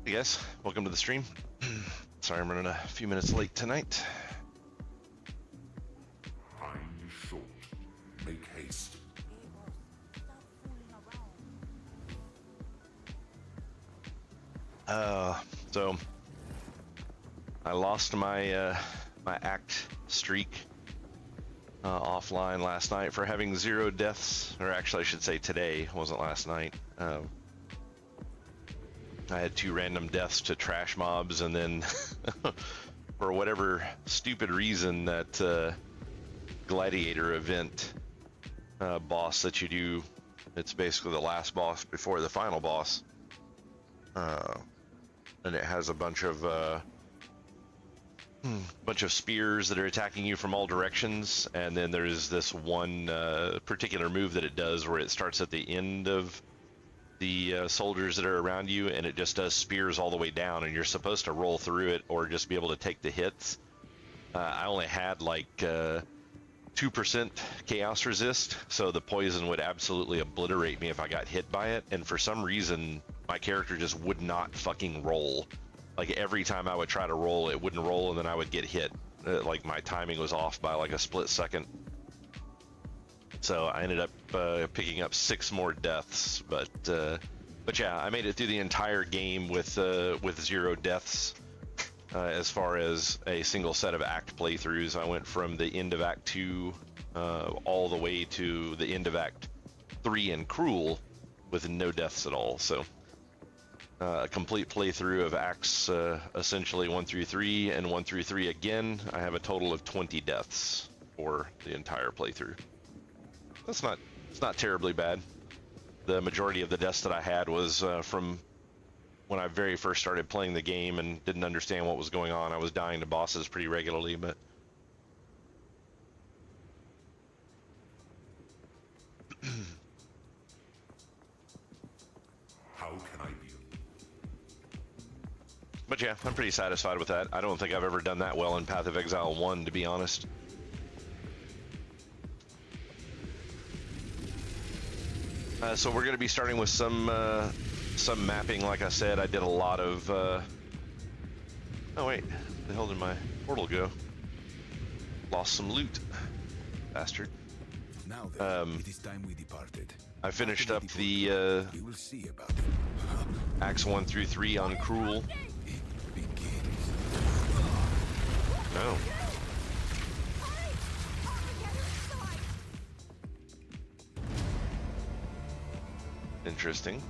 Hey guys, welcome to the stream. Sorry I'm running a few minutes late tonight. Time is short. Make haste. So I lost my my act streak offline last night for having 0 deaths, or actually I should say today, it wasn't last night. I had 2 random deaths to trash mobs, and then for whatever stupid reason that gladiator event boss that you do, it's basically the last boss before the final boss, and it has a bunch of spears that are attacking you from all directions, and then there's this one particular move that it does where it starts at the end of the soldiers that are around you, and it just does spears all the way down, and you're supposed to roll through it or just be able to take the hits. I only had like 2% chaos resist, so the poison would absolutely obliterate me if I got hit by it, and for some reason my character just would not fucking roll. Like every time I would try to roll, it wouldn't roll, and then I would get hit. Like my timing was off by like a split second. So I ended up picking up 6 more deaths, but yeah, I made it through the entire game with 0 deaths. As far as a single set of act playthroughs, I went from the end of Act 2 all the way to the end of Act 3 in Cruel with no deaths at all. So a complete playthrough of Acts essentially 1 through 3 and 1 through 3 again. I have a total of 20 deaths for the entire playthrough. It's not terribly bad. The majority of the deaths that I had was from when I very first started playing the game and didn't understand what was going on. I was dying to bosses pretty regularly, but How can I be? but yeah, I'm pretty satisfied with that. I don't think I've ever done that well in Path of Exile 1, to be honest. So we're going to be starting with some mapping. Like I said, I did a lot of... Oh wait, the hell did my portal go? Lost some loot. Bastard. Now then, it is time we departed. I finished up the We will see about it. Acts 1 through 3 on Cruel. It begins. Oh. Interesting.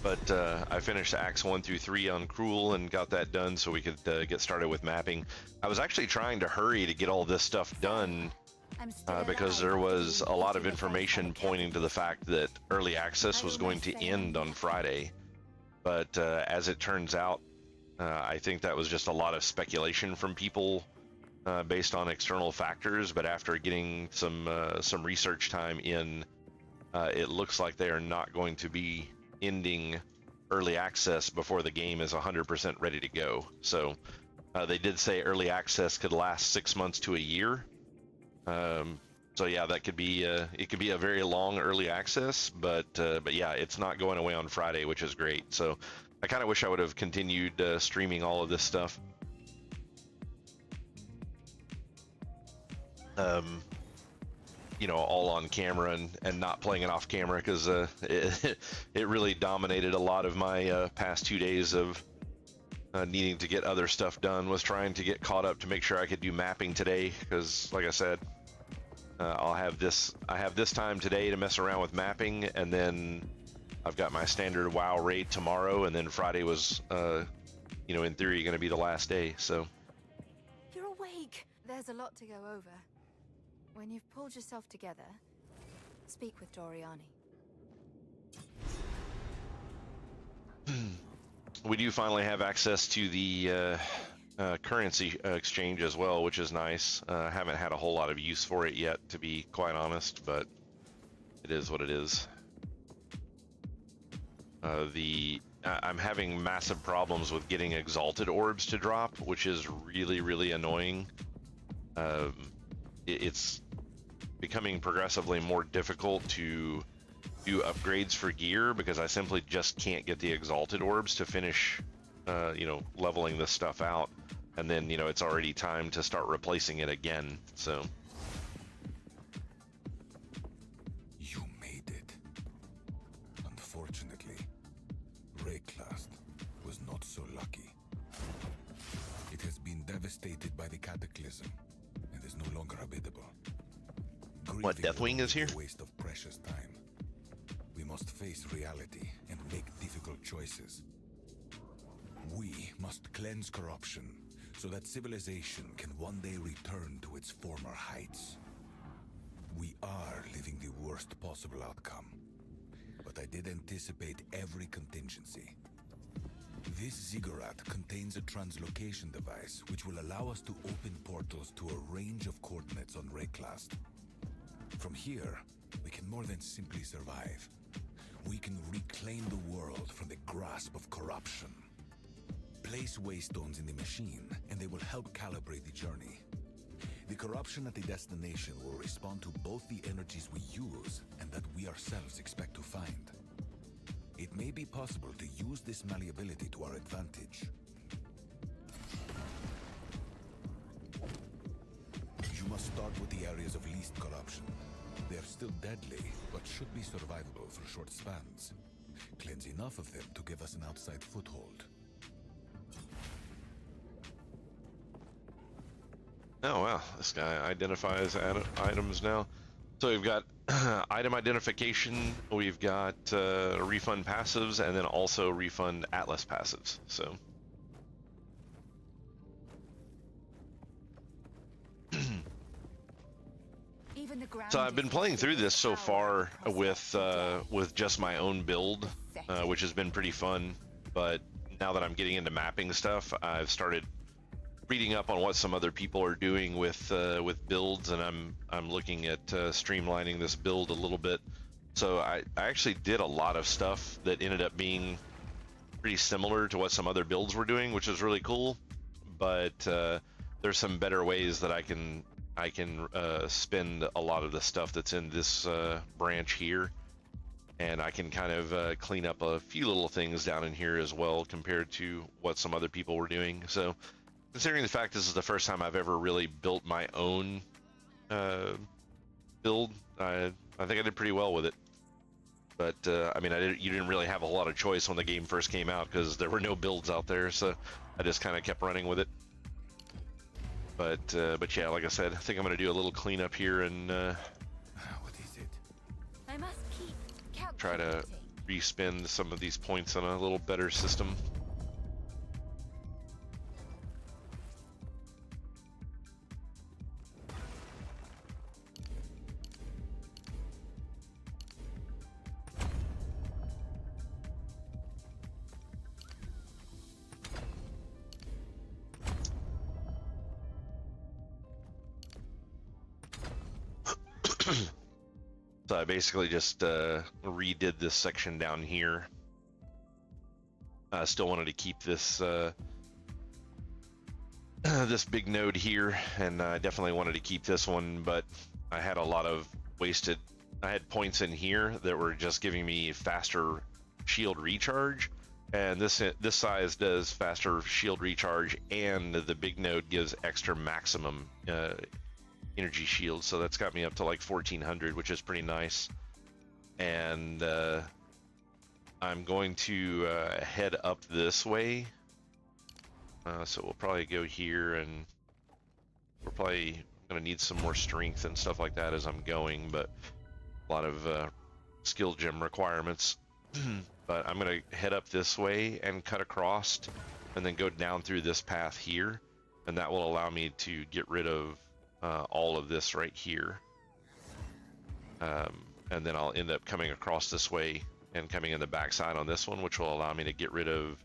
But I finished Acts 1 through 3 on Cruel and got that done so we could get started with mapping. I was actually trying to hurry to get all this stuff done because there was a lot of information pointing to the fact that early access was going to end on Friday. But as it turns out, I think that was just a lot of speculation from people based on external factors. But after getting some research time in, it looks like they are not going to be ending early access before the game is 100% ready to go. So they did say early access could last 6 months to a year. So yeah, that could be it could be a very long early access, but yeah, it's not going away on Friday, which is great. So I kind of wish I would have continued streaming all of this stuff. You know, all on camera and not playing it off camera, because it really dominated a lot of my past 2 days of needing to get other stuff done. Was trying to get caught up to make sure I could do mapping today, because like I said, I have this time today to mess around with mapping, and then I've got my standard WoW raid tomorrow, and then Friday was you know, in theory going to be the last day. So You're awake. There's a lot to go over. When you've pulled yourself together, speak with Doriani. we do finally have access to the currency exchange as well, which is nice. Haven't had a whole lot of use for it yet, to be quite honest, but it is what it is. I'm having massive problems with getting exalted orbs to drop, which is really annoying. It's becoming progressively more difficult to do upgrades for gear because I simply just can't get the exalted orbs to finish, you know, leveling this stuff out. And then, you know, it's already time to start replacing it again, so. You made it. Unfortunately, Rayclast was not so lucky. It has been devastated by the cataclysm and is no longer habitable. What, Deathwing is here? A waste of precious time. We must face reality and make difficult choices. We must cleanse corruption so that civilization can one day return to its former heights. We are living the worst possible outcome, but I did anticipate every contingency. This ziggurat contains a translocation device which will allow us to open portals to a range of coordinates on Rayclast. From here, we can more than simply survive. We can reclaim the world from the grasp of corruption. Place waystones in the machine, and they will help calibrate the journey. The corruption at the destination will respond to both the energies we use and that we ourselves expect to find. It may be possible to use this malleability to our advantage. You must start with the areas of least corruption. They are still deadly, but should be survivable for short spans. Cleanse enough of them to give us an outside foothold. Oh wow, this guy identifies items now. So we've got item identification, we've got refund passives, and then also refund Atlas passives. So so I've been playing through this so far with just my own build, which has been pretty fun. But now that I'm getting into mapping stuff, I've started reading up on what some other people are doing with builds, and I'm looking at streamlining this build a little bit. So I actually did a lot of stuff that ended up being pretty similar to what some other builds were doing, which is really cool. But there's some better ways that I can spend a lot of the stuff that's in this branch here, and I can kind of clean up a few little things down in here as well compared to what some other people were doing. So considering the fact this is the first time I've ever really built my own build, I think I did pretty well with it. But I mean, you didn't really have a lot of choice when the game first came out because there were no builds out there, so I just kind of kept running with it. But yeah, like I said, I think I'm gonna do a little cleanup here and What is it? I must keep try to calculating. respend some of these points on a little better system. So I basically just redid this section down here. I still wanted to keep this this big node here, and I definitely wanted to keep this one, but I had a lot of wasted. I had points in here that were just giving me faster shield recharge, and this size does faster shield recharge, and the big node gives extra maximum energy shield, so that's got me up to like 1400, which is pretty nice. And I'm going to head up this way, so we'll probably go here, and we're probably going to need some more strength and stuff like that as I'm going, but a lot of skill gem requirements. But I'm going to head up this way and cut across, and then go down through this path here, and that will allow me to get rid of all of this right here, and then I'll end up coming across this way and coming in the backside on this one, which will allow me to get rid of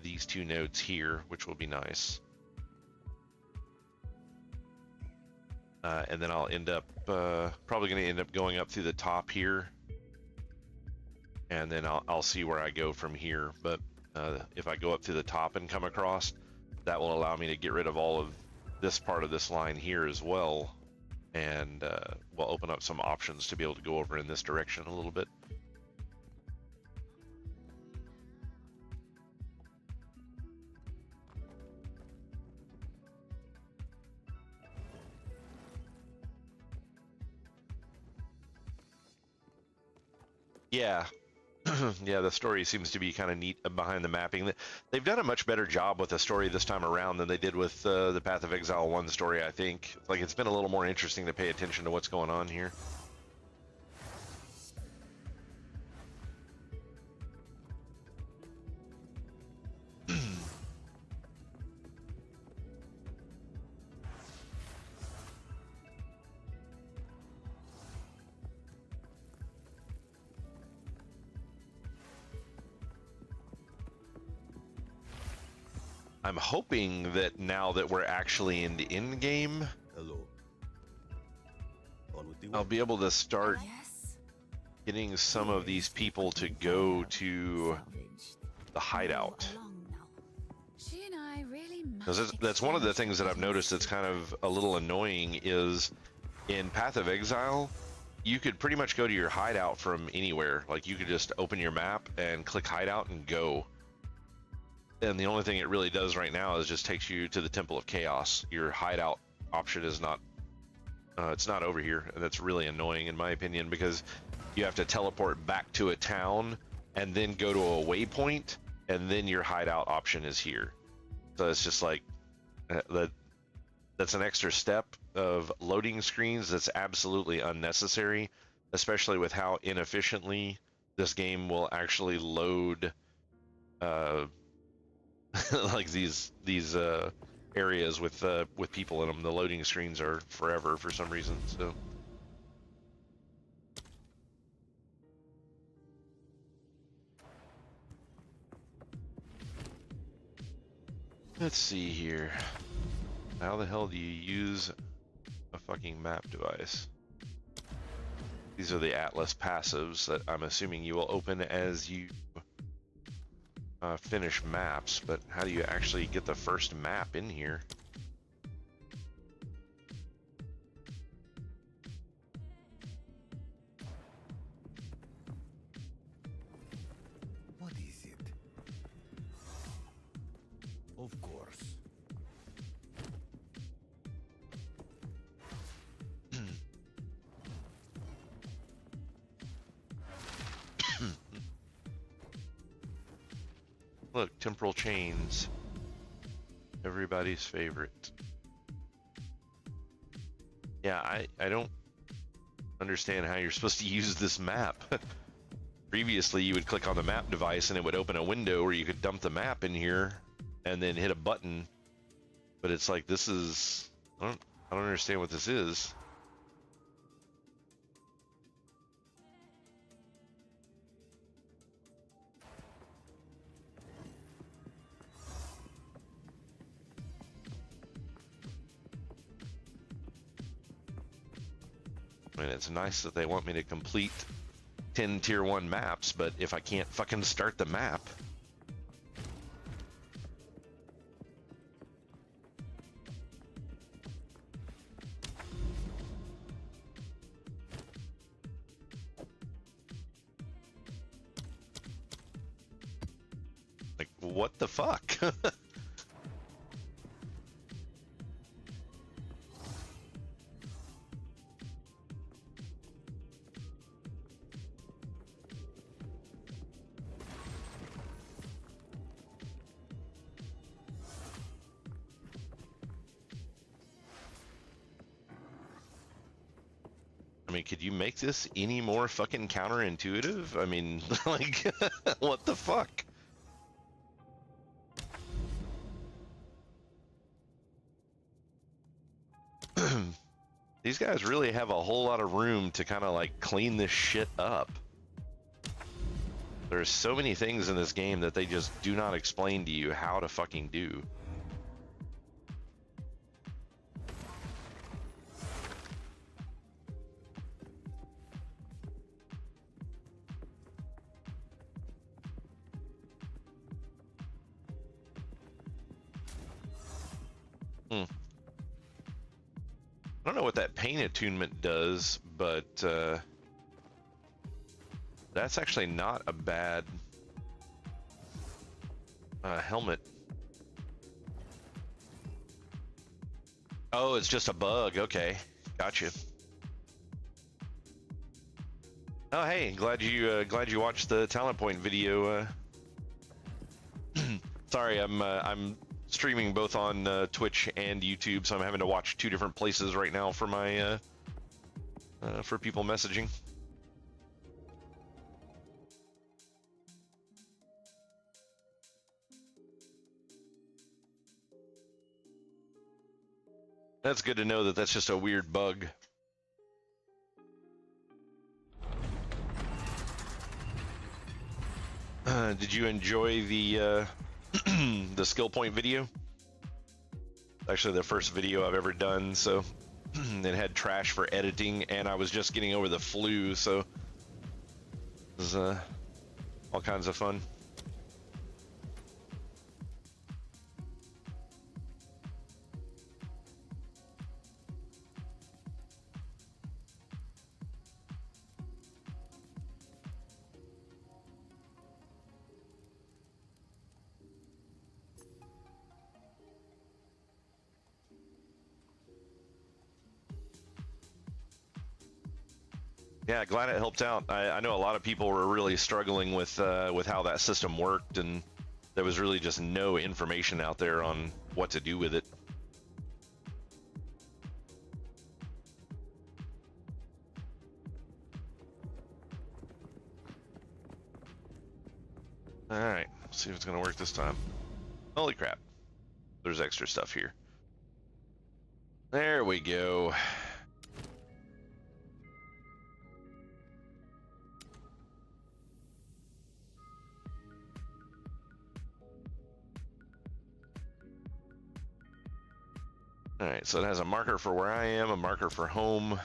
these two nodes here, which will be nice. And then I'll end up probably going to end up going up through the top here, and then I'll see where I go from here. But if I go up through the top and come across, that will allow me to get rid of all of this part of this line here as well, and we'll open up some options to be able to go over in this direction a little bit. Yeah. Yeah, the story seems to be kind of neat behind the mapping. They've done a much better job with the story this time around than they did with the Path of Exile 1 story, I think. Like, it's been a little more interesting to pay attention to what's going on here. I'm hoping that now that we're actually in the end game, Hello. On with the I'll work. be able to start Yes. getting some of these people to go to the hideout. She and I really Because that's one of the things that I've noticed that's kind of a little annoying is in Path of Exile, you could pretty much go to your hideout from anywhere. Like, you could just open your map and click hideout and go. And the only thing it really does right now is just takes you to the Temple of Chaos. Your hideout option is not, it's not over here, and that's really annoying in my opinion, because you have to teleport back to a town and then go to a waypoint, and then your hideout option is here. So it's just like, that's an extra step of loading screens that's absolutely unnecessary, especially with how inefficiently this game will actually load like these areas with people in them. The loading screens are forever for some reason. So let's see here. How the hell do you use a fucking map device? These are the Atlas passives that I'm assuming you will open as you finish maps, but how do you actually get the first map in here? What is it? Of course. Look, temporal chains. Everybody's favorite. Yeah, I don't understand how you're supposed to use this map. Previously, you would click on the map device and it would open a window where you could dump the map in here and then hit a button. But it's like, this is, I don't understand what this is. I mean, it's nice that they want me to complete 10 tier 1 maps, but if I can't fucking start the map. Like, what the fuck? I mean, could you make this any more fucking counterintuitive? I mean, like, what the fuck? These guys really have a whole lot of room to kind of like clean this shit up. There's so many things in this game that they just do not explain to you how to fucking do. I don't know what that paint attunement does, but that's actually not a bad helmet. Oh, it's just a bug. Okay, gotcha. Oh, hey, glad you watched the Talent Point video. Sorry, I'm streaming both on Twitch and YouTube, so I'm having to watch two different places right now for my for people messaging. That's good to know that that's just a weird bug. Did you enjoy the the skill point video? Actually, the first video I've ever done, so it had trash for editing, and I was just getting over the flu, so it was all kinds of fun. Yeah, glad it helped out. I know a lot of people were really struggling with how that system worked, and there was really just no information out there on what to do with it. All right, let's see if it's gonna work this time. Holy crap! There's extra stuff here. There we go. All right, so it has a marker for where I am, a marker for home.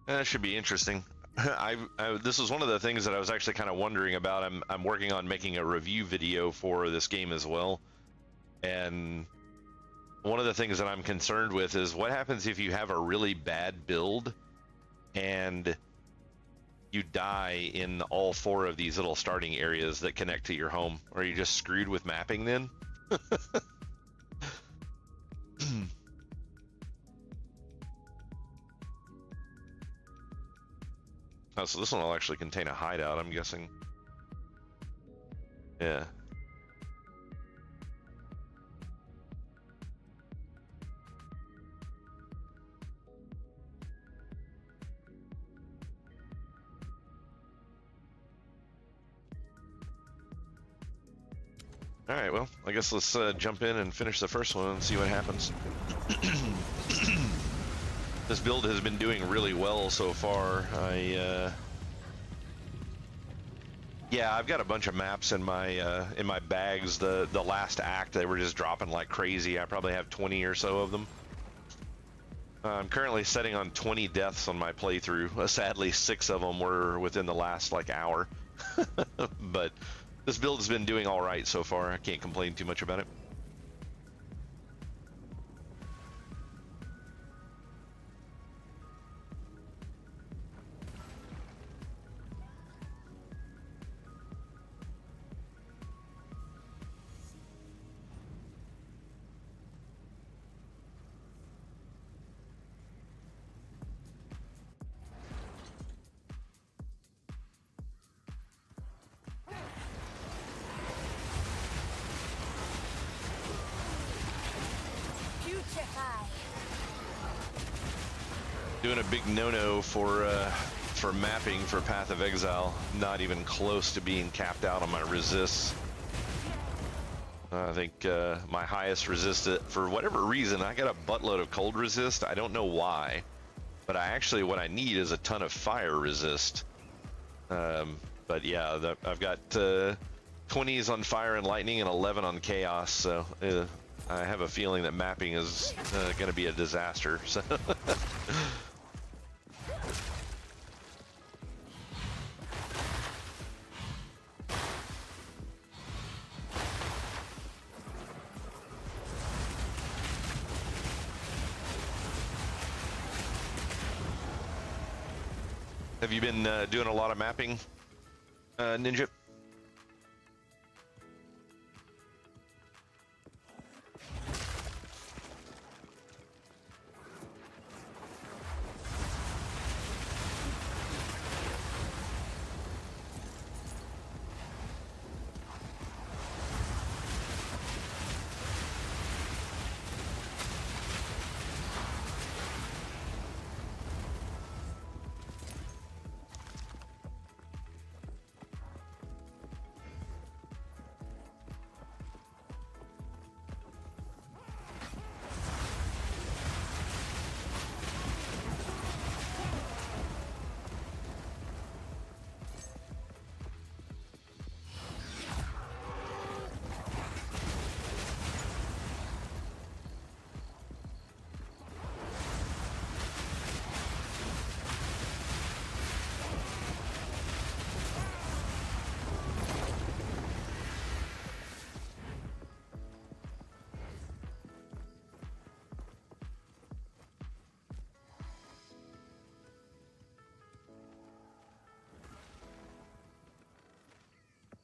That should be interesting. This was one of the things that I was actually kind of wondering about. I'm working on making a review video for this game as well, and one of the things that I'm concerned with is what happens if you have a really bad build and you die in all four of these little starting areas that connect to your home? Are you just screwed with mapping then? Oh, so this one will actually contain a hideout, I'm guessing. Yeah. All right, well, I guess let's jump in and finish the first one and see what happens. This build has been doing really well so far. Yeah, I've got a bunch of maps in my bags. The last act, they were just dropping like crazy. I probably have 20 or so of them. I'm currently setting on 20 deaths on my playthrough. Sadly, 6 of them were within the last like hour. But this build has been doing all right so far. I can't complain too much about it. Doing a big no-no for mapping for Path of Exile. Not even close to being capped out on my resists. I think my highest resist, for whatever reason, I got a buttload of cold resist. I don't know why, but what I need is a ton of fire resist. But yeah, I've got 20s on fire and lightning and 11 on chaos. So I have a feeling that mapping is going to be a disaster. So. Have you been doing a lot of mapping, Ninja?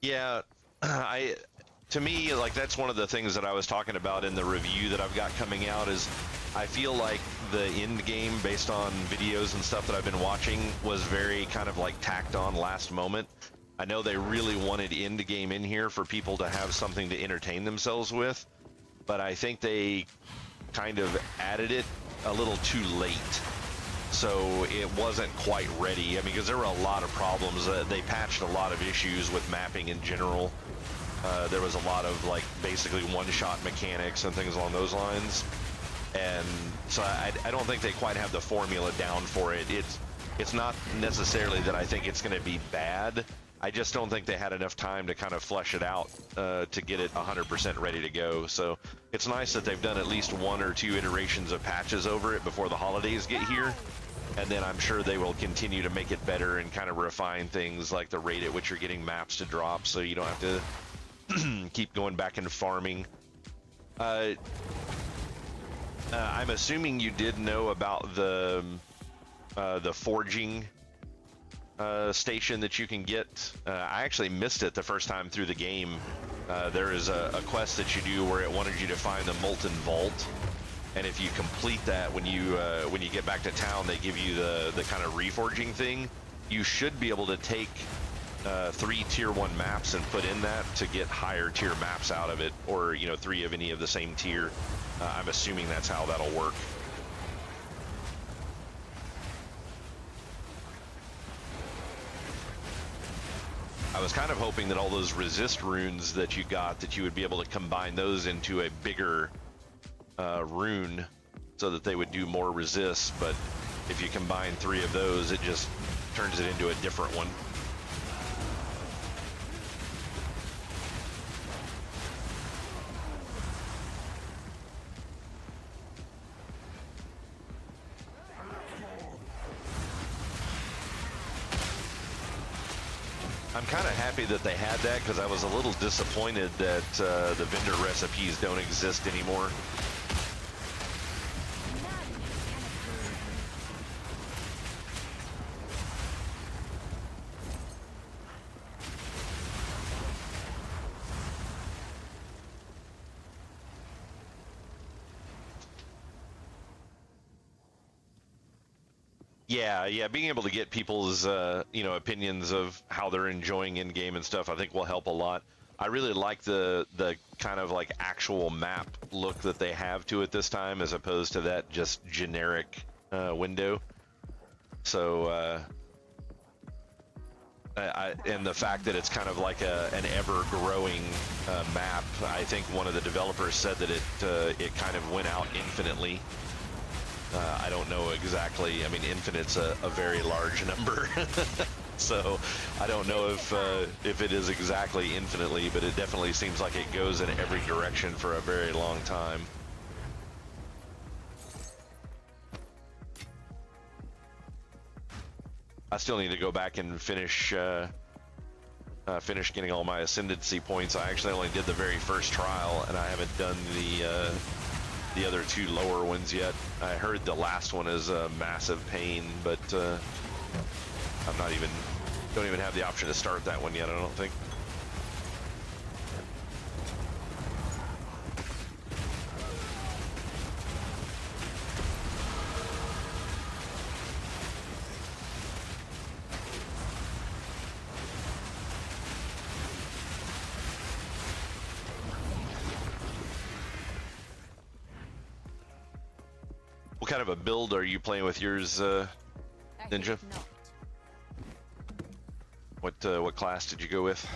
Yeah, to me, like that's one of the things that I was talking about in the review that I've got coming out is I feel like the end game, based on videos and stuff that I've been watching, was very kind of like tacked on last moment. I know they really wanted end game in here for people to have something to entertain themselves with, but I think they kind of added it a little too late. So it wasn't quite ready. I mean, because there were a lot of problems. They patched a lot of issues with mapping in general. There was a lot of like basically one-shot mechanics and things along those lines. And so I don't think they quite have the formula down for it. It's not necessarily that I think it's going to be bad. I just don't think they had enough time to kind of flesh it out to get it 100% ready to go. So it's nice that they've done at least 1 or 2 iterations of patches over it before the holidays get here. And then I'm sure they will continue to make it better and kind of refine things like the rate at which you're getting maps to drop, so you don't have to keep going back and farming. I'm assuming you did know about the forging station that you can get. I actually missed it the first time through the game. There is a quest that you do where it wanted you to find the Molten Vault. And if you complete that, when you get back to town, they give you the kind of reforging thing. You should be able to take 3 tier 1 maps and put in that to get higher tier maps out of it, or 3 of any of the same tier. I'm assuming that's how that'll work. I was kind of hoping that all those resist runes that you got, that you would be able to combine those into a bigger rune so that they would do more resist, but if you combine 3 of those, it just turns it into a different one. I'm kind of happy that they had that, because I was a little disappointed that the vendor recipes don't exist anymore. Yeah, being able to get people's opinions of how they're enjoying in game and stuff, I think will help a lot. I really like the kind of like actual map look that they have to it this time, as opposed to that just generic window. So and the fact that it's kind of like an ever-growing map. I think one of the developers said that it kind of went out infinitely. I don't know exactly. I mean, infinite's a very large number, so I don't know if it is exactly infinitely, but it definitely seems like it goes in every direction for a very long time. I still need to go back and finish getting all my ascendancy points. I actually only did the very first trial, and I haven't done the other 2 lower ones yet. I heard the last one is a massive pain, but I'm not even, don't even have the option to start that one yet, I don't think. What kind of a build are you playing with yours, Ninja? What class did you go with?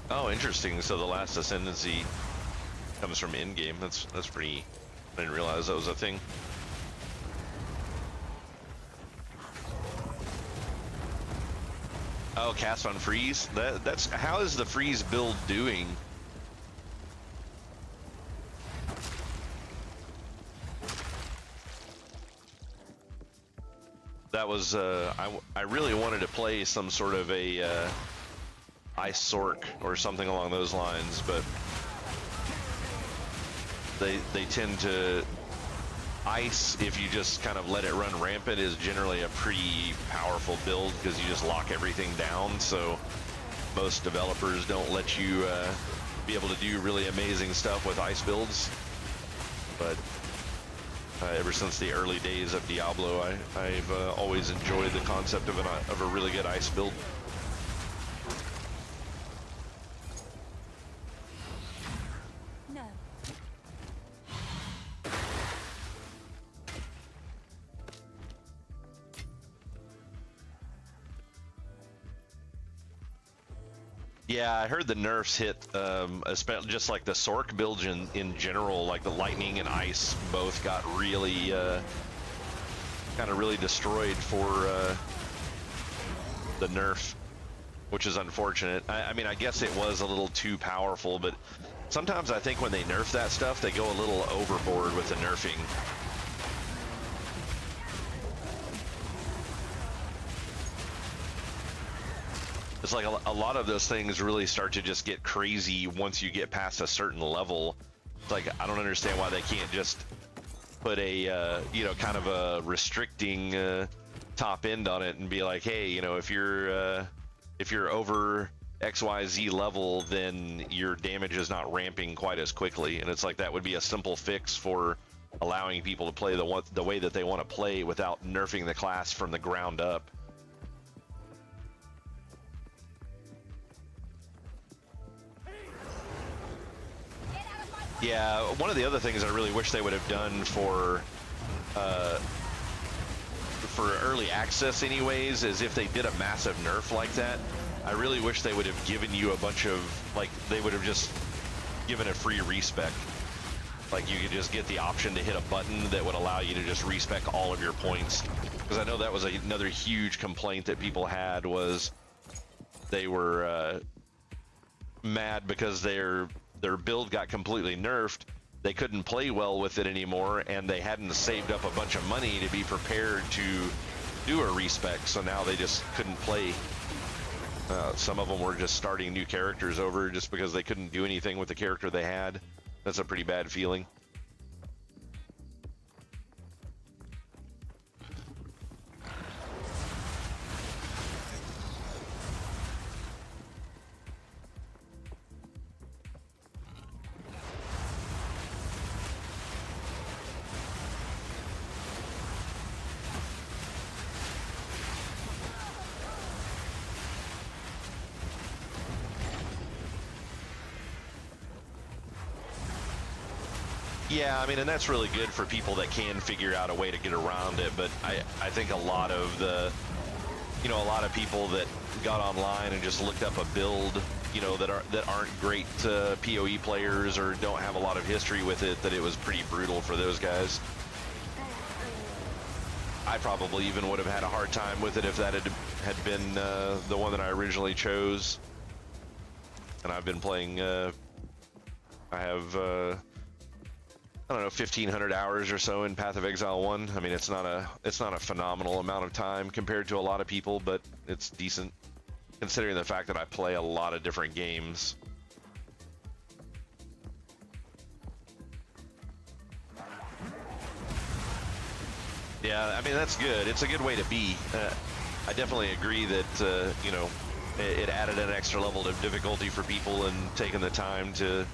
Oh, interesting. So the last ascendancy comes from in-game. That's pretty. I didn't realize that was a thing. Oh, cast on freeze. That's how is the freeze build doing? That was I really wanted to play some sort of a ice sork or something along those lines, but they tend to ice, if you just kind of let it run rampant, is generally a pretty powerful build because you just lock everything down. So most developers don't let you be able to do really amazing stuff with ice builds. But ever since the early days of Diablo, I've always enjoyed the concept of a really good ice build. Yeah, I heard the nerfs hit, especially just like the Sork builds in general, like the lightning and ice both got really, kind of really destroyed for the nerf, which is unfortunate. I mean, I guess it was a little too powerful, but sometimes I think when they nerf that stuff, they go a little overboard with the nerfing. It's like a lot of those things really start to just get crazy once you get past a certain level. It's like, I don't understand why they can't just put a, you know, kind of a restricting top end on it and be like, hey, you know, if you're over XYZ level, then your damage is not ramping quite as quickly. And it's like, that would be a simple fix for allowing people to play the way that they want to play without nerfing the class from the ground up. Yeah, one of the other things I really wish they would have done for early access anyways, is if they did a massive nerf like that, I really wish they would have given you a bunch of, like, they would have just given a free respec. Like, you could just get the option to hit a button that would allow you to just respec all of your points. Because I know that was another huge complaint that people had, was they were mad because their build got completely nerfed. They couldn't play well with it anymore, and they hadn't saved up a bunch of money to be prepared to do a respec, so now they just couldn't play. Some of them were just starting new characters over just because they couldn't do anything with the character they had. That's a pretty bad feeling. Yeah, I mean, and that's really good for people that can figure out a way to get around it. But I think a lot of the, a lot of people that got online and just looked up a build, that aren't great PoE players or don't have a lot of history with it, that it was pretty brutal for those guys. I probably even would have had a hard time with it if that had been the one that I originally chose. And I've been playing. I have. I don't know, 1,500 hours or so in Path of Exile 1. I mean, it's not a phenomenal amount of time compared to a lot of people, but it's decent considering the fact that I play a lot of different games. Yeah, I mean, that's good. It's a good way to be. I definitely agree that, it added an extra level of difficulty for people and taking the time to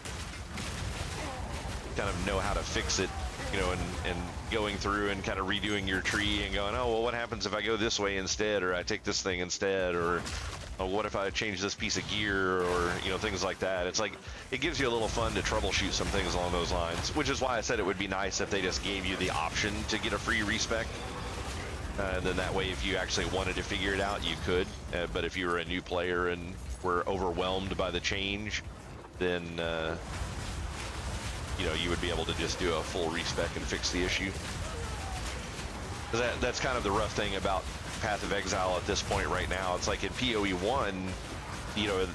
kind of know how to fix it, and going through and kind of redoing your tree and going, oh, well, what happens if I go this way instead, or I take this thing instead, or oh, what if I change this piece of gear, or, things like that. It's like, it gives you a little fun to troubleshoot some things along those lines, which is why I said it would be nice if they just gave you the option to get a free respec. And then that way, if you actually wanted to figure it out, you could. But if you were a new player and were overwhelmed by the change, then, you would be able to just do a full respec and fix the issue. That's kind of the rough thing about Path of Exile at this point right now. It's like in PoE 1,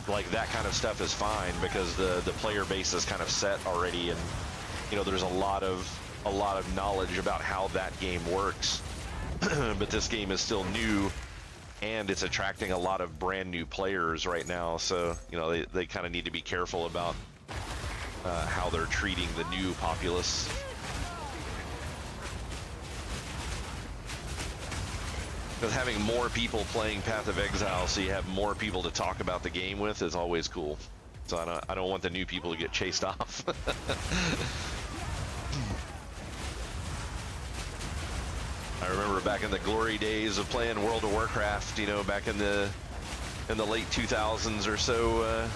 like that kind of stuff is fine because the player base is kind of set already, and there's a lot of knowledge about how that game works. But this game is still new, and it's attracting a lot of brand new players right now. So they kind of need to be careful about how they're treating the new populace. Because having more people playing Path of Exile, so you have more people to talk about the game with, is always cool. So I don't want the new people to get chased off. I remember back in the glory days of playing World of Warcraft, back in the late 2000s or so.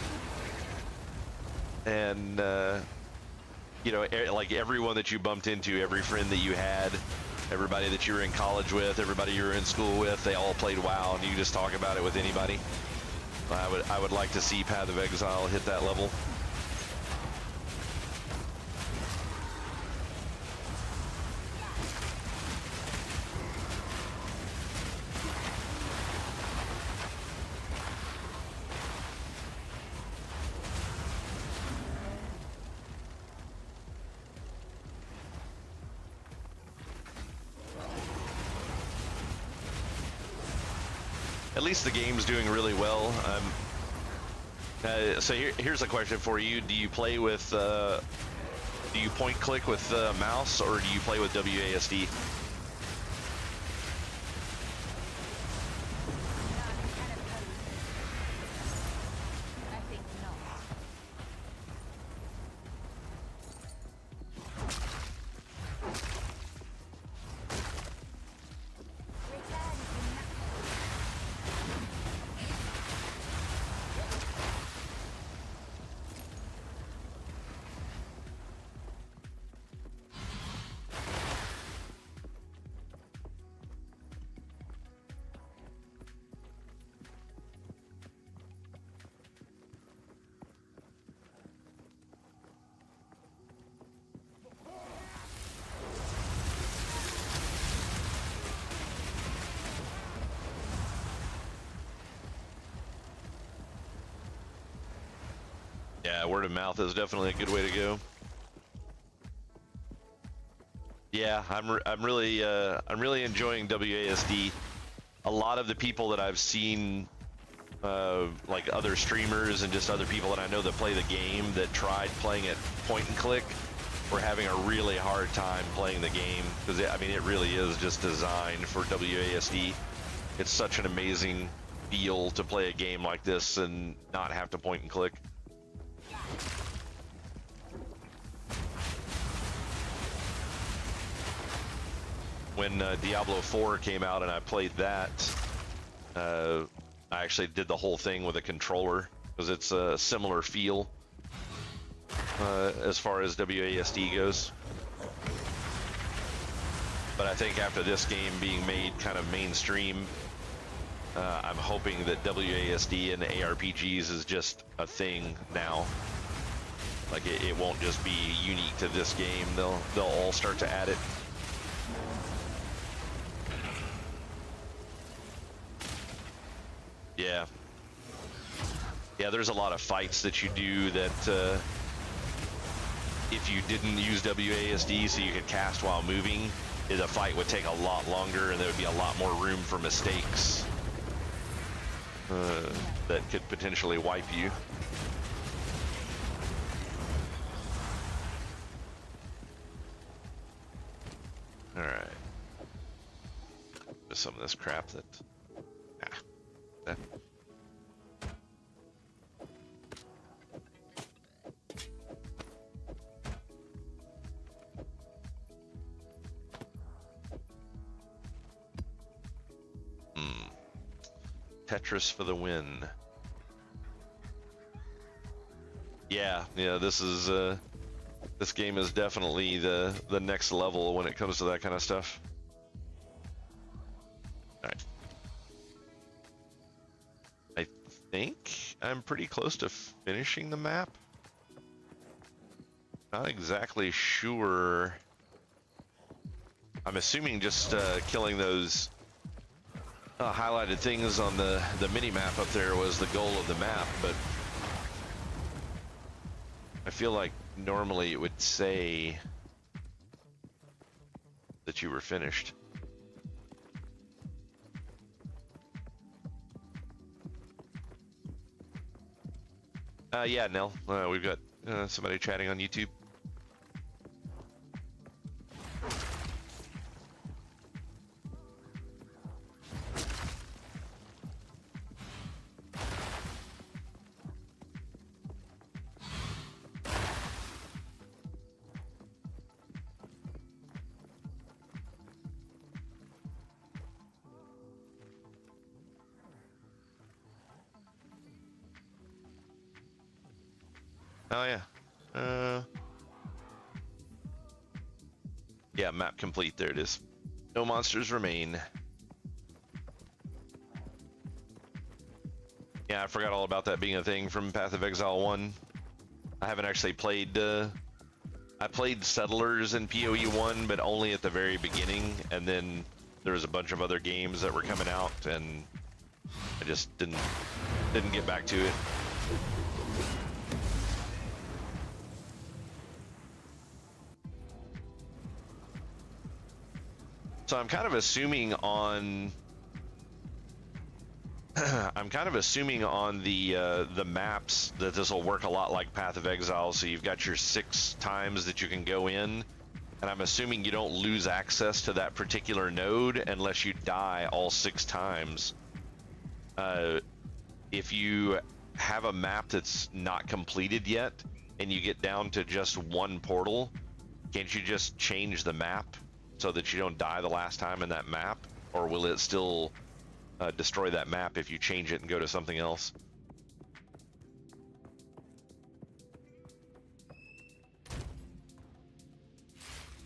And like everyone that you bumped into, every friend that you had, everybody that you were in college with, everybody you were in school with, they all played WoW, and you just talk about it with anybody. I would like to see Path of Exile hit that level. At least the game's doing really well. So here's a question for you: do you play with? Do you point click with the mouse, or do you play with WASD? Yeah, word of mouth is definitely a good way to go. Yeah, I'm really enjoying WASD. A lot of the people that I've seen, like other streamers and just other people that I know that play the game that tried playing it point and click, were having a really hard time playing the game because it really is just designed for WASD. It's such an amazing feel to play a game like this and not have to point and click. When Diablo 4 came out and I played that, I actually did the whole thing with a controller because it's a similar feel. as far as WASD goes. But I think after this game being made kind of mainstream, I'm hoping that WASD and ARPGs is just a thing now. Like it won't just be unique to this game. They'll all start to add it. Yeah. Yeah, there's a lot of fights that you do that if you didn't use WASD so you could cast while moving, the fight would take a lot longer and there would be a lot more room for mistakes that could potentially wipe you. All right. Just some of this crap that. Ah. Tetris for the win. Yeah, this is this game is definitely the next level when it comes to that kind of stuff. All right. I think I'm pretty close to finishing the map. Not exactly sure. I'm assuming just killing those highlighted things on the mini map up there was the goal of the map, but I feel like normally it would say that you were finished. Yeah, Nell, we've got somebody chatting on YouTube. Oh yeah. Yeah, map complete. There it is. No monsters remain. Yeah, I forgot all about that being a thing from Path of Exile 1. I haven't actually played. I played Settlers in PoE 1, but only at the very beginning, and then there was a bunch of other games that were coming out, and I just didn't get back to it. So I'm kind of assuming on the maps that this will work a lot like Path of Exile. So you've got your 6 times that you can go in, and I'm assuming you don't lose access to that particular node unless you die all 6 times. If you have a map that's not completed yet and you get down to just 1 portal, can't you just change the map so that you don't die the last time in that map? Or will it still destroy that map if you change it and go to something else?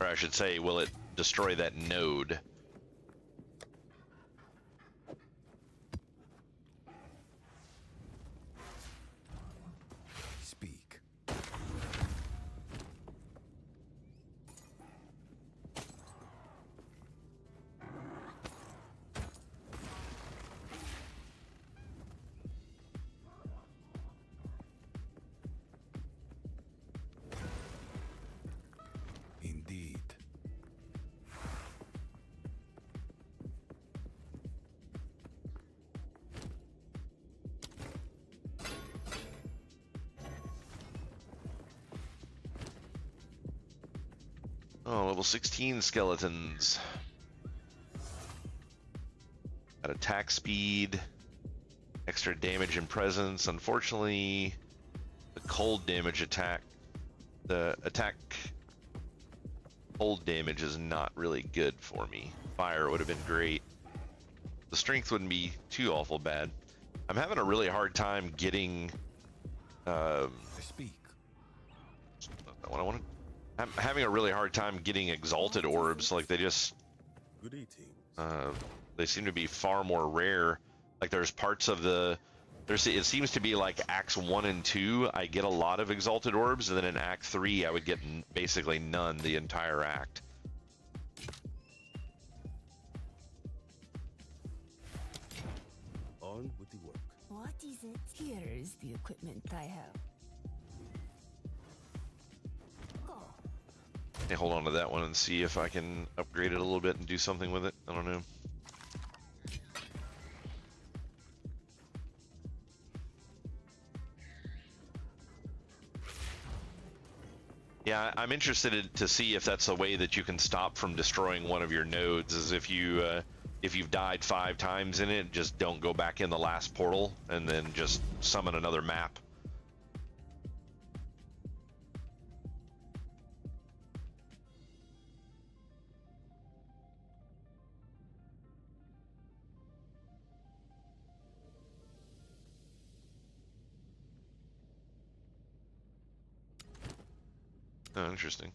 Or I should say, will it destroy that node? Speak. Indeed. Oh, level 16 skeletons. Got attack speed, extra damage and presence. Unfortunately, the cold damage attack, the attack cold damage is not really good for me. Fire would have been great. The strength wouldn't be too awful bad. I'm having a really hard time getting Speak. what I want. I'm having a really hard time getting exalted orbs. Like they just, Good eating. they seem to be far more rare. Like there's parts of the, it seems to be like acts 1 and 2, I get a lot of exalted orbs, and then in act 3, I would get basically none the entire act. On with the work. What is it? Here's the equipment I have. Go. Hey, hold on to that one and see if I can upgrade it a little bit and do something with it. I don't know. Yeah, I'm interested to see if that's a way that you can stop from destroying one of your nodes. Is if you've died 5 times in it, just don't go back in the last portal and then just summon another map. Oh, interesting.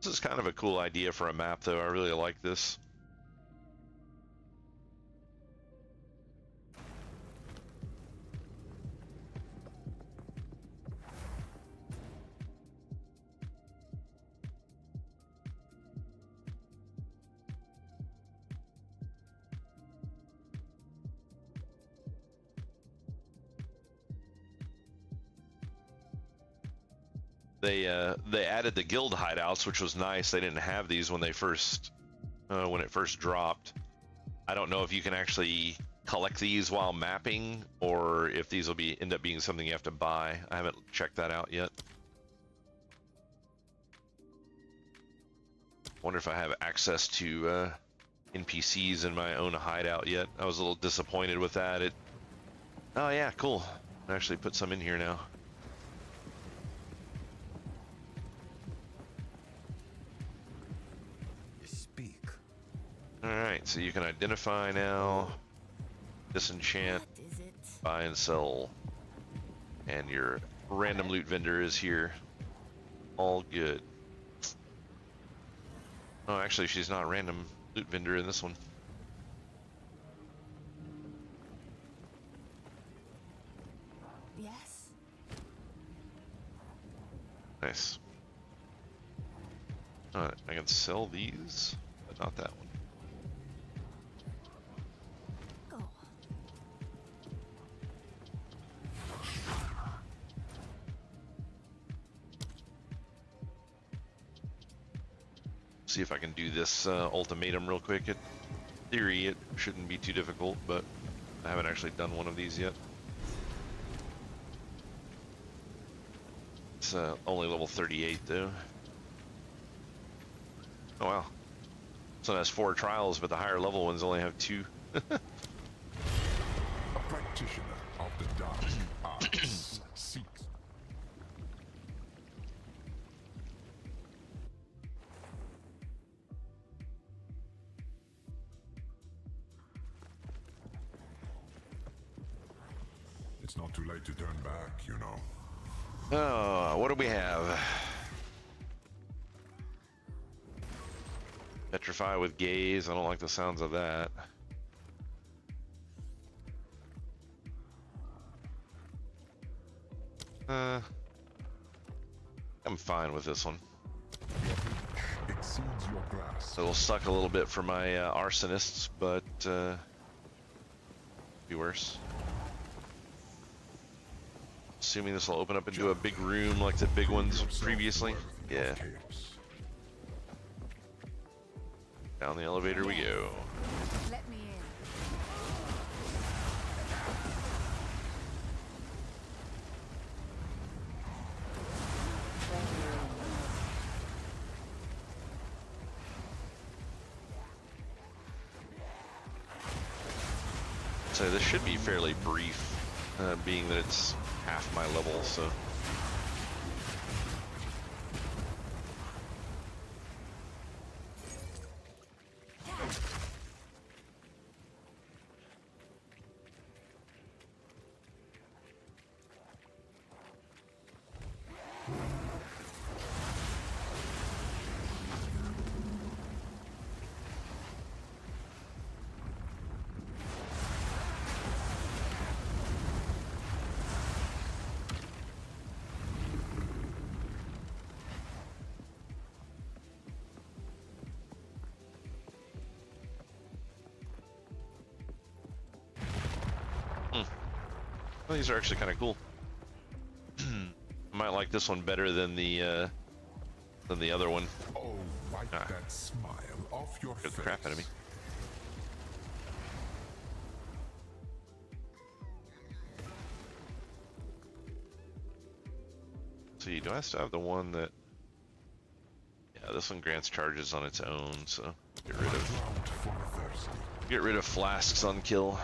This is kind of a cool idea for a map, though. I really like this. They added the guild hideouts, which was nice. They didn't have these when they first when it first dropped. I don't know if you can actually collect these while mapping, or if these will end up being something you have to buy. I haven't checked that out yet. Wonder if I have access to NPCs in my own hideout yet. I was a little disappointed with that. Oh yeah, cool. I actually put some in here now. Alright, so you can identify now, disenchant, What is it? buy and sell, and your random loot vendor is here. All good. Oh, actually, she's not a random loot vendor in this one. Yes. Nice. Alright, I can sell these, but not that one. Go. See if I can do this ultimatum real quick. In theory, it shouldn't be too difficult, but I haven't actually done one of these yet. It's only level 38 though. Oh wow. So it has 4 trials, but the higher level ones only have 2. A practitioner of the dark arts seeks. It's not too late to turn back, you know. Oh, what do we have? Petrify with gaze. I don't like the sounds of that. I'm fine with this one. Exceeds your grasp. It'll suck a little bit for my arsonists, but be worse. Assuming this will open up into a big room like the big ones previously. Yeah. Down the elevator we go. Let me in. So this should be fairly brief, being that it's half my level, so. these are actually kind of cool. I might like this one better than the other one. Oh, wipe that smile off your Scared face. the crap out of me. See, do I still have the one that? Yeah, this one grants charges on its own, so get rid of Drought for the thirsty. flasks on kill.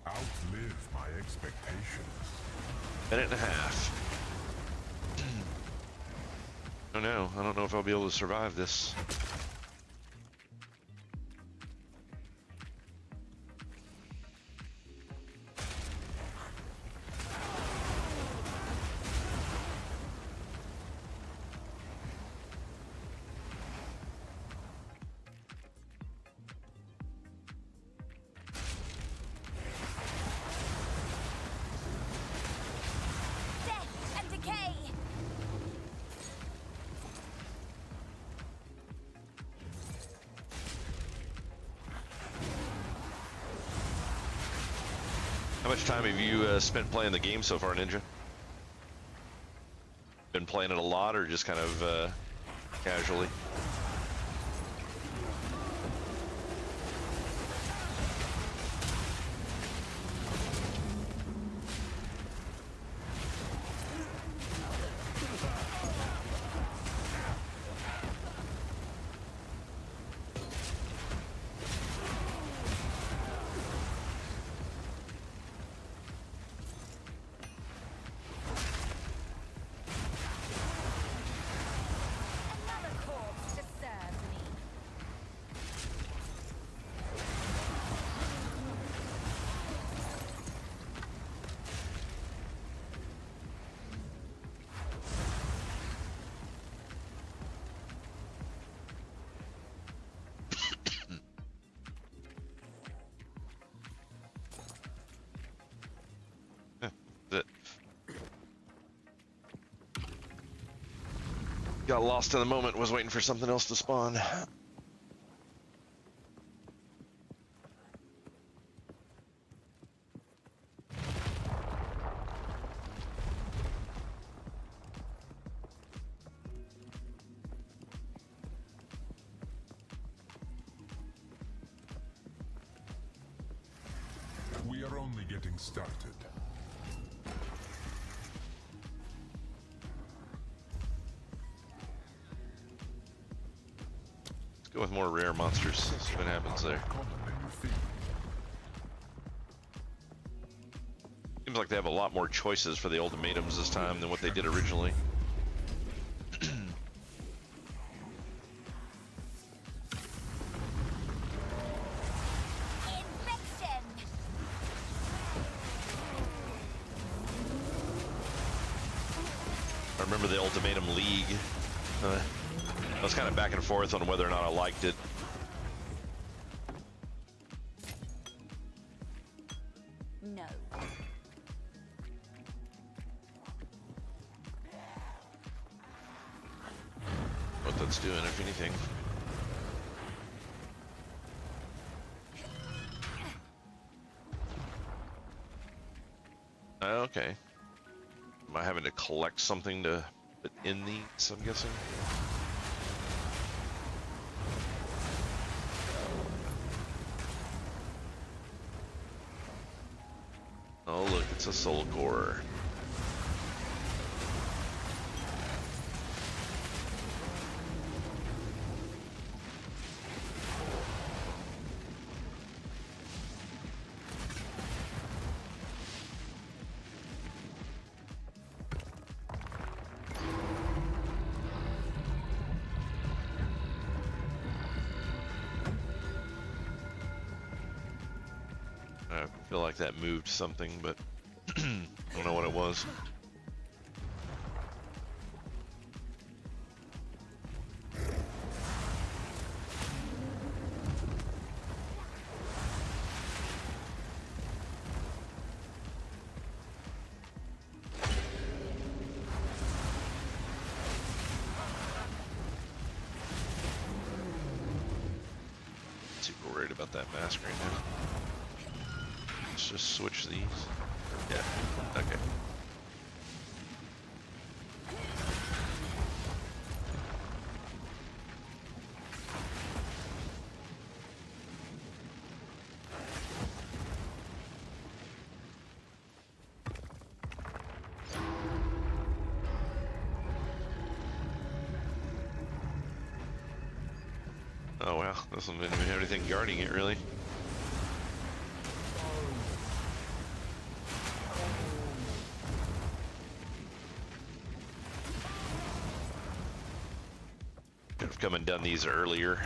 Outlive my expectations. Minute and a half. Oh no, I don't know if I'll be able to survive this. Death and decay. How much time have you spent playing the game so far, Ninja? Been playing it a lot, or just kind of casually? Another corpse to serve me. That got lost in the moment, was waiting for something else to spawn. We are only getting started. Let's go with more rare monsters. See what happens there. Common than you think. Seems like they have a lot more choices for the ultimatums this time than what they did originally. Infection. I remember the Ultimatum League. I was kind of back and forth on whether or not I liked it. No. What that's doing, if anything. Okay. Am I having to collect something to put in these, I'm guessing? Oh look, it's a soul core. I feel like that moved something, but I don't know what it was. about that mask right now. Let's just switch these. Yeah. Okay. Oh wow, doesn't even have anything guarding it really. Should have come and done these earlier.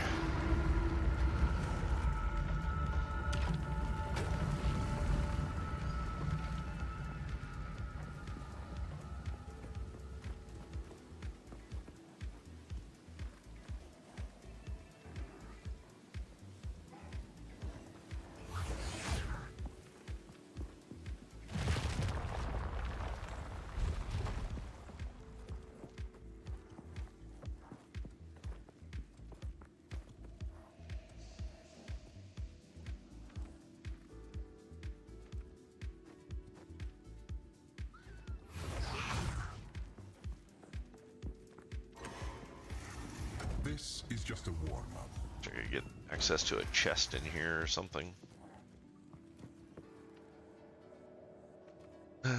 This is just a warm-up. So I could get access to a chest in here or something. I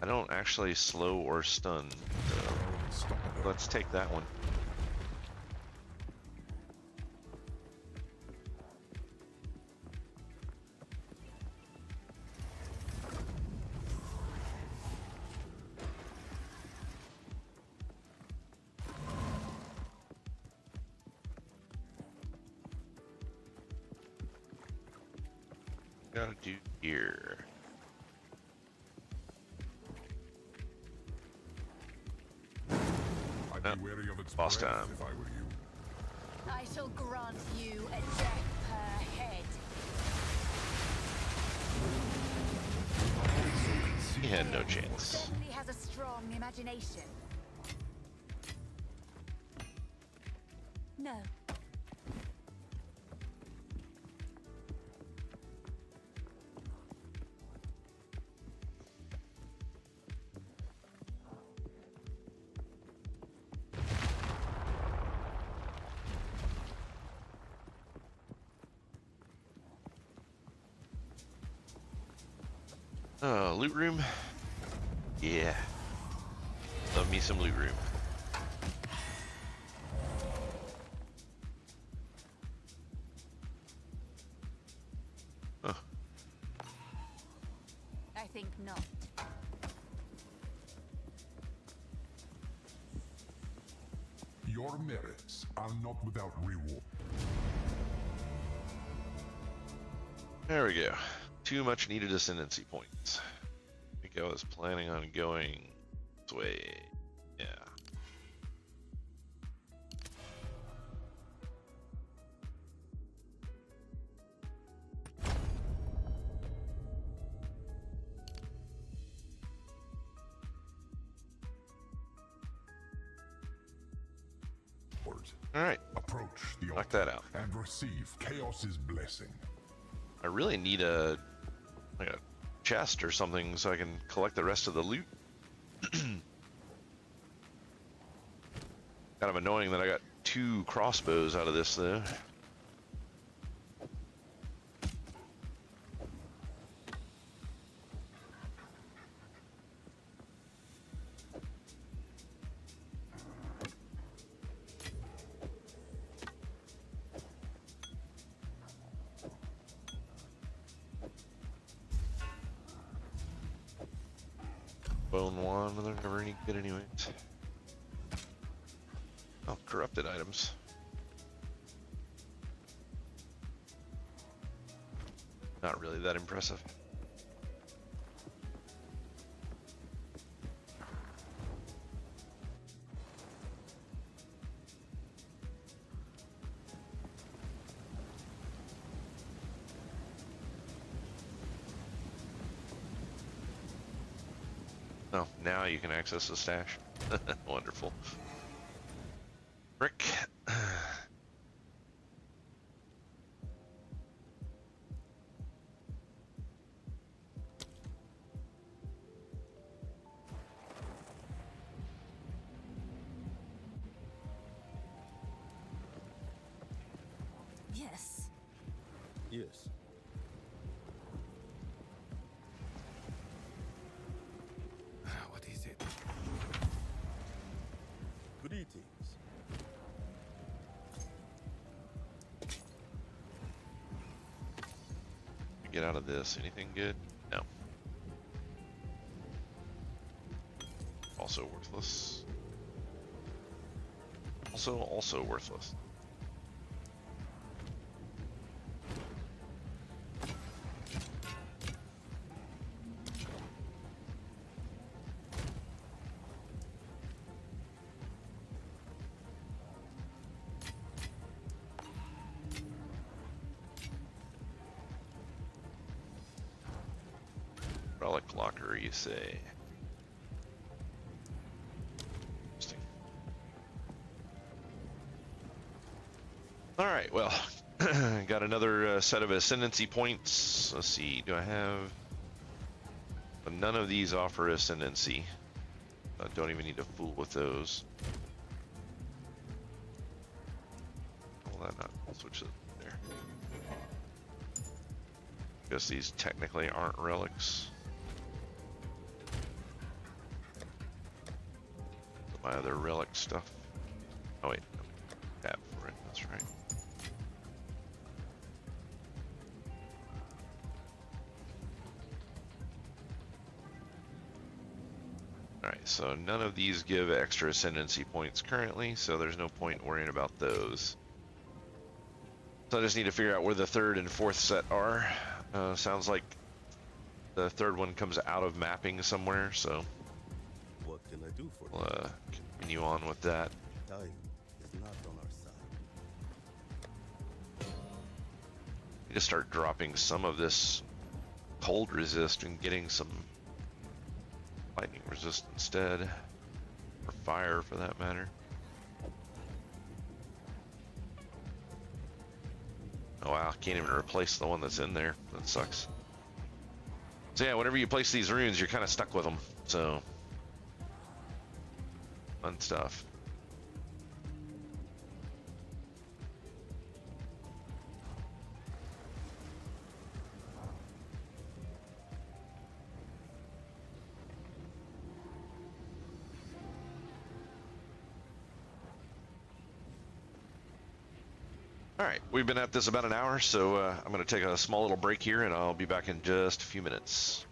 don't actually slow or stun, so Unstoppable. let's take that one. Gotta do here. I'd Yep. be wary of its Boss breath time. if I were you. I shall grant you a death per head. He had no chance. Certainly has a strong imagination. No. Loot room? Yeah. Love me some loot room. Huh. I think not. Your merits are not without reward. There we go. 2 much needed ascendancy points. I think I was planning on going this way. Yeah. All right. Approach the Knock altar that out. and receive Chaos's blessing. I really need a chest or something so I can collect the rest of the loot. Kind of annoying that I got 2 crossbows out of this though. Bone wand, they're never any good anyways. Oh, corrupted items. Not really that impressive. Oh, now you can access the stash. Wonderful. Brick. Yes. Yes. What is it? Greetings. Get out of this. Anything good? No. Also worthless. Also worthless. Relic locker, you say? Interesting. All right, well, got another set of ascendancy points. Let's see, do I have... None of these offer ascendancy. I don't even need to fool with those. Will that not switch it there? Guess these technically aren't relics. My other relic stuff. Oh wait, tab for it. That's right. Alright, so none of these give extra ascendancy points currently, so there's no point worrying about those. So I just need to figure out where the third and fourth set are. Sounds like the third one comes out of mapping somewhere, so What can I do for we'll continue on with that. you? Time is not on our side. Need to start dropping some of this cold resist and getting some lightning resist instead, or fire for that matter. Oh wow, can't even replace the one that's in there. That sucks. So yeah, whenever you place these runes, you're kind of stuck with them. So fun stuff. All right, we've been at this about an hour, so I'm going to take a small little break here, and I'll be back in just a few minutes.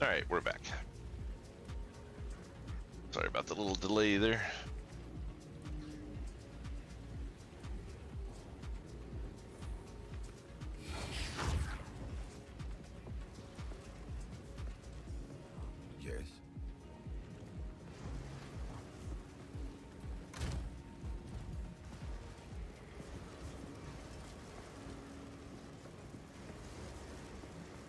All right, we're back. Sorry about the little delay there. Yes.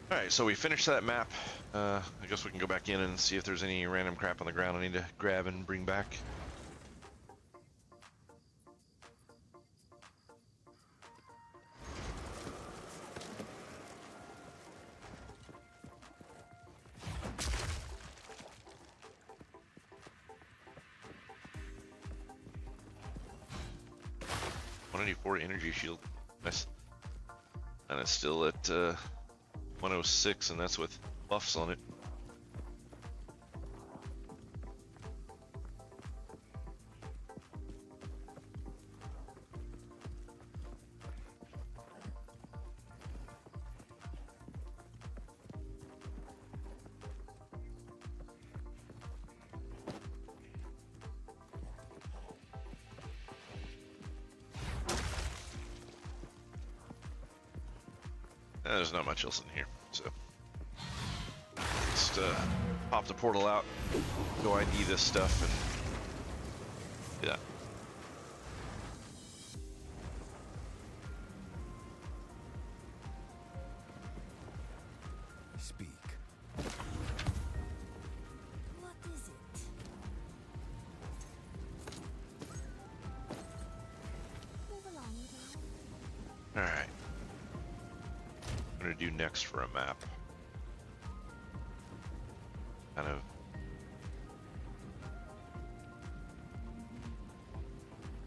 All right, so we finished that map. I guess we can go back in and see if there's any random crap on the ground I need to grab and bring back. .184 energy shield. Nice. And it's still at 106, and that's with buffs on it. There's not much else in here, so just pop the portal out, go ID this stuff, and yeah. Speak. What is it? Move along, little. All right. I'm gonna do next for a map. Kind of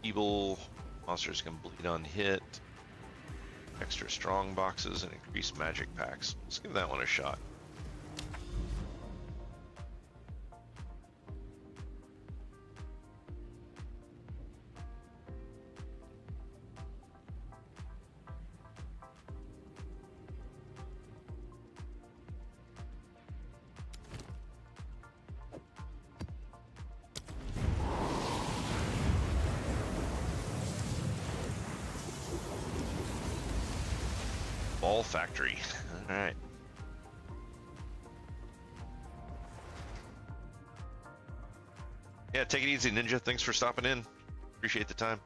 feeble monsters can bleed on hit. Extra strong boxes and increased magic packs. Let's give that one a shot. Ball Factory. All right. Yeah, take it easy, Ninja. Thanks for stopping in. Appreciate the time.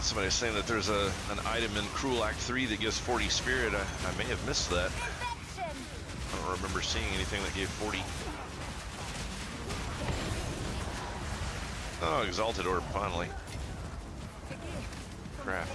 Somebody's saying that there's an item in Cruel Act 3 that gives 40 spirit. I may have missed that. I don't remember seeing anything that gave 40. Oh, Exalted Orb, finally. Crap.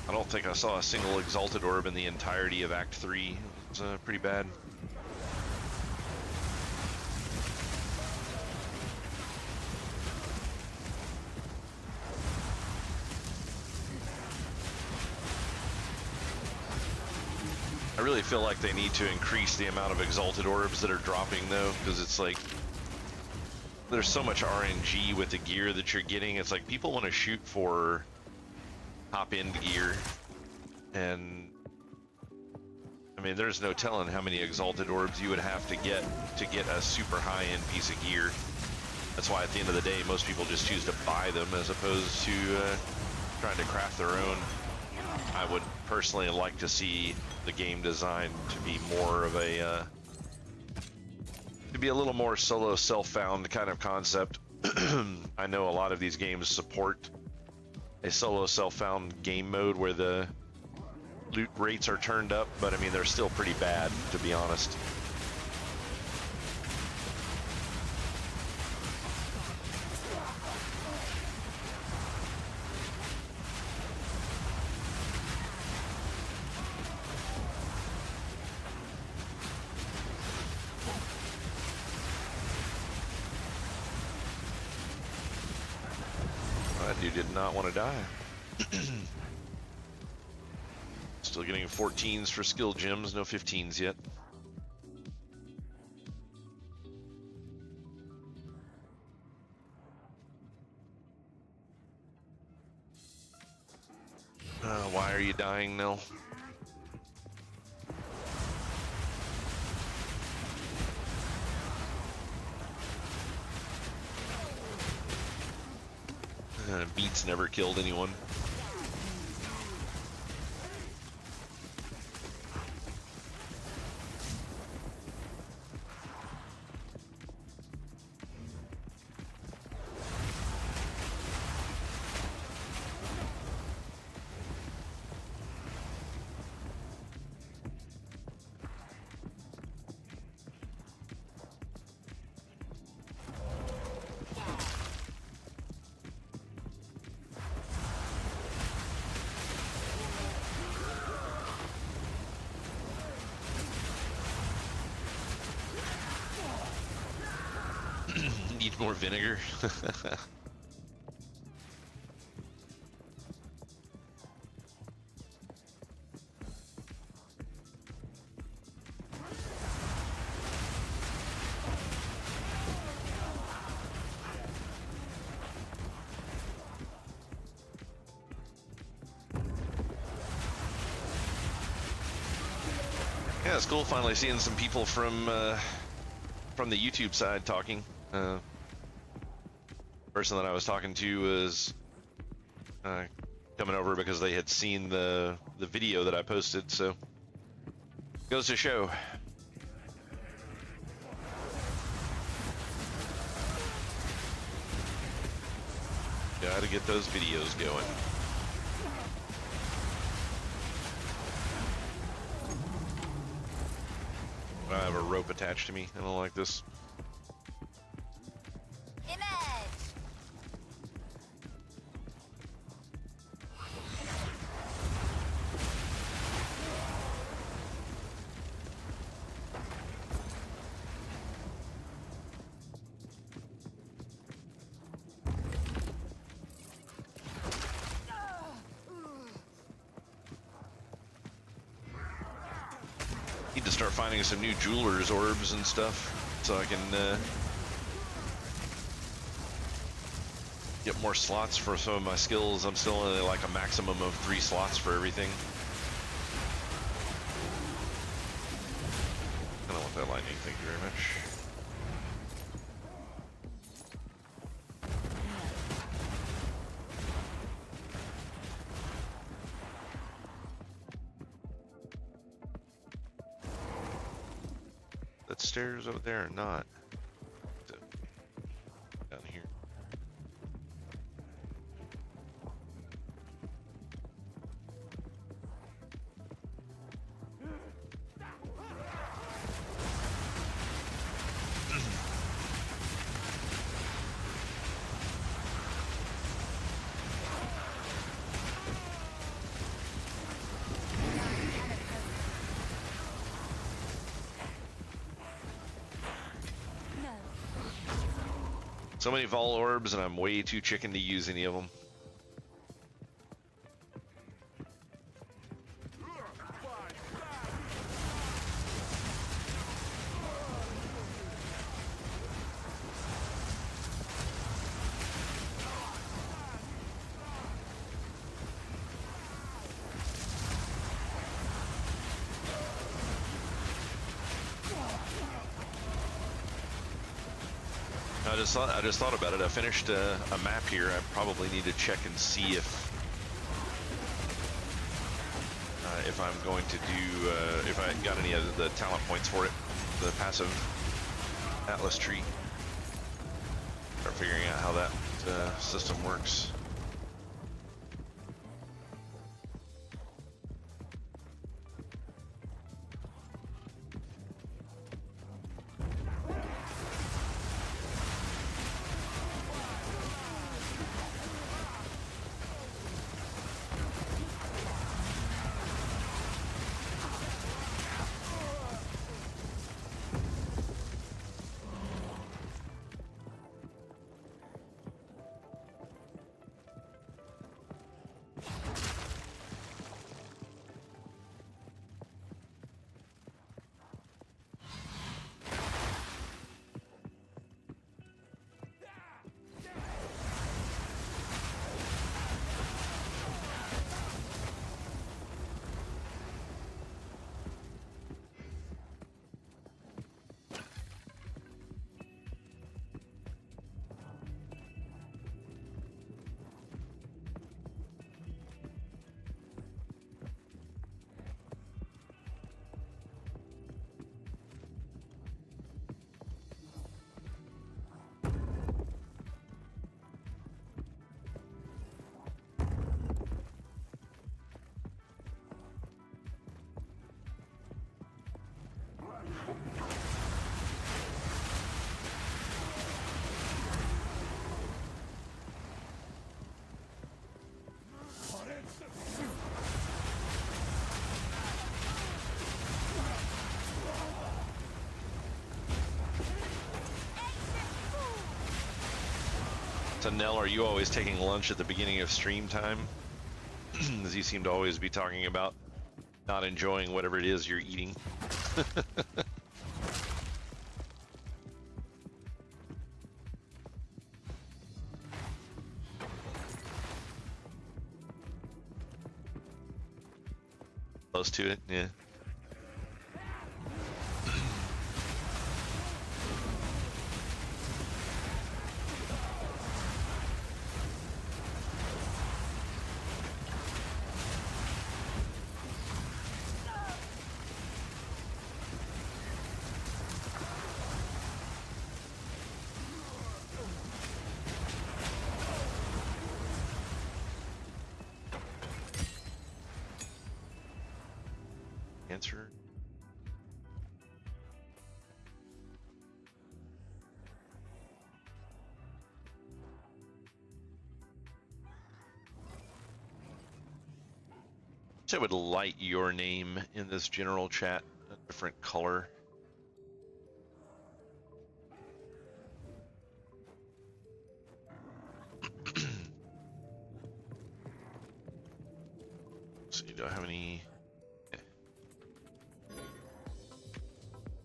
I don't think I saw a single Exalted Orb in the entirety of Act 3. It was pretty bad. I really feel like they need to increase the amount of Exalted Orbs that are dropping, though, because it's like there's so much RNG with the gear that you're getting. It's like people want to shoot for top end gear, and I mean, there's no telling how many exalted orbs you would have to get a super high-end piece of gear. That's why at the end of the day, most people just choose to buy them as opposed to trying to craft their own. I would personally like to see the game design to be more of a to be a little more solo self-found kind of concept. I know a lot of these games support a solo self-found game mode where the loot rates are turned up, but I mean they're still pretty bad, to be honest. That dude did not want to die. Still getting 14s for skill gems, no 15s yet. Why are you dying, Nil? Beats never killed anyone. Need more vinegar. Yeah, it's cool finally seeing some people from the YouTube side talking. Person that I was talking to was coming over because they had seen the video that I posted, so goes to show. Gotta get those videos going. I have a rope attached to me. I don't like this. Need to start finding some new jeweler's orbs and stuff so I can get more slots for some of my skills. I'm still only like a maximum of 3 slots for everything. I don't want that lightning, thank you very much. That stairs over there or not? Down here. So many vol orbs, and I'm way too chicken to use any of them. I just thought about it. I finished a map here. I probably need to check and see if I'm going to do if I got any of the talent points for it, the passive Atlas tree. Start figuring out how that system works. So Nell, are you always taking lunch at the beginning of stream time? As you seem to always be talking about not enjoying whatever it is you're eating. Close to it, yeah. Answer. I would light your name in this general chat a different color. So do I have any?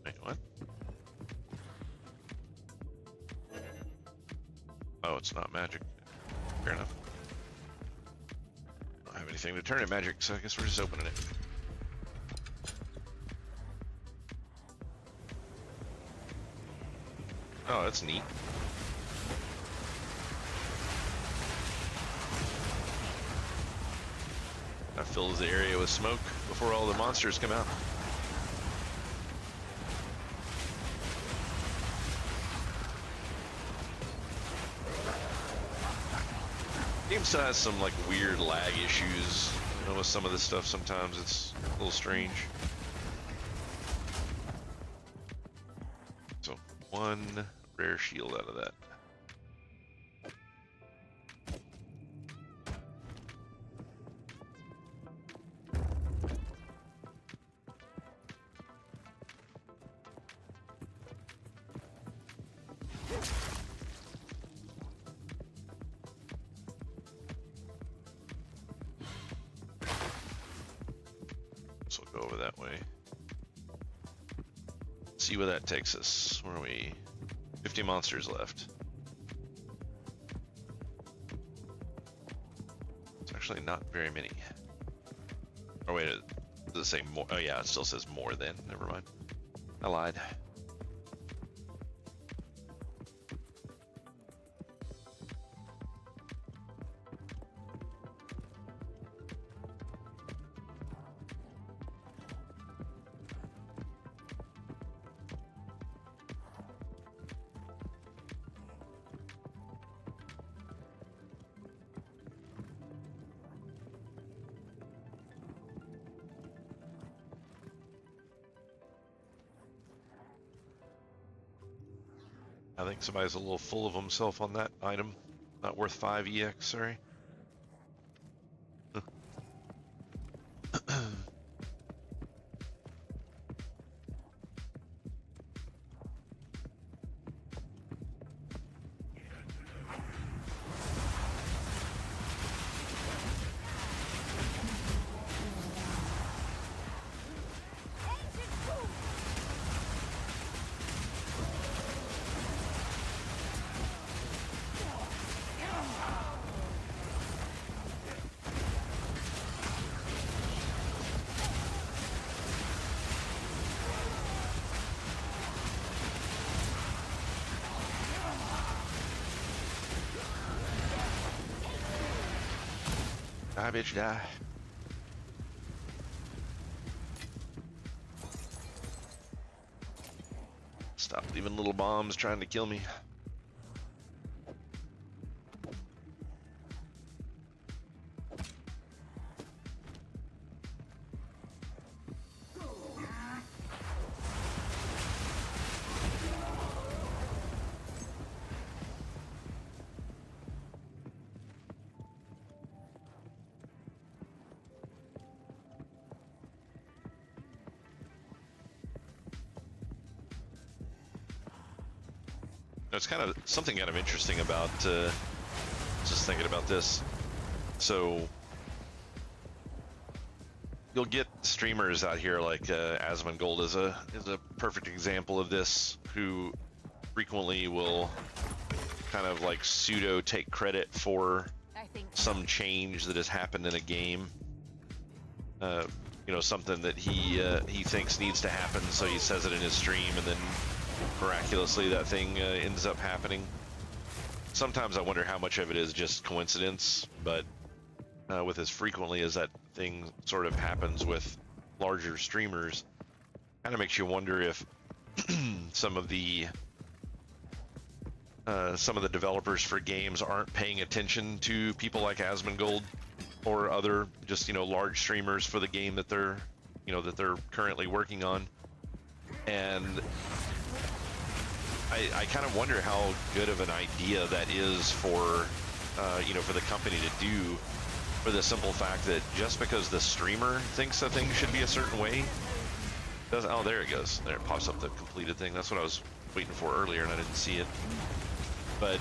Wait, what? Oh, it's not magic. Fair enough. I don't have anything to turn it magic, so I guess we're just opening it. Oh, that's neat. That fills the area with smoke before all the monsters come out. Game still has some like weird lag issues, you know, with some of this stuff. Sometimes it's a little strange. So one rare shield out of that. So we'll go over that way. See where that takes us. Where are we? 50 monsters left. It's actually not very many. Oh wait, does it say more? Oh yeah, it still says more then. Never mind. I lied. I think somebody's a little full of himself on that item. Not worth 5 EX, sorry. Die, bitch, die. Stop leaving little bombs trying to kill me. It's kind of something kind of interesting about just thinking about this. So you'll get streamers out here like Asmongold is a perfect example of this, who frequently will kind of like pseudo take credit for some change that has happened in a game. You know, something that he thinks needs to happen, so he says it in his stream, and then miraculously that thing ends up happening. Sometimes I wonder how much of it is just coincidence, but with as frequently as that thing sort of happens with larger streamers, kind of makes you wonder if some of the developers for games aren't paying attention to people like Asmongold or other just, you know, large streamers for the game that they're, you know, that they're currently working on. And I kind of wonder how good of an idea that is for, you know, for the company to do, for the simple fact that just because the streamer thinks a thing should be a certain way, doesn't. Oh, there it goes. There it pops up, the completed thing. That's what I was waiting for earlier, and I didn't see it. But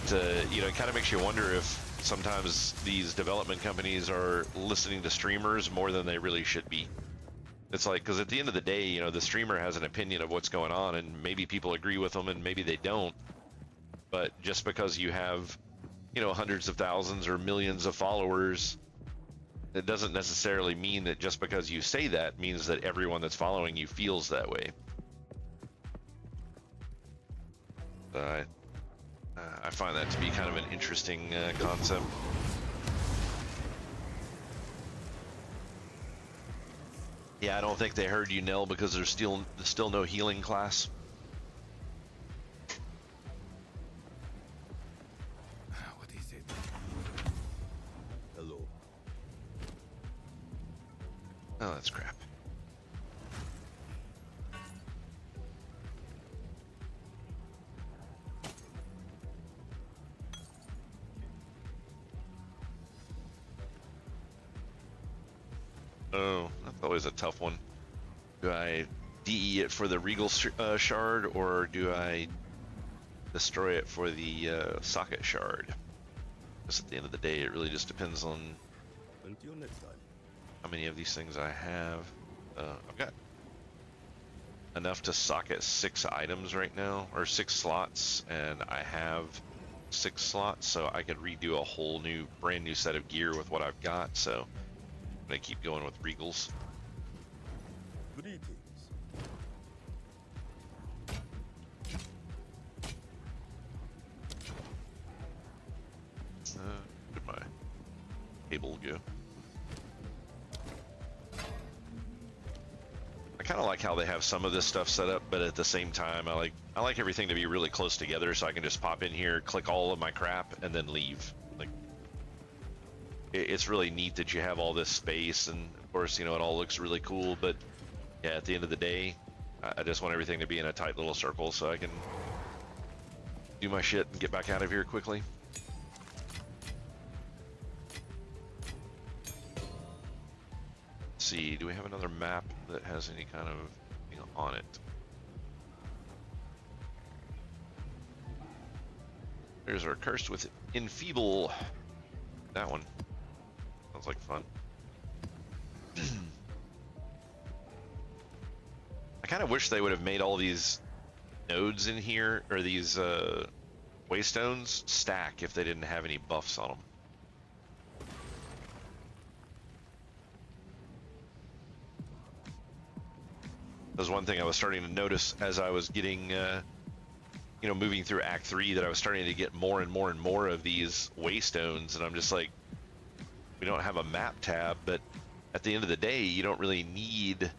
you know, it kind of makes you wonder if sometimes these development companies are listening to streamers more than they really should be. It's like, because at the end of the day, you know, the streamer has an opinion of what's going on, and maybe people agree with them and maybe they don't. But just because you have, you know, hundreds of thousands or millions of followers, it doesn't necessarily mean that just because you say that means that everyone that's following you feels that way. I find that to be kind of an interesting concept. Yeah, I don't think they heard you, Nell, because there's still no healing class. What is it? Hello. Oh, that's crap. Oh, that's always a tough one. Do I DE it for the Regal shard, or do I destroy it for the socket shard? Because at the end of the day, it really just depends on Until next time. how many of these things I have. I've got enough to socket 6 items right now, or 6 slots, and I have 6 slots, so I could redo a whole brand new set of gear with what I've got. So I'm gonna keep going with Regals. Greetings. Where'd my cable go? I kind of like how they have some of this stuff set up, but at the same time, I like everything to be really close together, so I can just pop in here, click all of my crap, and then leave. Like, it's really neat that you have all this space, and of course, you know, it all looks really cool. But yeah, at the end of the day, I just want everything to be in a tight little circle, so I can do my shit and get back out of here quickly. Let's see, do we have another map that has any kind of thing on it? There's our Cursed with Enfeeble. That one. Sounds like fun. I kind of wish they would have made all these nodes in here, or these waystones, stack if they didn't have any buffs on them. That was one thing I was starting to notice as I was getting, you know, moving through Act 3, that I was starting to get more and more and more of these waystones, and I'm just like, we don't have a map tab, but at the end of the day, you don't really need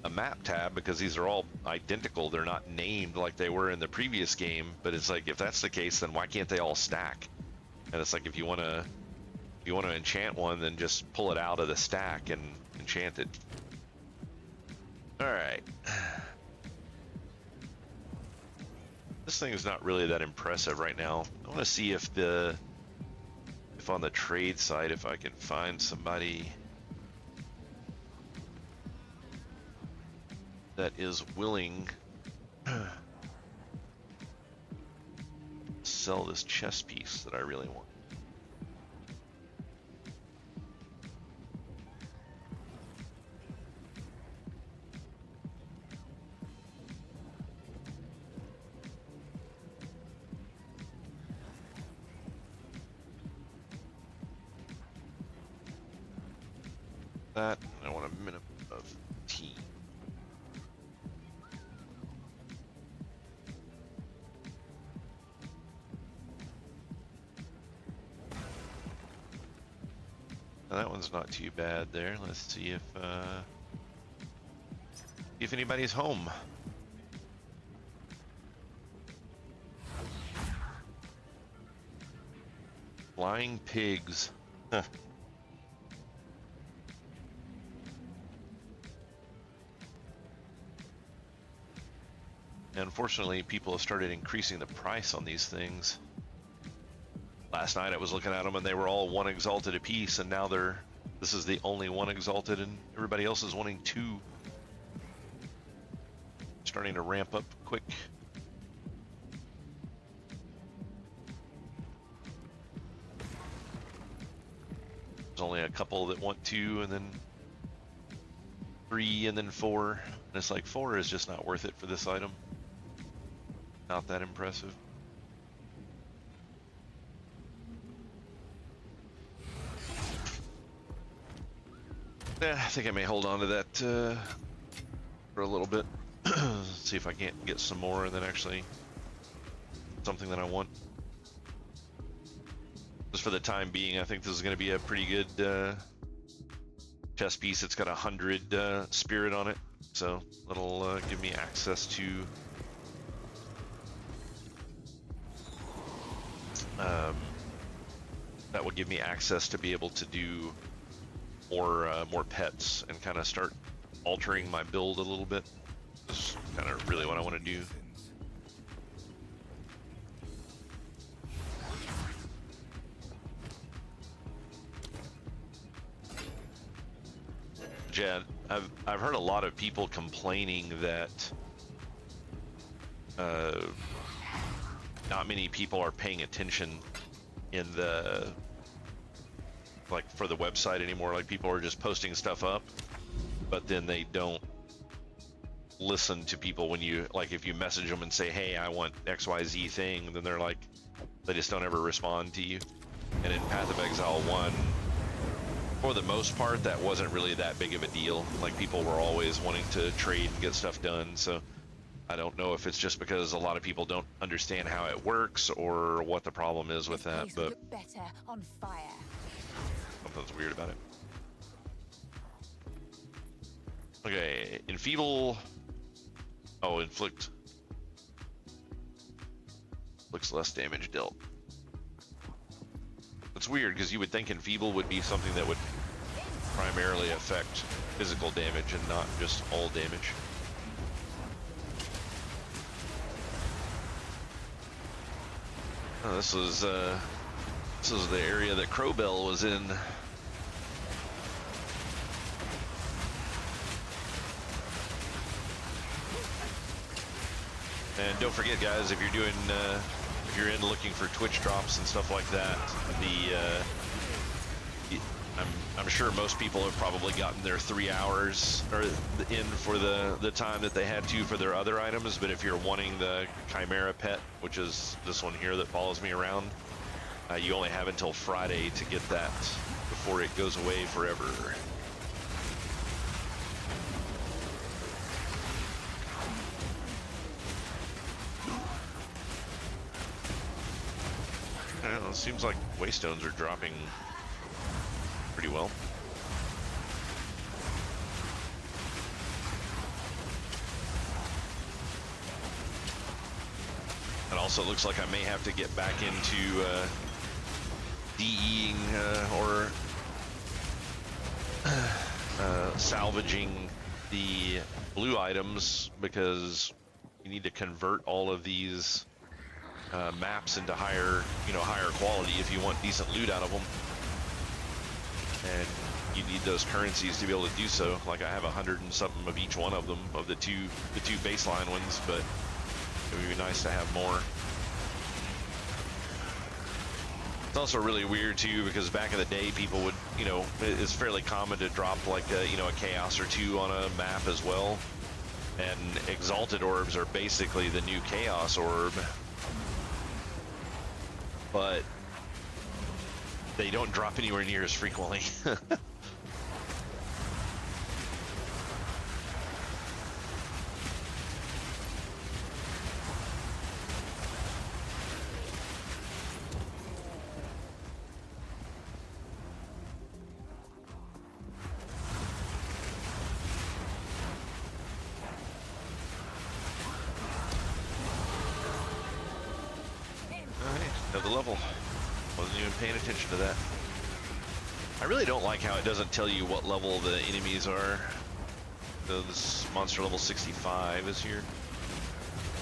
a map tab because these are all identical. They're not named like they were in the previous game, but it's like, if that's the case, then why can't they all stack? And it's like, if you want to enchant one, then just pull it out of the stack and enchant it. All right. This thing is not really that impressive right now. I want to see if on the trade side, if I can find somebody that is willing to sell this chess piece that I really want. That, I want a minimum of 10. Now that one's not too bad there. Let's see if anybody's home. Flying pigs. Huh. Unfortunately, people have started increasing the price on these things. Last night I was looking at them and they were all 1 exalted apiece, and now this is the only 1 exalted and everybody else is wanting 2. Starting to ramp up quick. There's only a couple that want 2, and then 3, and then 4. And it's like 4 is just not worth it for this item. Not that impressive. Yeah, I think I may hold on to that for a little bit. See if I can't get some more, and then actually something that I want. Just for the time being, I think this is going to be a pretty good chess piece. It's got 100 spirit on it, so that'll give me access to that would give me access to be able to do more pets and kind of start altering my build a little bit. That's kind of really what I want to do. Jed, I've heard a lot of people complaining that not many people are paying attention in the, like, for the website anymore. Like, people are just posting stuff up, but then they don't listen to people when you, like, if you message them and say, hey, I want XYZ thing, then they're like, they just don't ever respond to you. And in Path of Exile 1, for the most part, that wasn't really that big of a deal. Like, people were always wanting to trade and get stuff done, so I don't know if it's just because a lot of people don't understand how it works or what the problem is with that, but look better on fire. Something's weird about it. Okay, Enfeeble. Oh, inflict. Inflicts less damage dealt. It's weird because you would think Enfeeble would be something that would primarily affect physical damage and not just all damage. Oh, this was the area that Crowbell was in. And don't forget, guys, if you're in looking for Twitch drops and stuff like that, I'm sure most people have probably gotten their 3 hours or in for the time that they had to for their other items. But if you're wanting the Chimera pet, which is this one here that follows me around, you only have until Friday to get that before it goes away forever. I don't know, it seems like waystones are dropping pretty well. It also looks like I may have to get back into DEing or salvaging the blue items, because you need to convert all of these maps into higher quality if you want decent loot out of them. And you need those currencies to be able to do so. Like, I have 100 and something of each one of them, of the two baseline ones, but it would be nice to have more. It's also really weird too, because back in the day, people would, it's fairly common to drop like a chaos or two on a map as well. And exalted orbs are basically the new chaos orb, but they don't drop anywhere near as frequently. Another level. Wasn't even paying attention to that. I really don't like how it doesn't tell you what level the enemies are. So this monster level 65 is here.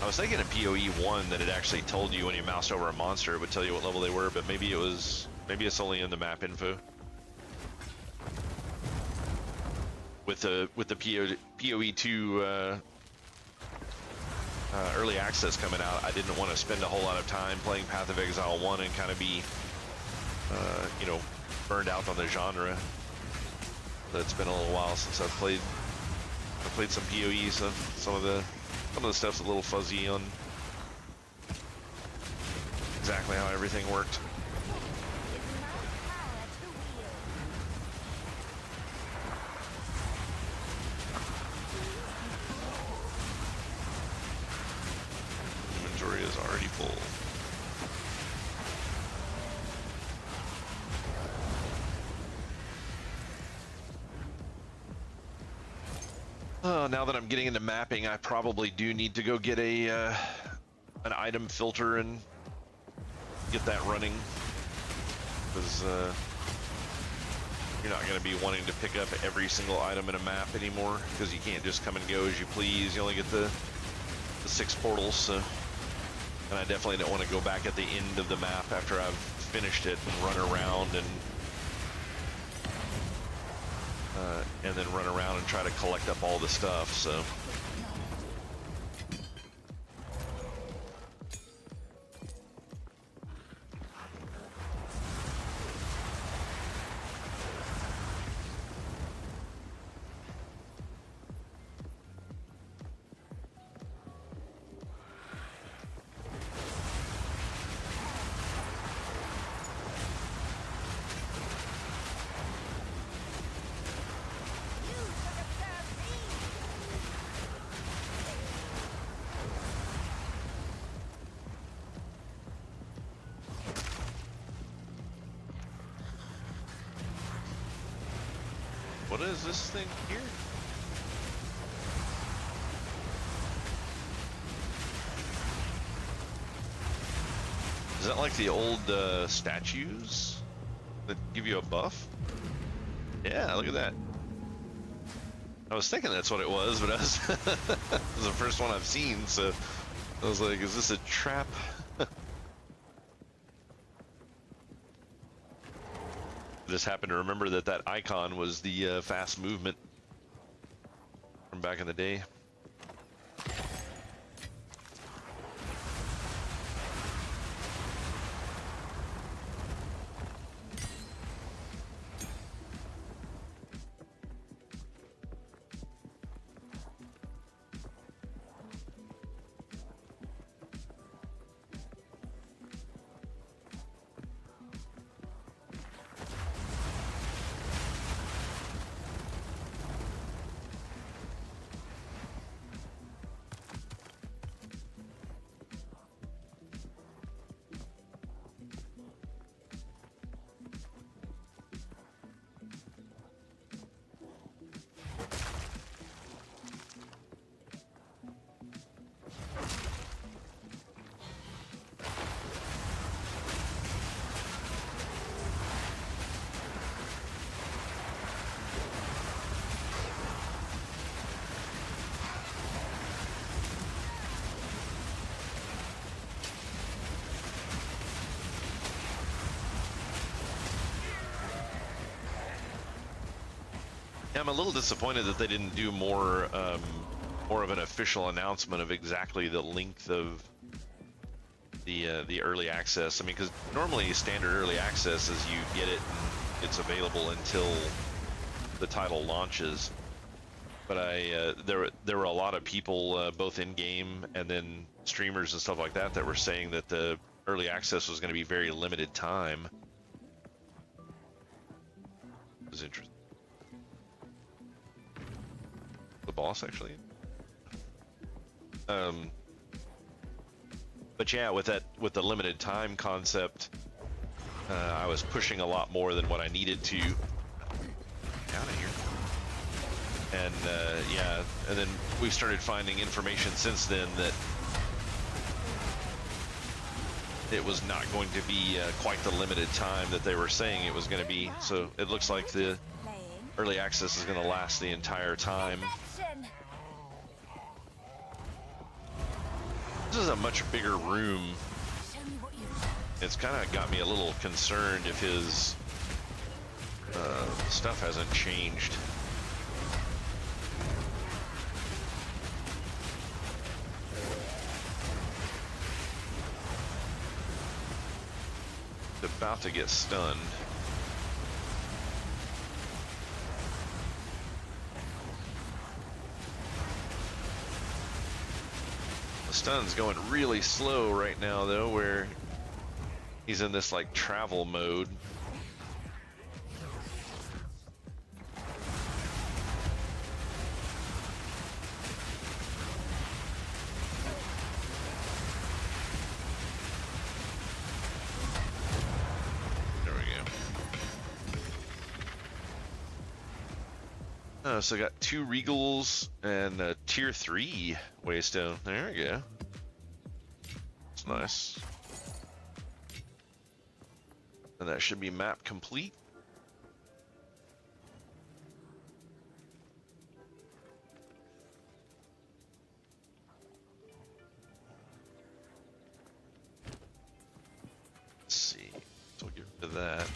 I was thinking in PoE1 that it actually told you when you moused over a monster, it would tell you what level they were, but maybe it's only in the map info. With the PoE2 early access coming out, I didn't want to spend a whole lot of time playing Path of Exile 1 and kind of be, burned out on the genre. But it's been a little while since I've played some PoE, so some of the stuff's a little fuzzy on exactly how everything worked. Inventory is already full. Now that I'm getting into mapping, I probably do need to go get an item filter and get that running, because you're not going to be wanting to pick up every single item in a map anymore, because you can't just come and go as you please. You only get the 6 portals, so, and I definitely don't want to go back at the end of the map after I've finished it and run around and then run around and try to collect up all the stuff, so. What is this thing here? Is that like the old statues that give you a buff? Yeah, look at that. I was thinking that's what it was, but it was the first one I've seen, so I was like, is this a trap? I just happened to remember that that icon was the fast movement from back in the day. Yeah, I'm a little disappointed that they didn't do more of an official announcement of exactly the length of the early access. I mean, because normally standard early access is you get it and it's available until the title launches. But there were a lot of people both in game and then streamers and stuff like that that were saying that the early access was going to be very limited time. It was interesting. The boss actually. But yeah, with the limited time concept, I was pushing a lot more than what I needed to. Out of here. And yeah, and then we started finding information since then that it was not going to be quite the limited time that they were saying it was going to be. So it looks like the early access is going to last the entire time. This is a much bigger room. It's kind of got me a little concerned if his stuff hasn't changed. It's about to get stunned. The stun's going really slow right now though, where he's in this like travel mode. There we go. So I got 2 Regals and a tier 3 Waystone. There we go. That's nice. And that should be map complete. Let's see. So we'll get rid of that.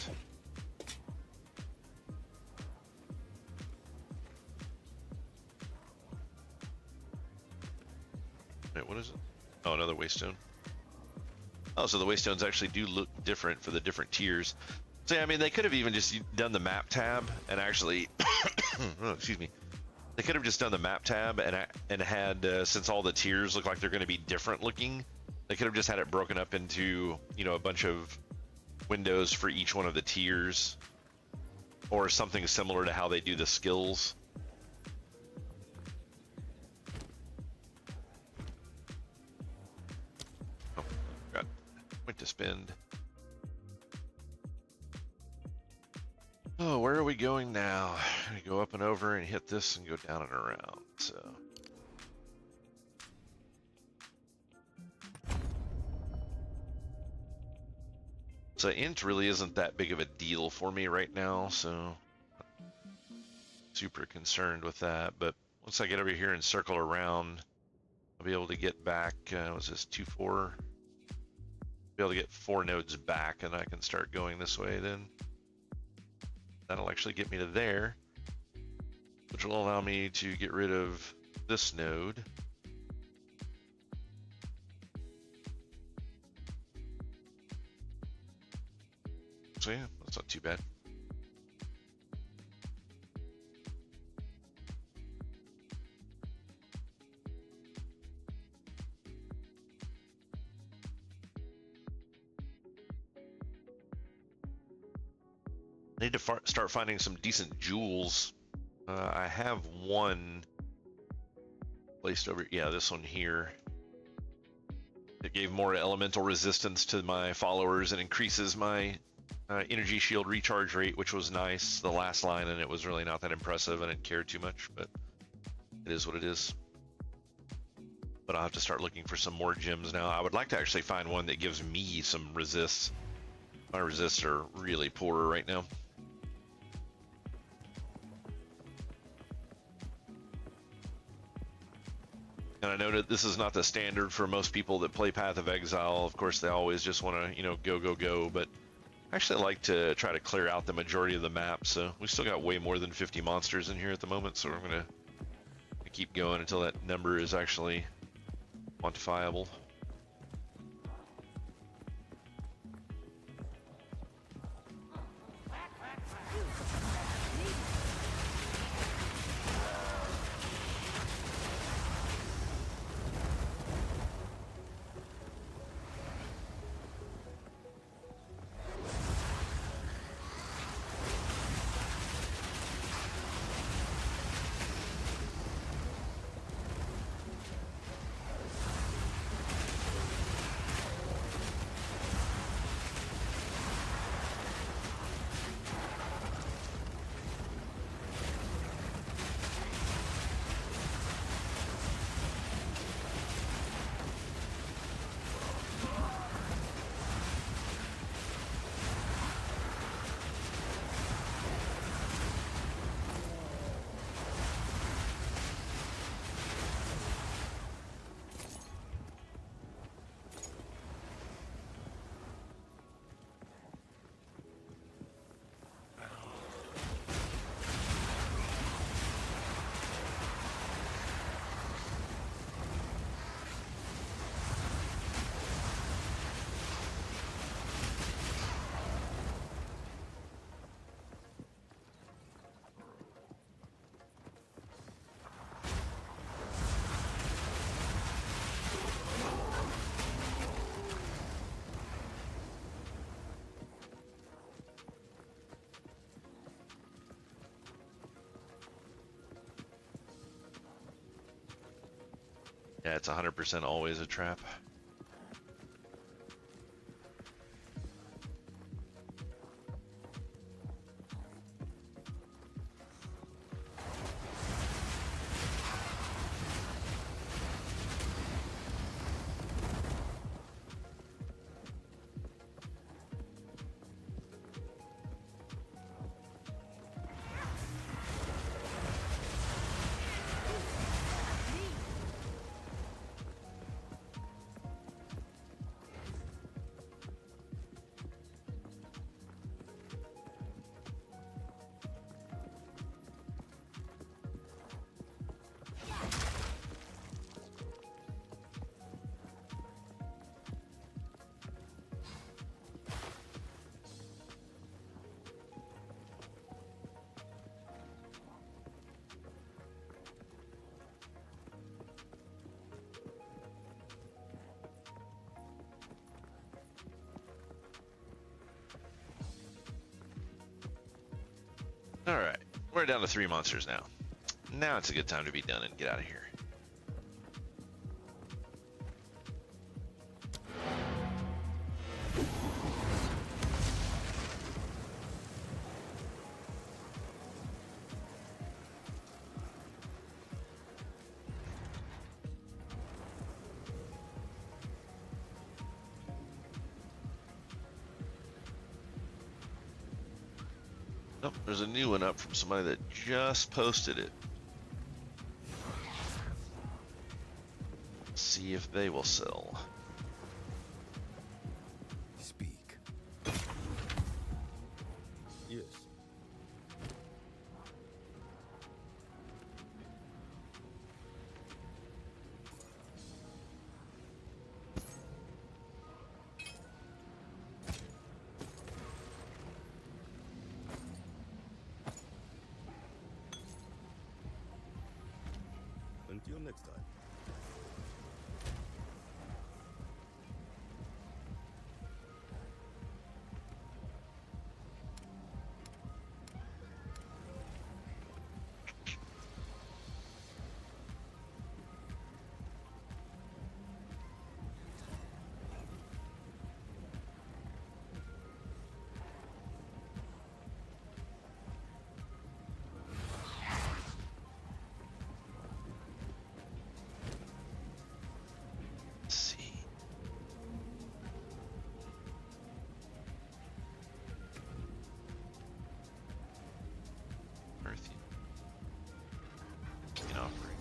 Wait, what is it? Oh, another Waystone. Oh, so the Waystones actually do look different for the different tiers. So, yeah, I mean, they could have even just done the map tab and actually, oh, excuse me. They could have just done the map tab and had, since all the tiers look like they're going to be different looking, they could have just had it broken up into, you know, a bunch of windows for each one of the tiers, or something similar to how they do the skills. To spend. Oh, where are we going now? I'm gonna go up and over and hit this and go down and around. So int really isn't that big of a deal for me right now, so super concerned with that. But once I get over here and circle around, I'll be able to get back. Was this 2-4? Be able to get 4 nodes back, and I can start going this way then. That'll actually get me to there, which will allow me to get rid of this node. So yeah, that's not too bad. I need to start finding some decent jewels. I have one placed over, yeah, this one here. It gave more elemental resistance to my followers and increases my energy shield recharge rate, which was nice. The last line, and it was really not that impressive. I didn't care too much, but it is what it is. But I'll have to start looking for some more gems now. I would like to actually find one that gives me some resists. My resists are really poor right now. And I know that this is not the standard for most people that play Path of Exile. Of course, they always just want to, you know, go, go, go. But I actually like to try to clear out the majority of the map. So we still got way more than 50 monsters in here at the moment. So we're going to keep going until that number is actually quantifiable. Yeah, it's 100% always a trap. Alright, we're down to 3 monsters now. Now it's a good time to be done and get out of here. Oh, there's a new one up from somebody that just posted it. Let's see if they will sell. Speak. Yes. Until next time. Let's see. Earth. An offering.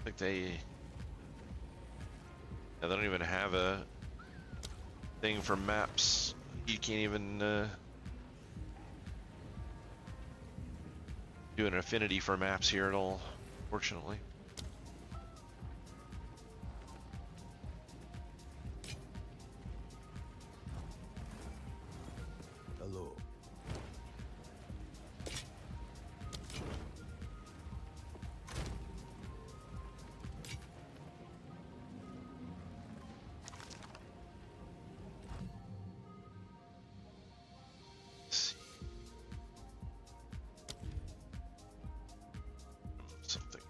Like they don't even have a thing for maps. You can't even do an affinity for maps here at all, fortunately. Hello. Let's see. Something.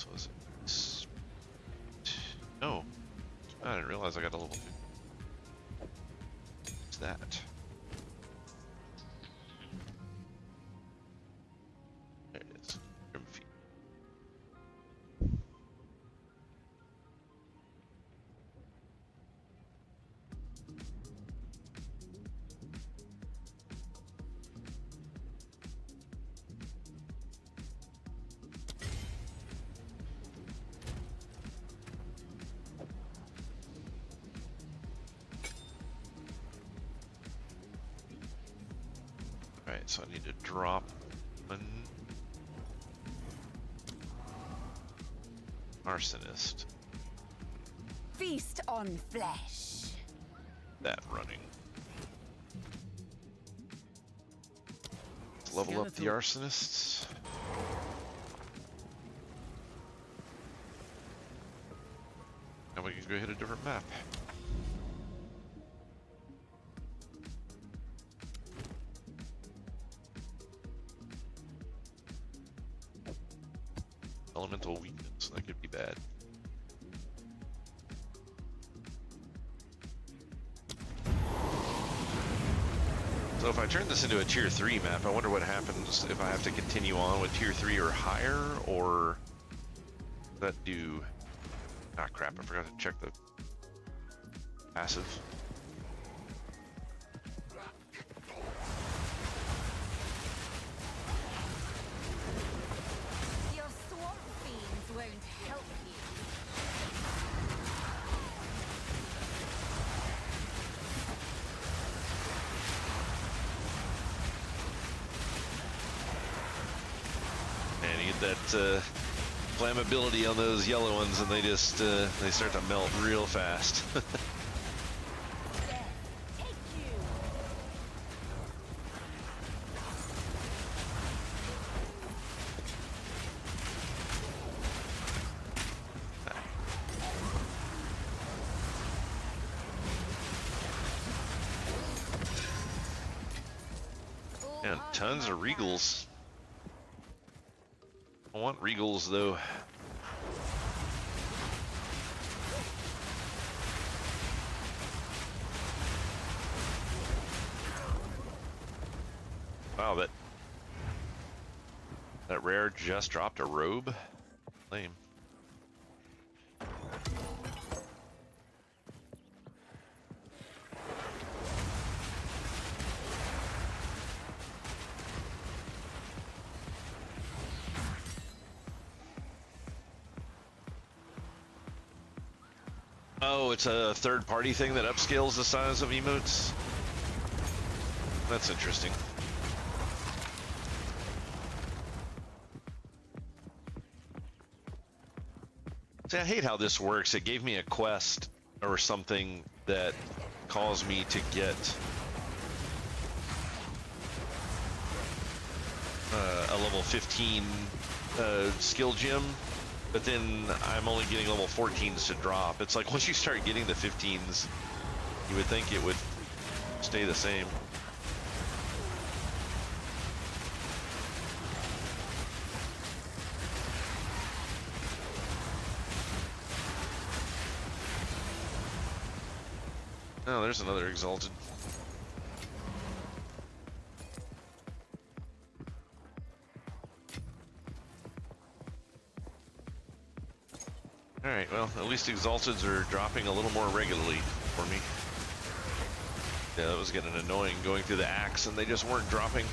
What was it? No, I didn't realize I got a level 2. What's that? There it is. Grim feet. Alright, so I need to drop one arsonist. Feast on flesh. That running. Let's level up the arsonists. And we can go hit a different map. Elemental weakness, that could be bad. So if I turn this into a tier 3 map, I wonder what happens if I have to continue on with tier 3 or higher, or does that do... Ah crap, I forgot to check the passive. Your swamp fiends won't help you. And you get that flammability on those yellow ones, and they just they start to melt real fast. Death, take you. And tons of regals. I want regals though. Wow, that rare just dropped a robe. Lame. Oh, it's a third-party thing that upscales the size of emotes? That's interesting. See, I hate how this works. It gave me a quest or something that caused me to get a level 15 skill gem, but then I'm only getting level 14s to drop. It's like once you start getting the 15s, you would think it would stay the same. Oh, there's another exalted. Alright, well, at least exalteds are dropping a little more regularly for me. Yeah, that was getting annoying going through the axe and they just weren't dropping.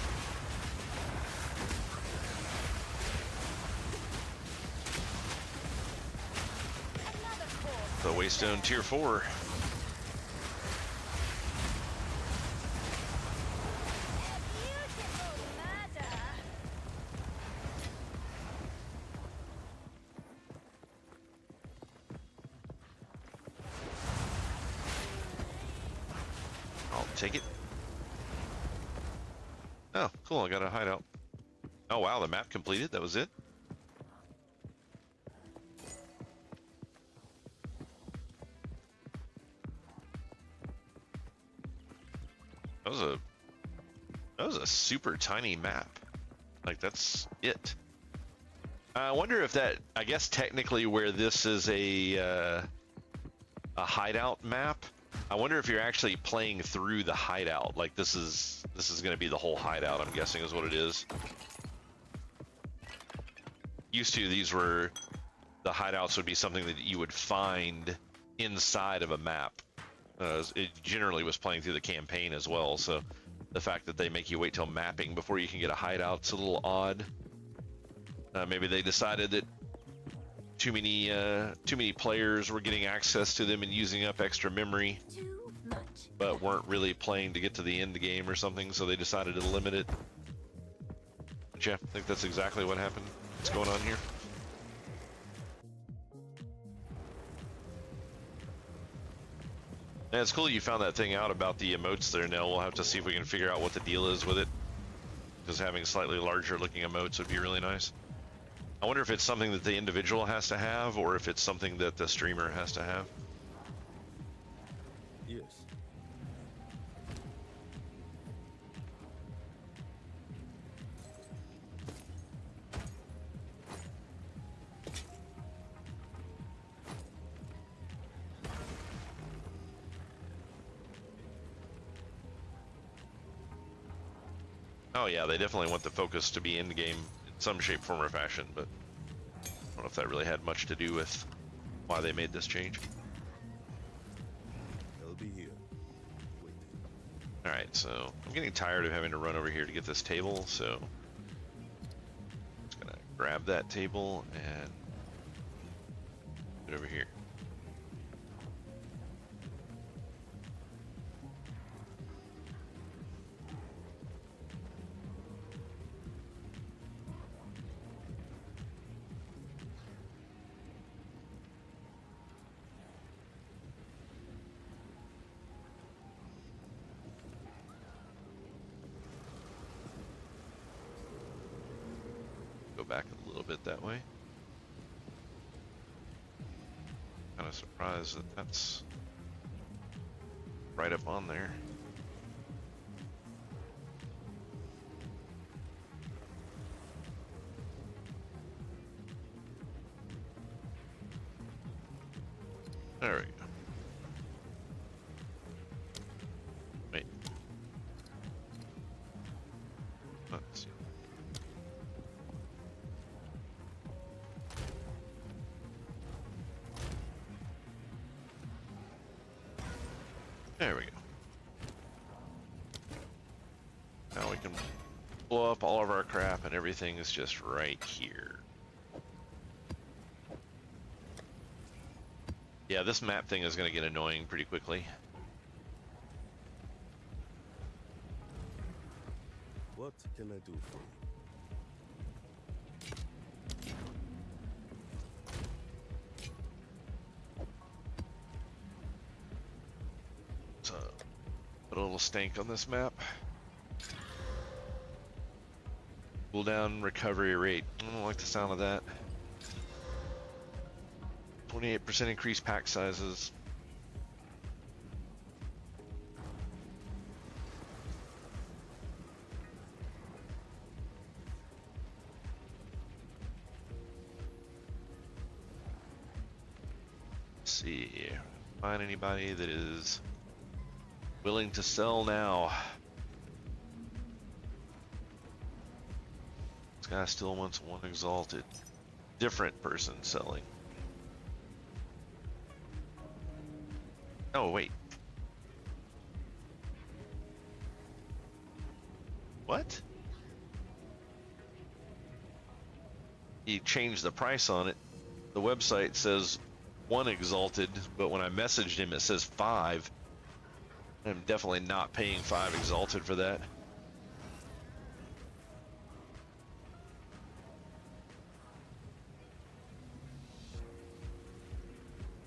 The Waystone Tier 4. I'll take it. Oh, cool, I got a hideout. Oh wow, the map completed, that was it? That was a super tiny map. Like, that's it. I wonder if that, I guess technically where this is a hideout map, I wonder if you're actually playing through the hideout. Like this is going to be the whole hideout, I'm guessing is what it is. Used to, these were, the hideouts would be something that you would find inside of a map. It generally was playing through the campaign as well, so the fact that they make you wait till mapping before you can get a hideout's a little odd. Maybe they decided that too many players were getting access to them and using up extra memory, but weren't really playing to get to the end game or something, so they decided to limit it. But yeah, I think that's exactly what happened. What's going on here? Yeah, it's cool you found that thing out about the emotes there, Nell. We'll have to see if we can figure out what the deal is with it, because having slightly larger looking emotes would be really nice. I wonder if it's something that the individual has to have, or if it's something that the streamer has to have. Yes. Oh yeah, they definitely want the focus to be in game in some shape, form, or fashion, but I don't know if that really had much to do with why they made this change. They'll be here. Waiting. Alright, so I'm getting tired of having to run over here to get this table, so I'm just gonna grab that table and put it over here. Go back a little bit that way. Kind of surprised that that's right up on there. There we go. Wait. Let's see. There we go. Now we can blow up all of our crap and everything is just right here. Yeah, this map thing is going to get annoying pretty quickly. What can I do for you? So, put a little stank on this map. Cooldown recovery rate. I don't like the sound of that. 28% increased pack sizes. Let's see. Find anybody that is willing to sell now. This guy still wants one exalted. Different person selling. Oh, wait. What? He changed the price on it. The website says 1 exalted, but when I messaged him it says 5. I'm definitely not paying 5 exalted for that.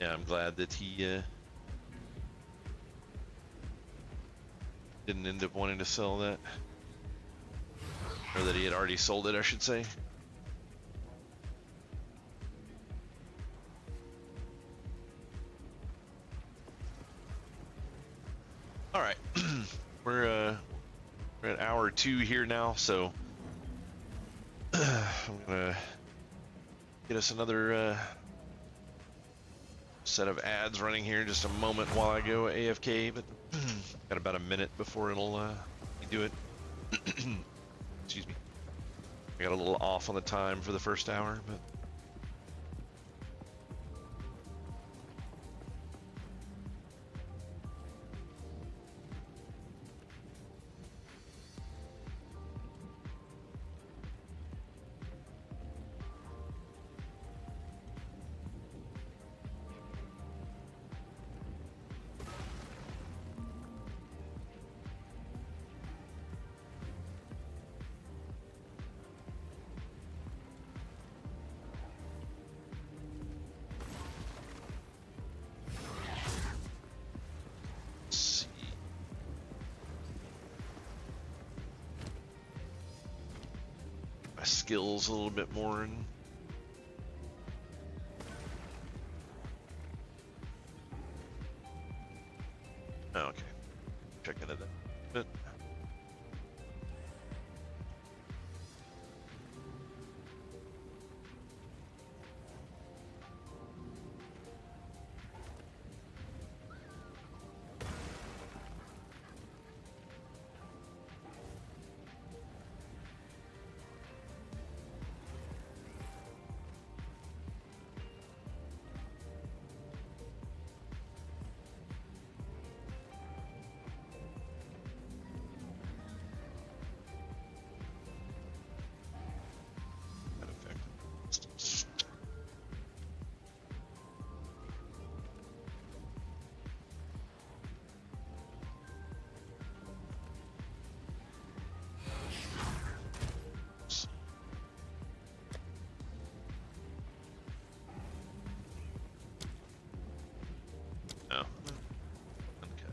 Yeah, I'm glad that he didn't end up wanting to sell that. Or that he had already sold it, I should say. All right, we're at hour 2 here now, so I'm gonna get us another set of ads running here in just a moment while I go AFK, but got about a minute before it'll do it. Excuse me. I got a little off on the time for the first hour, but let's see. My skills a little bit more and oh, okay. Check into that. But that effect. Oh. Okay.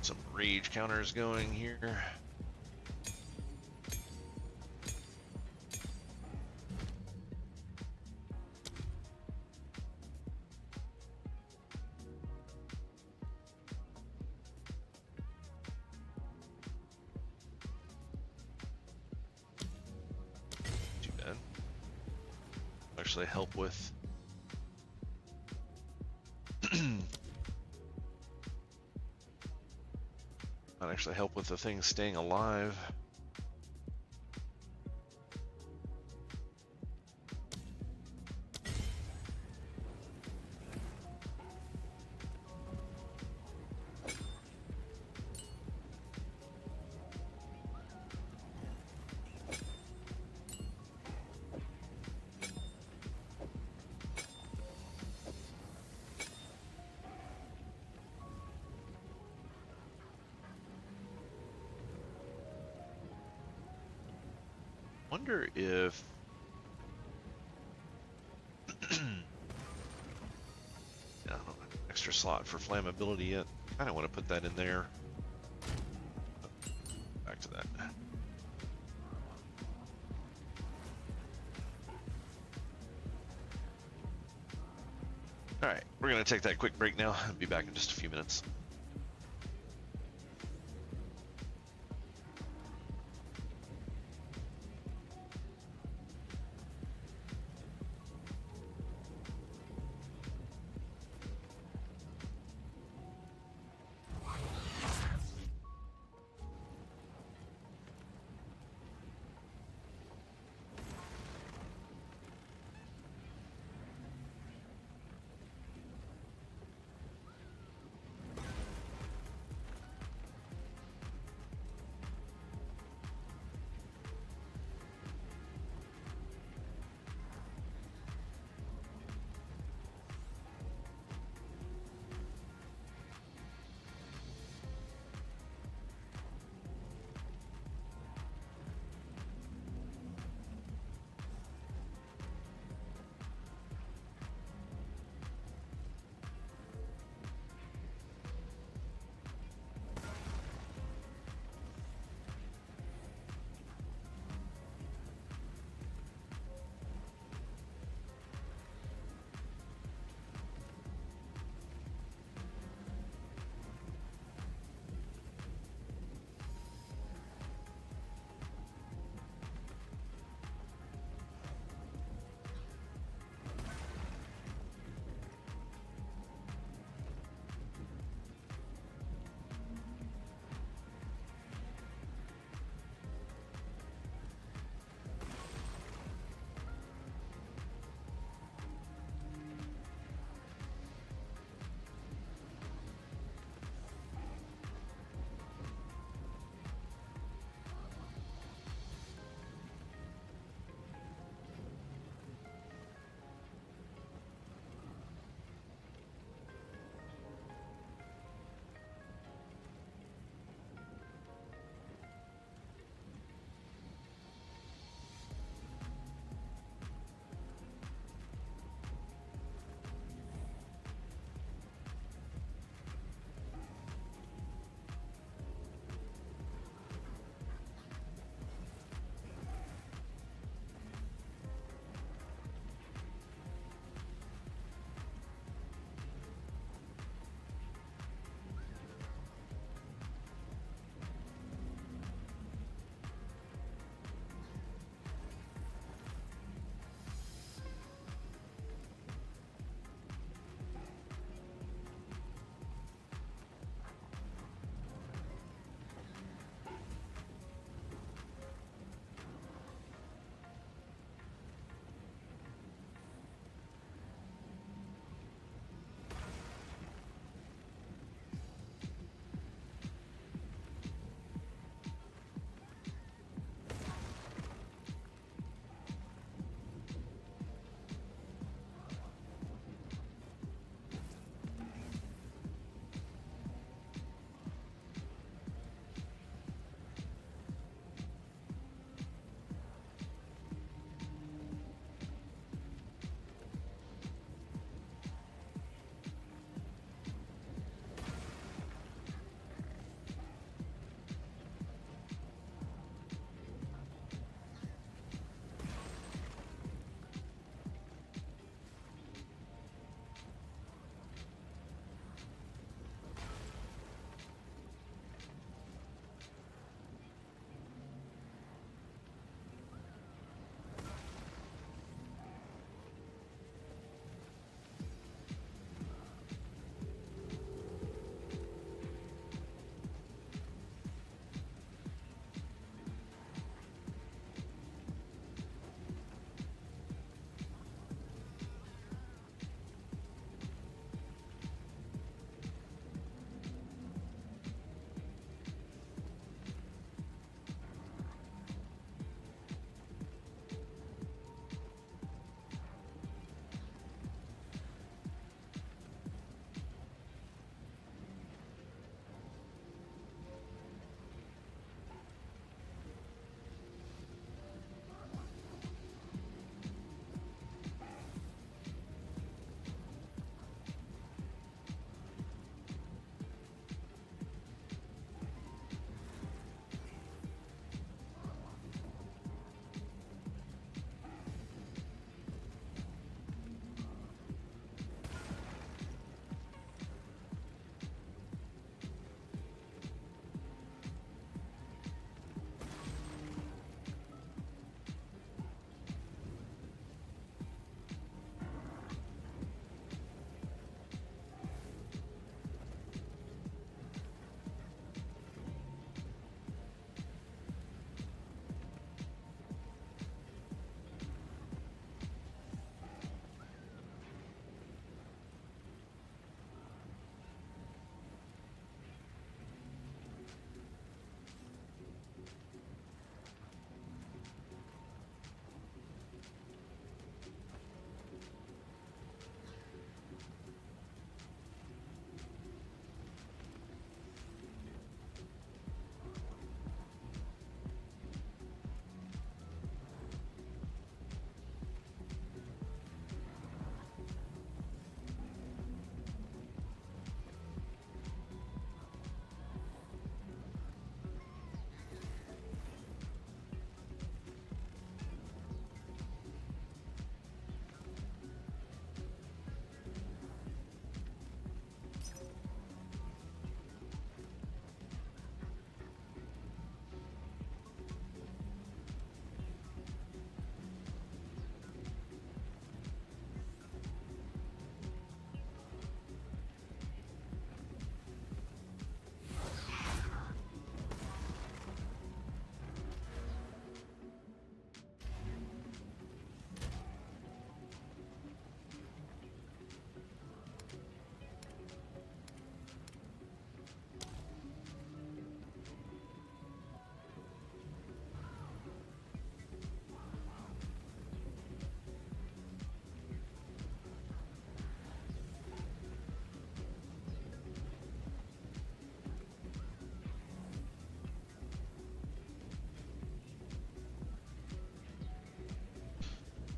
Some rage counters going here. actually help with. Might actually help with the thing staying alive. Wonder if yeah, extra slot for flammability yet. Kind of want to put that in there. Back to that. All right, we're gonna take that quick break now. I'll be back in just a few minutes.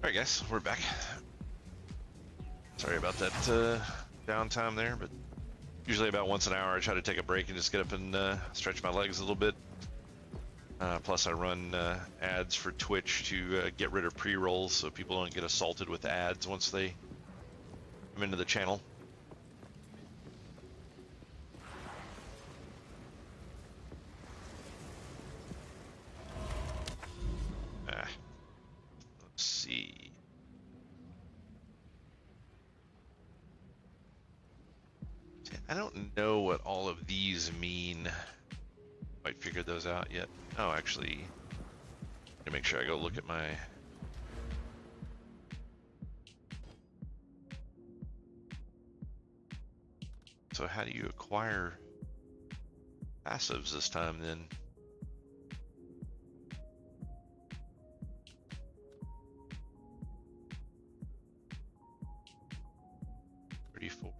Alright guys, we're back. Sorry about that downtime there, but usually about once an hour I try to take a break and just get up and stretch my legs a little bit. Plus I run ads for Twitch to get rid of pre-rolls so people don't get assaulted with ads once they come into the channel. Let's see. I don't know what all of these mean. Quite figured those out yet. Oh, actually, to make sure I go look at my. So how do you acquire passives this time then?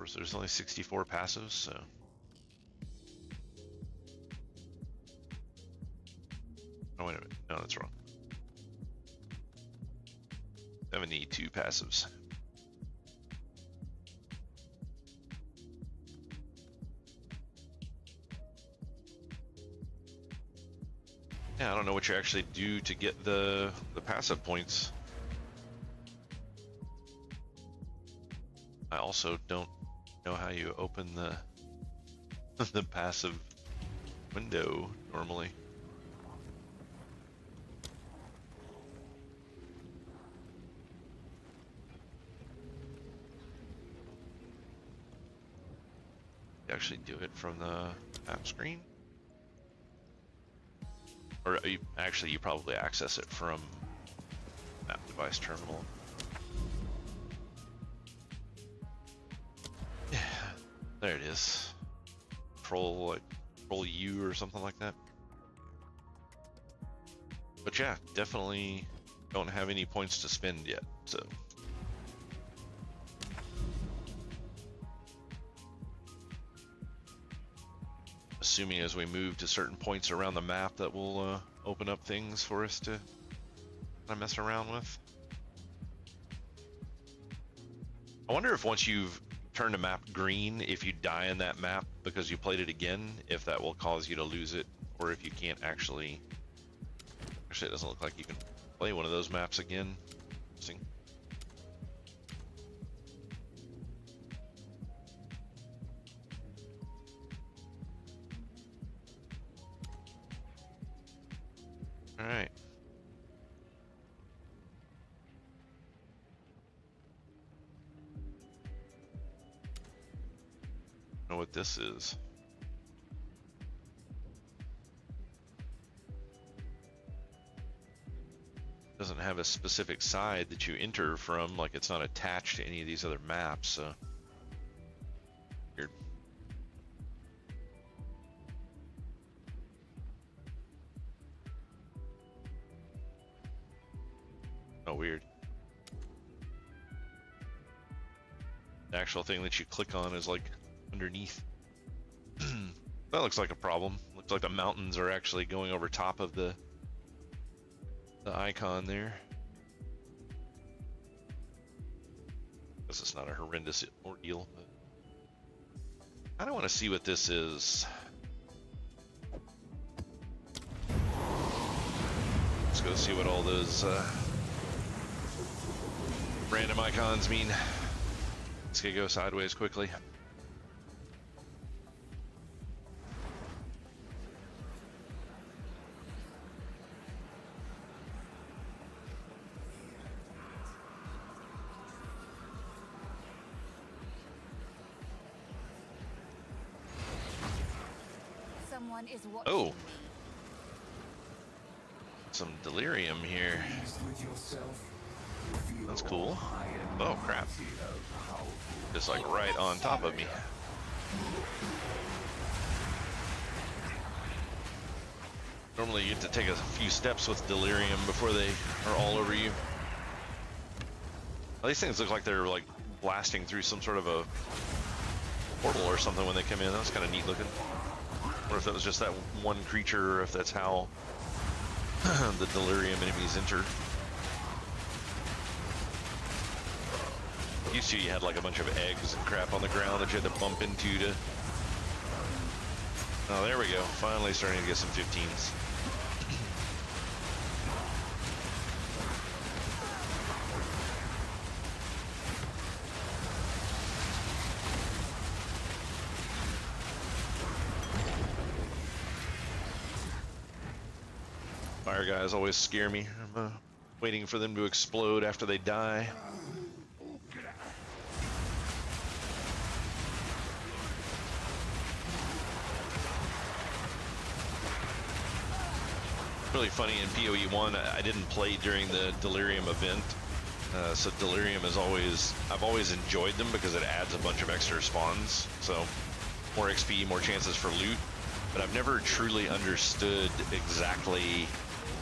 So there's only 64 passives, so. Oh, wait a minute. No, that's wrong. 72 passives. Yeah, I don't know what you actually do to get the passive points. I also don't know how you open the the passive window normally. You actually do it from the map screen, or you probably access it from map device terminal. There it is. Control U or something like that. But yeah, definitely don't have any points to spend yet, so. Assuming as we move to certain points around the map that will open up things for us to kind of mess around with. I wonder if once you've turn a map green, if you die in that map because you played it again, if that will cause you to lose it, or if you can't actually it doesn't look like you can play one of those maps again. Interesting. All right. Know what this is. Doesn't have a specific side that you enter from, like it's not attached to any of these other maps, so weird. Oh, weird. The actual thing that you click on is like underneath. That looks like a problem. Looks like the mountains are actually going over top of the icon there. Guess it's not a horrendous ordeal, but I don't want to see what this is. Let's go see what all those random icons mean. Let's go sideways quickly. Someone is watching Oh, me. some delirium here. That's cool. Oh crap. Just like right on top of me. Normally you get to take a few steps with delirium before they are all over you. Well, these things look like they're like blasting through some sort of a portal or something when they come in. That was kind of neat looking. Or if that was just that one creature, or if that's how the delirium enemies enter. Used to, you had like a bunch of eggs and crap on the ground that you had to bump into to... Oh, there we go. Finally starting to get some 15s. Fire guys always scare me. I'm waiting for them to explode after they die. Really funny in PoE1, I didn't play during the Delirium event, so Delirium is always, I've always enjoyed them because it adds a bunch of extra spawns, so more XP, more chances for loot, but I've never truly understood exactly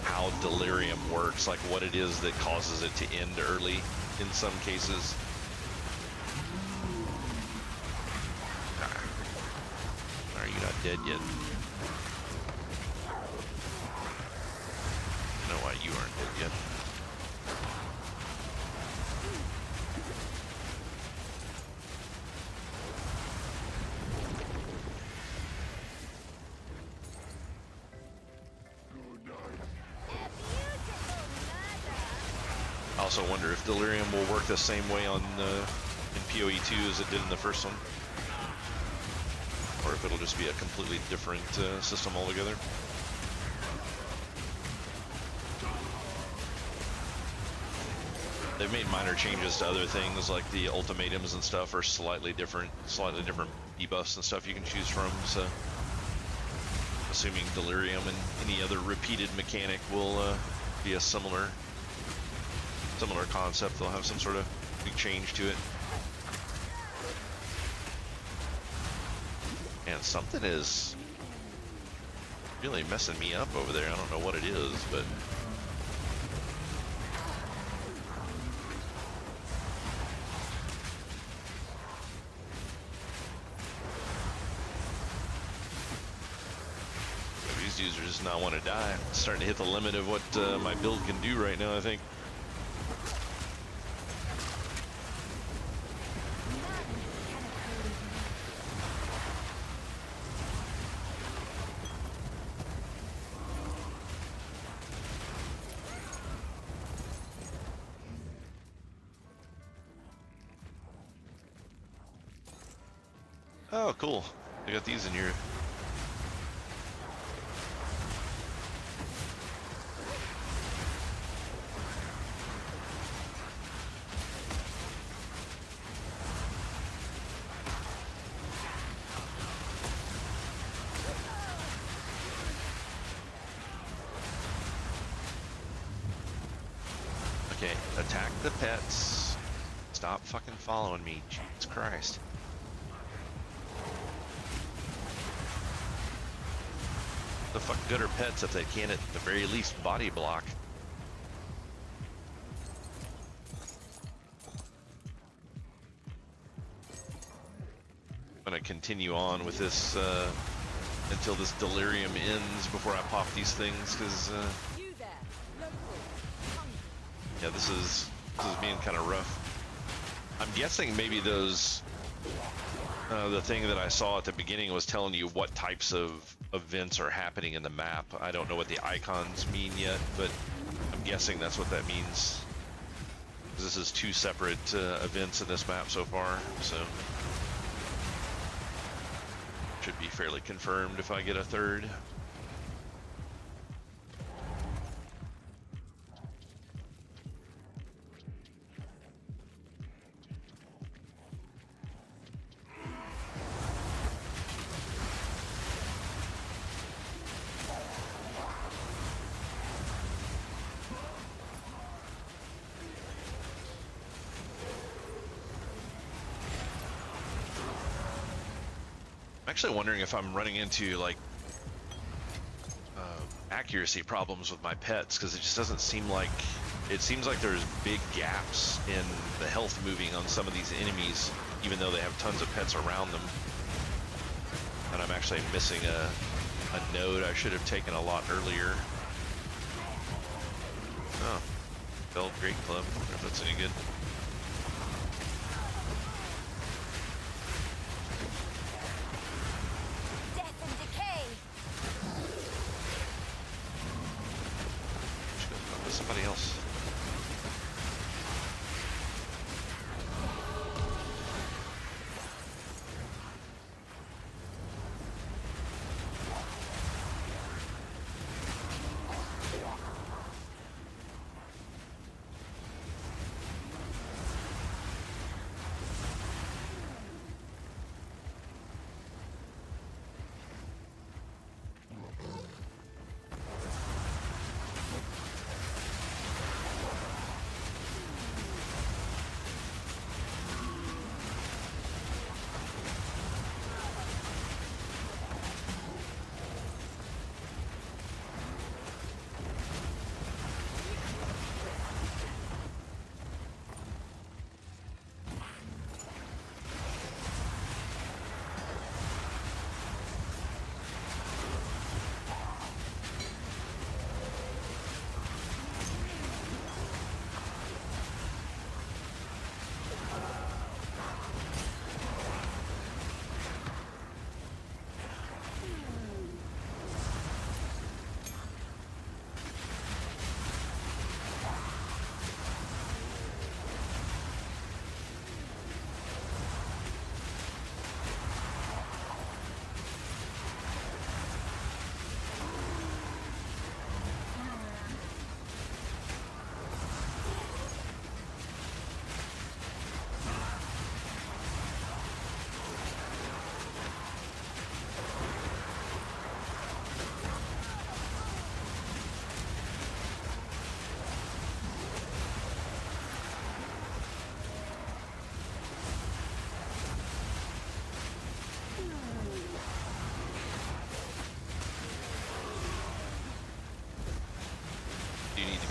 how Delirium works, like what it is that causes it to end early in some cases. Are you not dead yet? I don't know why you aren't dead yet. I also wonder if Delirium will work the same way on in PoE2 as it did in the first one, or if it'll just be a completely different system altogether. They've made minor changes to other things, like the ultimatums and stuff are slightly different debuffs and stuff you can choose from, so assuming Delirium and any other repeated mechanic will be a similar concept, they'll have some sort of big change to it. And something is really messing me up over there. I don't know what it is, but these dudes are just not want to die. It's starting to hit the limit of what my build can do right now, I think. Oh, cool. I got these in here. Okay, attack the pets. Stop fucking following me, Jesus Christ. The fuck good are pets if they can't at the very least body block? I'm gonna continue on with this until this Delirium ends before I pop these things, because yeah, this is being kind of rough. I'm guessing maybe those the thing that I saw at the beginning was telling you what types of events are happening in the map. I don't know what the icons mean yet, but I'm guessing that's what that means. This is two separate events in this map so far, so should be fairly confirmed if I get a third. I'm actually wondering if I'm running into like accuracy problems with my pets, because it just doesn't seem like, it seems like there's big gaps in the health moving on some of these enemies, even though they have tons of pets around them. And I'm actually missing a node I should have taken a lot earlier. Oh, Bell Great Club, I wonder if that's any good.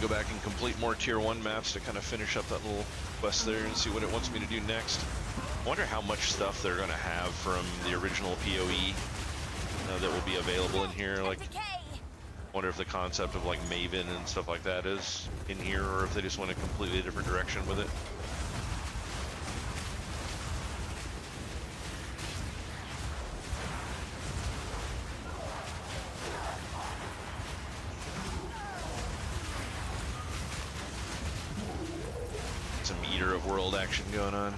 go back and complete more tier 1 maps to kind of finish up that little quest there and see what it wants me to do next. I wonder how much stuff they're going to have from the original PoE that will be available in here. Like, wonder if the concept of like Maven and stuff like that is in here, or if they just went a completely different direction with it. Some Eater of World action going on.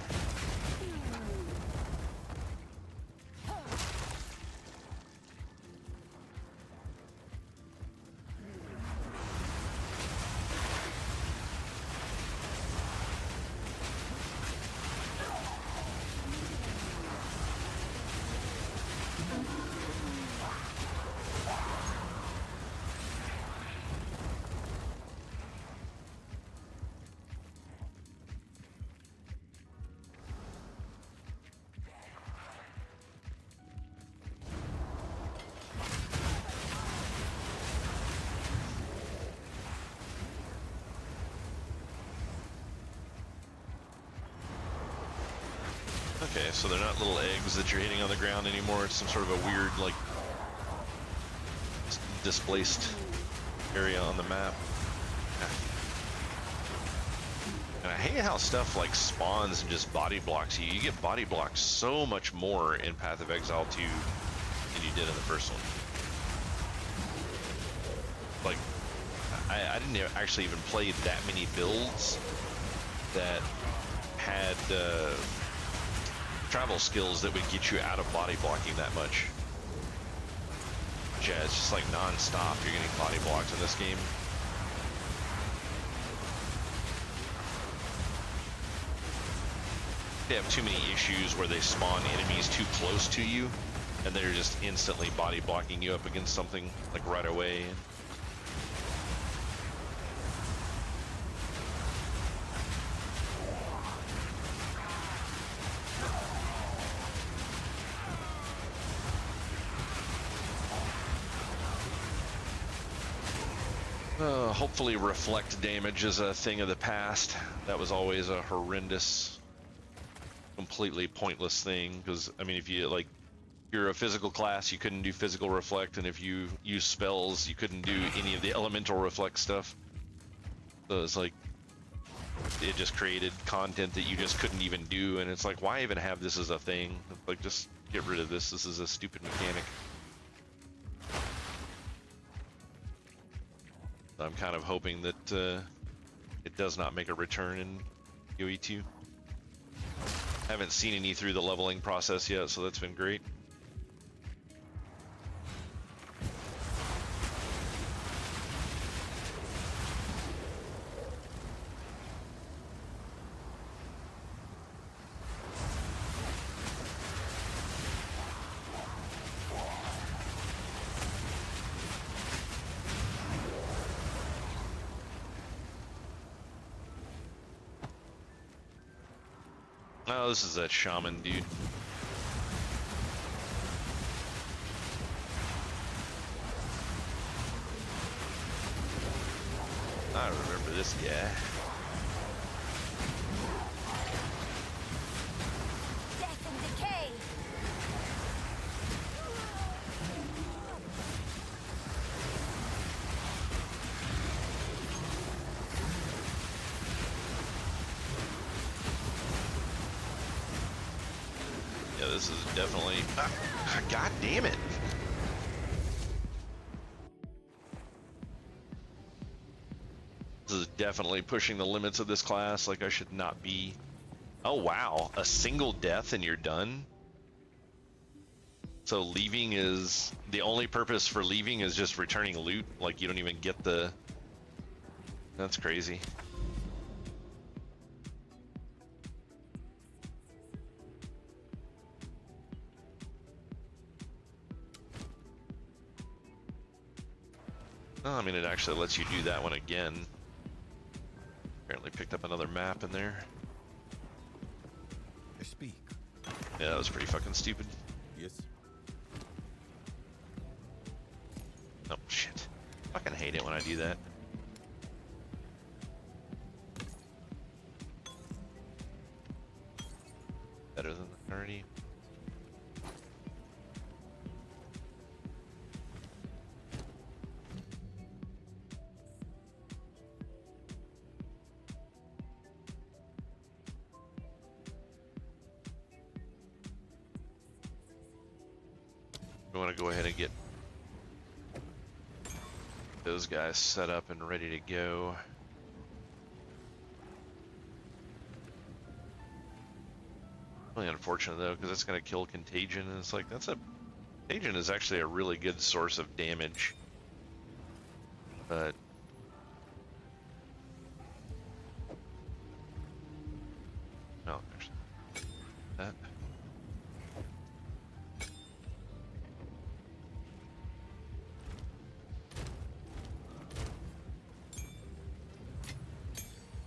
Okay, so they're not little eggs that you're hitting on the ground anymore. It's some sort of a weird, like, displaced area on the map. And I hate how stuff like spawns and just body blocks you. You get body blocked so much more in Path of Exile 2 than you did in the first one. Like, I didn't actually even play that many builds that had travel skills that would get you out of body blocking that much. Yeah, it's just like non-stop you're getting body blocked in this game. They have too many issues where they spawn enemies too close to you and they're just instantly body blocking you up against something like right away. Hopefully reflect damage is a thing of the past. That was always a horrendous, completely pointless thing, because I mean, if you like, you're a physical class, you couldn't do physical reflect, and if you use spells, you couldn't do any of the elemental reflect stuff. So it's like, it just created content that you just couldn't even do, and it's like, why even have this as a thing? Like, just get rid of this. This is a stupid mechanic. I'm kind of hoping that it does not make a return in PoE2. Haven't seen any through the leveling process yet, so that's been great. Oh, this is that shaman dude. I remember this guy. Death and decay. Yeah, this is definitely... God damn it! This is definitely pushing the limits of this class. Like, I should not be... Oh, wow. A single death and you're done? So leaving is... The only purpose for leaving is just returning loot? Like, you don't even get the... That's crazy. Oh, I mean, it actually lets you do that one again. Apparently picked up another map in there. I speak. Yeah, that was pretty fucking stupid. Yes. Oh, shit. Fucking hate it when I do that. better than the 30. We want to go ahead and get those guys set up and ready to go. Really unfortunate though, because it's going to kill Contagion, and it's like Contagion is actually a really good source of damage, but no, actually, that.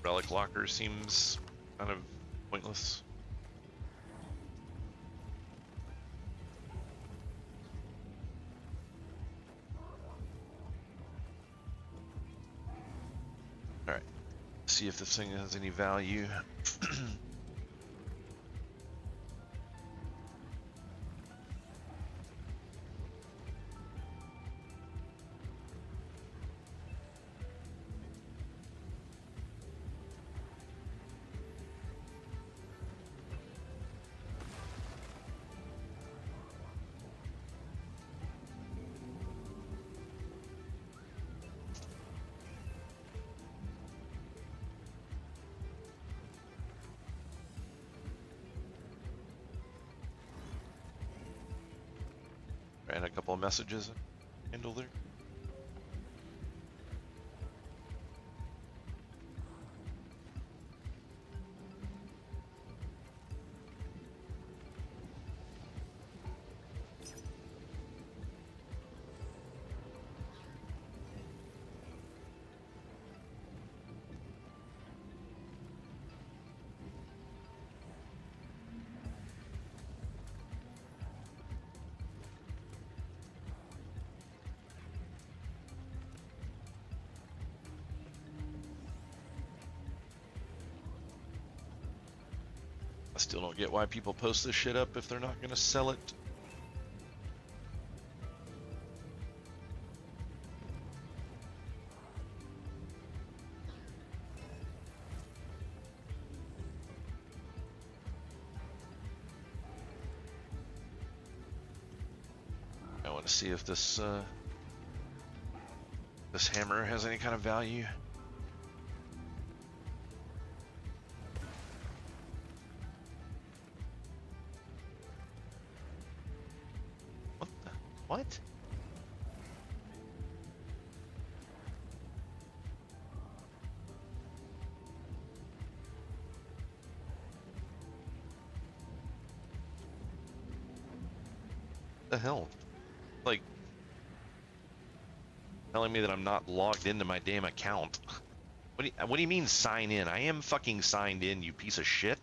Relic Locker seems kind of pointless. Alright, see if this thing has any value. And a couple of messages handle there. I still don't get why people post this shit up if they're not gonna sell it. I want to see if this this hammer has any kind of value. What? The hell? Like, telling me that I'm not logged into my damn account. What do you mean sign in? I am fucking signed in, you piece of shit.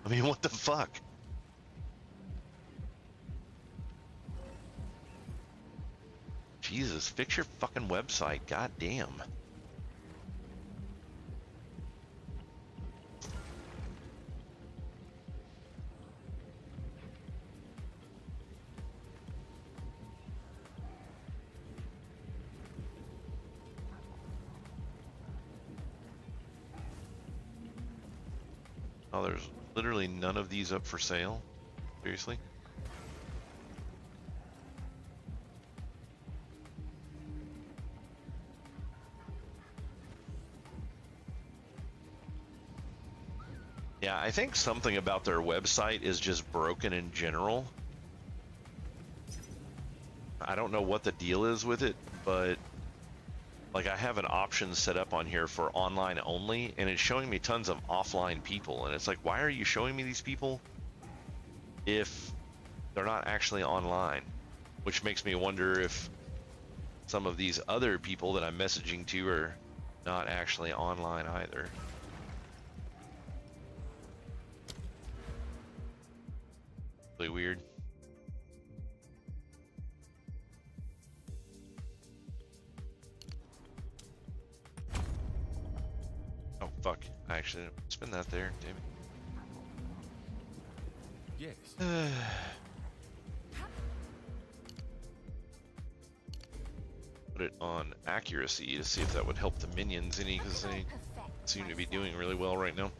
I mean, what the fuck? Jesus, fix your fucking website. God damn. Oh, there's literally none of these up for sale? Seriously? Yeah, I think something about their website is just broken in general. I don't know what the deal is with it, but like I have an option set up on here for online only, and it's showing me tons of offline people, and it's like, why are you showing me these people if they're not actually online? Which makes me wonder if some of these other people that I'm messaging to are not actually online either. Really weird. Oh fuck, I actually didn't spin that there, damn it. Yes. Put it on accuracy to see if that would help the minions any, because they seem to be doing really well right now.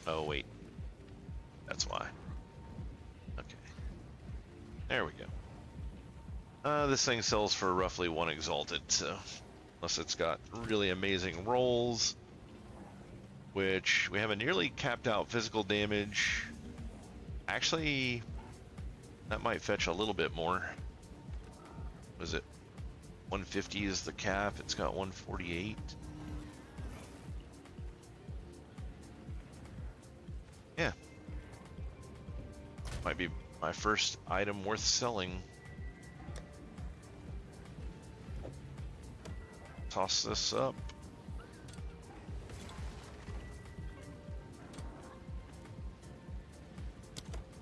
Oh wait, that's why. Okay, there we go. This thing sells for roughly 1 exalted, so unless it's got really amazing rolls, which we have a nearly capped out physical damage. Actually, that might fetch a little bit more. Was it 150 is the cap? It's got 148. Yeah. Might be my first item worth selling. Toss this up.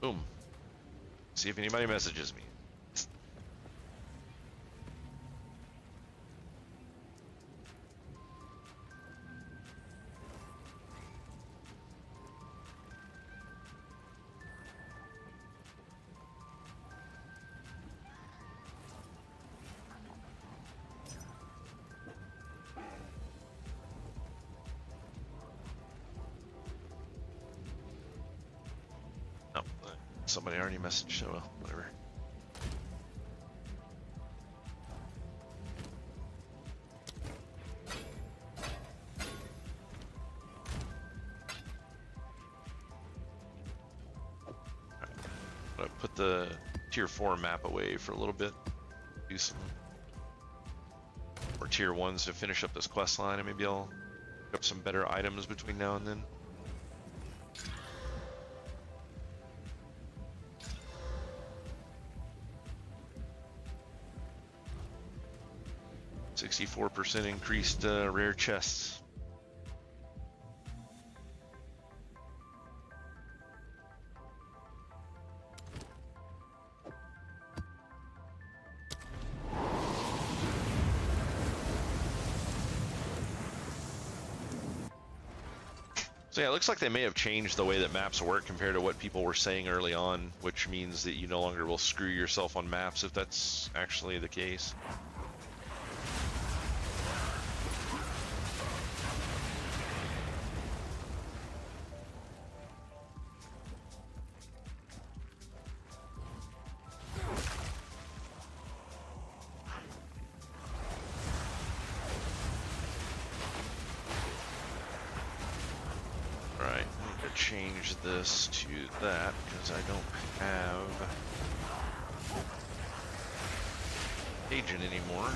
Boom. See if anybody messages me. Oh, somebody already messaged, so well, whatever. I'm gonna put the tier 4 map away for a little bit. Do some more tier 1s to finish up this quest line, and maybe I'll pick up some better items between now and then. %64 increased rare chests. So yeah, it looks like they may have changed the way that maps work compared to what people were saying early on, which means that you no longer will screw yourself on maps if that's actually the case. Change this to that because I don't have agent anymore.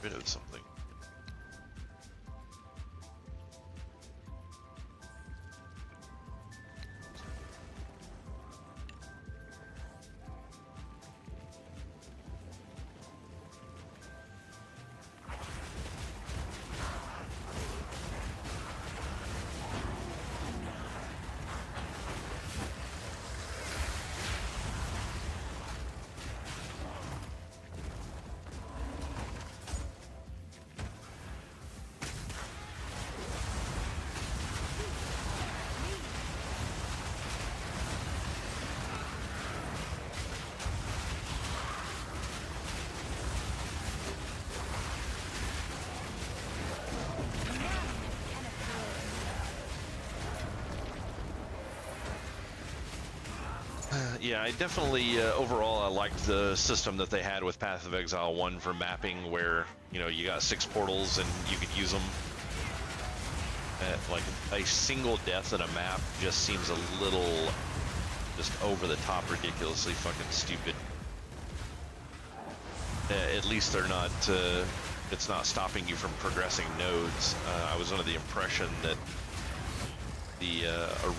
Rid of something. Yeah, I definitely, overall, I liked the system that they had with Path of Exile 1 for mapping, where, you know, you got 6 portals and you could use them. Like, a single death in a map just seems a little, just over the top, ridiculously fucking stupid. At least they're not, it's not stopping you from progressing nodes. I was under the impression that the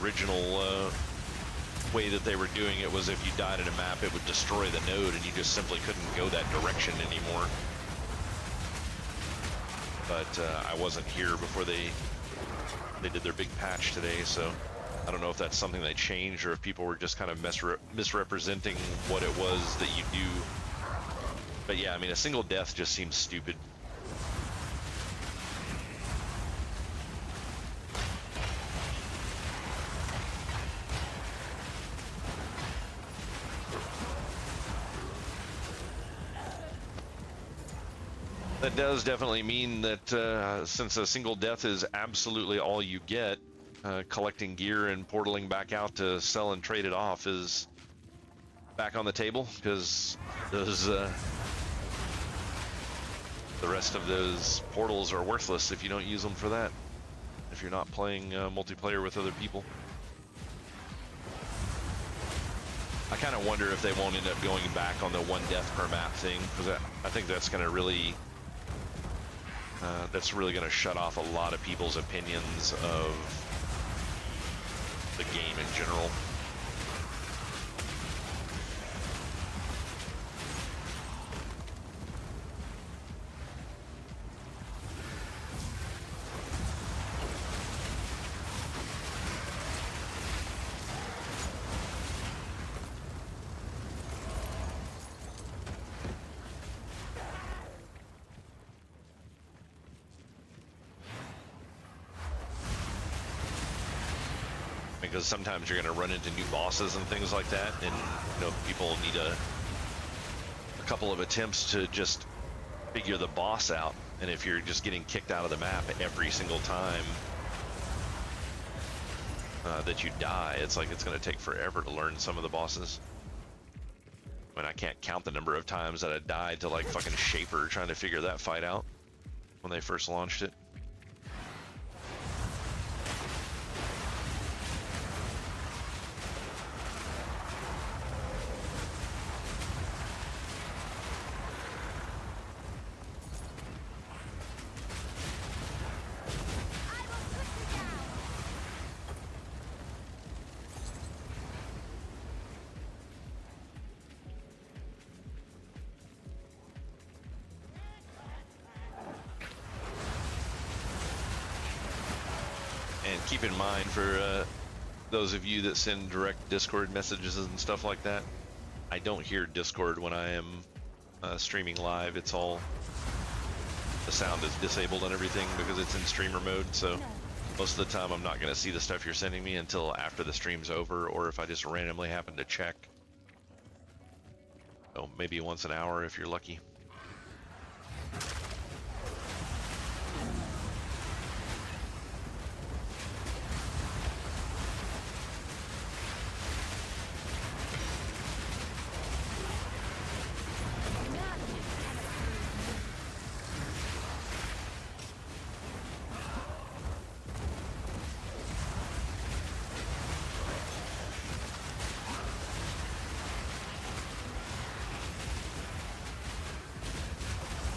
original way that they were doing it was if you died in a map, it would destroy the node and you just simply couldn't go that direction anymore. But I wasn't here before they they did their big patch today, so I don't know if that's something they changed or if people were just kind of misrepresenting what it was that you do. But yeah, I mean, a single death just seems stupid. That does definitely mean that since a single death is absolutely all you get, collecting gear and portaling back out to sell and trade it off is back on the table, because those the rest of those portals are worthless if you don't use them for that, if you're not playing multiplayer with other people. I kind of wonder if they won't end up going back on the one death per map thing, because I think that's going to really going to shut off a lot of people's opinions of the game in general. Because sometimes you're going to run into new bosses and things like that, and you know, people need a couple of attempts to just figure the boss out. And if you're just getting kicked out of the map every single time that you die, it's like it's going to take forever to learn some of the bosses. I mean, I can't count the number of times that I died to like fucking Shaper trying to figure that fight out when they first launched it. And keep in mind, for those of you that send direct Discord messages and stuff like that, I don't hear Discord when I am streaming live. It's all, the sound is disabled and everything because it's in streamer mode, so most of the time I'm not going to see the stuff you're sending me until after the stream's over, or if I just randomly happen to check. So maybe once an hour if you're lucky.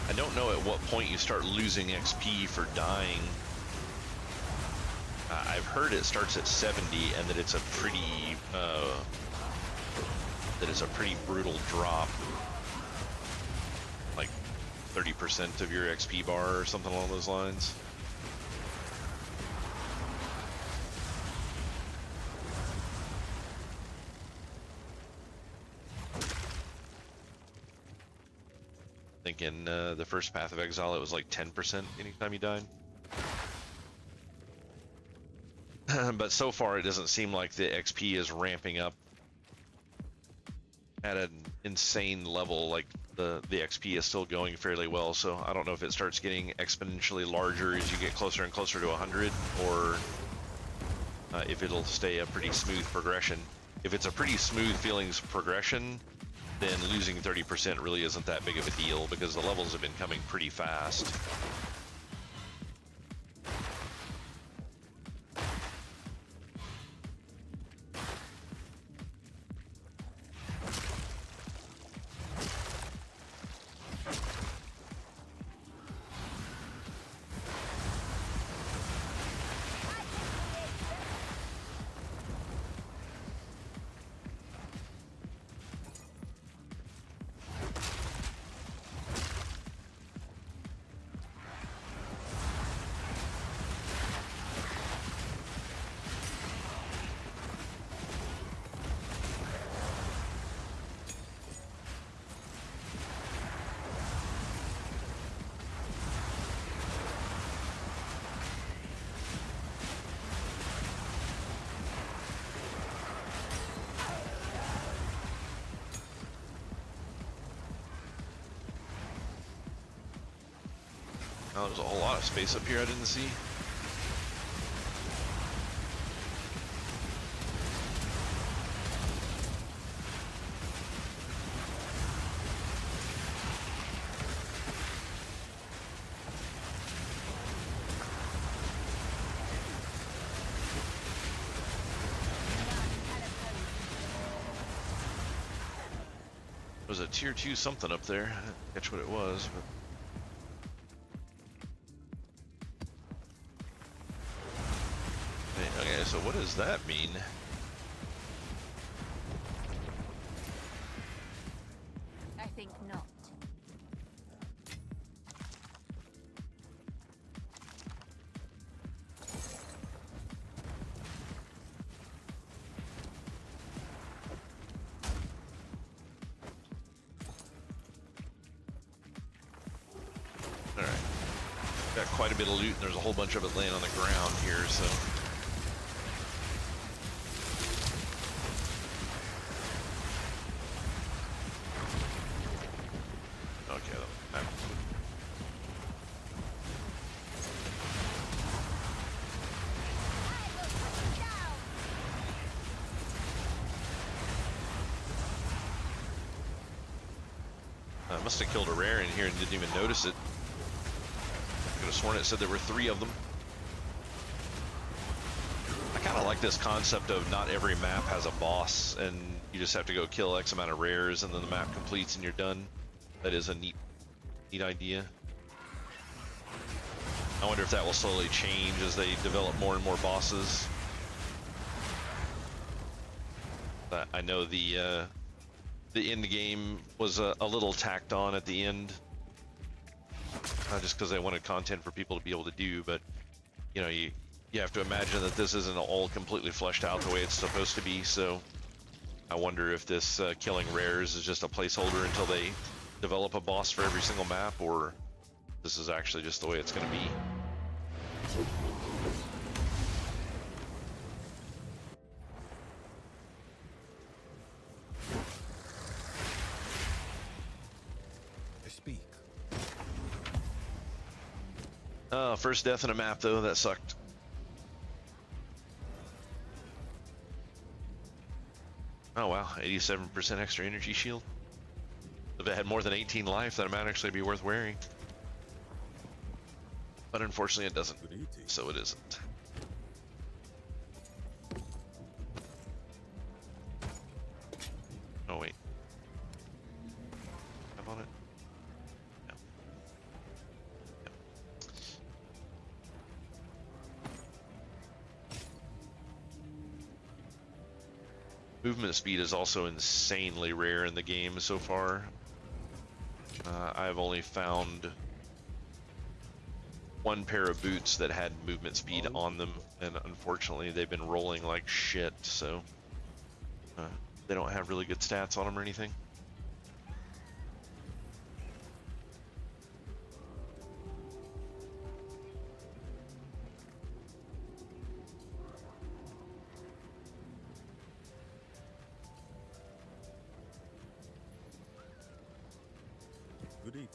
I don't know at what point you start losing XP for dying. I've heard it starts at 70 and that it's a pretty brutal drop, like 30% of your XP bar or something along those lines. I think in the first Path of Exile it was like 10% anytime you died. But so far it doesn't seem like the XP is ramping up at an insane level. Like the XP is still going fairly well, so I don't know if it starts getting exponentially larger as you get closer and closer to 100, or if it'll stay a pretty smooth progression. If it's a pretty smooth feelings progression, then losing 30% really isn't that big of a deal because the levels have been coming pretty fast. Oh, there's a whole lot of space up here I didn't see. There's a tier 2 something up there. I didn't catch what it was, but... Okay, so what does that mean? I think not. Alright. Got quite a bit of loot, and there's a whole bunch of it laying on the ground here, so... Okay, I'm... I must have killed a rare in here and didn't even notice it. I could have sworn it said there were 3 of them. I kind of like this concept of not every map has a boss and you just have to go kill X amount of rares and then the map completes and you're done. That is a neat idea. I wonder if that will slowly change as they develop more and more bosses. But I know the end game was a little tacked on at the end. Not just because they wanted content for people to be able to do, but you know, you have to imagine that this isn't all completely fleshed out the way it's supposed to be. So I wonder if this killing rares is just a placeholder until they develop a boss for every single map, or this is actually just the way it's going to be. Speak. First death in a map though, that sucked. Oh wow, 87% extra energy shield. If it had more than 18 life, that might actually be worth wearing. But unfortunately it doesn't, so it isn't. Oh wait. I'm on it. No. Yep. Movement speed is also insanely rare in the game so far. I've only found 1 pair of boots that had movement speed on them, and unfortunately they've been rolling like shit, so they don't have really good stats on them or anything. Good eating.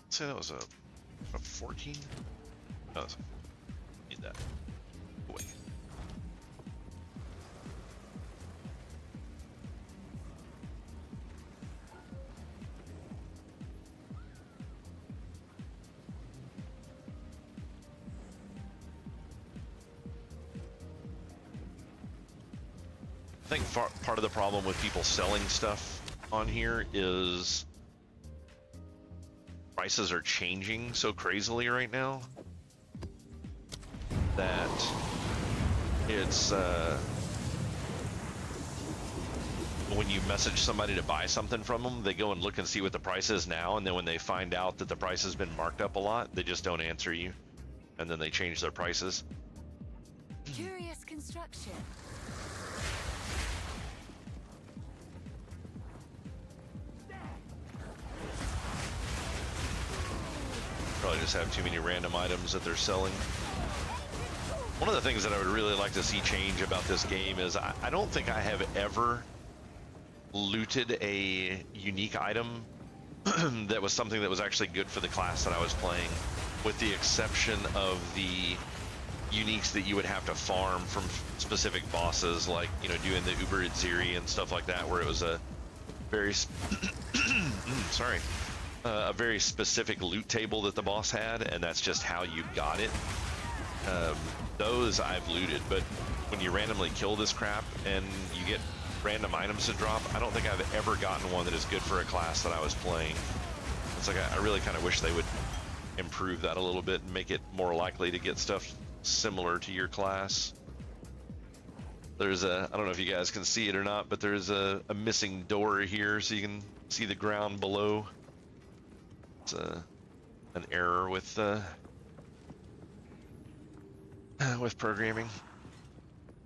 Say that was a 14? No, need that. Wait. I think part of the problem with people selling stuff on here is prices are changing so crazily right now that it's when you message somebody to buy something from them, they go and look and see what the price is now, and then when they find out that the price has been marked up a lot, they just don't answer you, and then they change their prices. Curious construction. Probably just have too many random items that they're selling. One of the things that I would really like to see change about this game is I don't think I have ever looted a unique item that was something that was actually good for the class that I was playing, with the exception of the uniques that you would have to farm from specific bosses, like, you know, doing the Uber Itziri and stuff like that, where it was a very sorry, a very specific loot table that the boss had, and that's just how you got it. Those I've looted, but when you randomly kill this crap and you get random items to drop, I don't think I've ever gotten one that is good for a class that I was playing. It's like I really kind of wish they would improve that a little bit and make it more likely to get stuff similar to your class. There's a, I don't know if you guys can see it or not, but there's a missing door here, so you can see the ground below. It's an error with programming.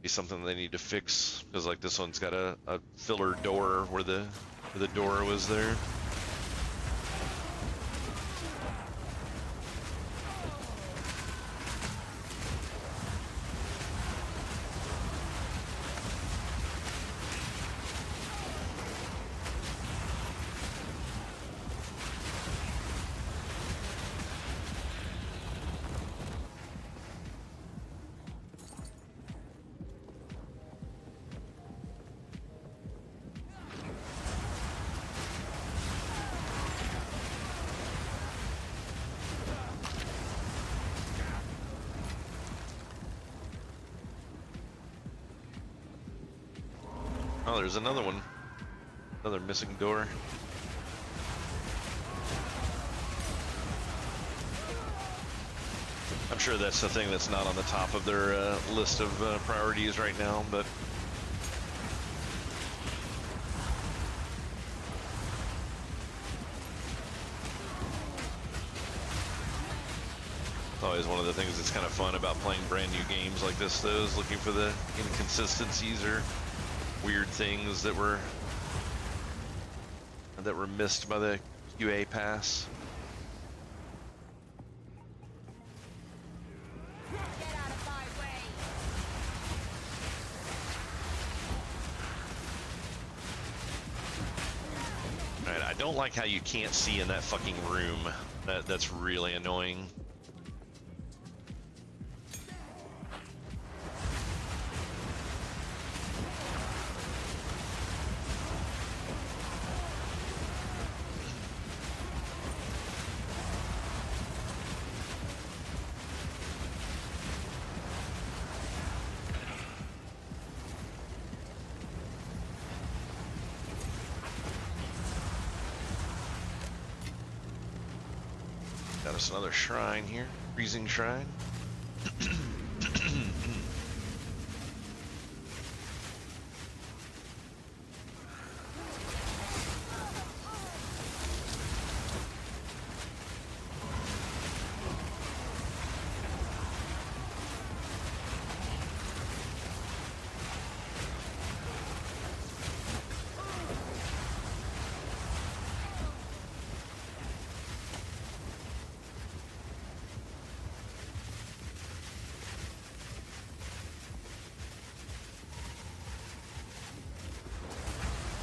Be something they need to fix, because like this one's got a filler door where the door was there. Oh, there's another one. Another missing door. I'm sure that's the thing that's not on the top of their list of priorities right now, but it's always one of the things that's kind of fun about playing brand new games like this, though, is looking for the inconsistencies or weird things that were missed by the QA pass. Get out of my way. Alright, I don't like how you can't see in that fucking room. That's really annoying. Got us another shrine here. Freezing shrine. Get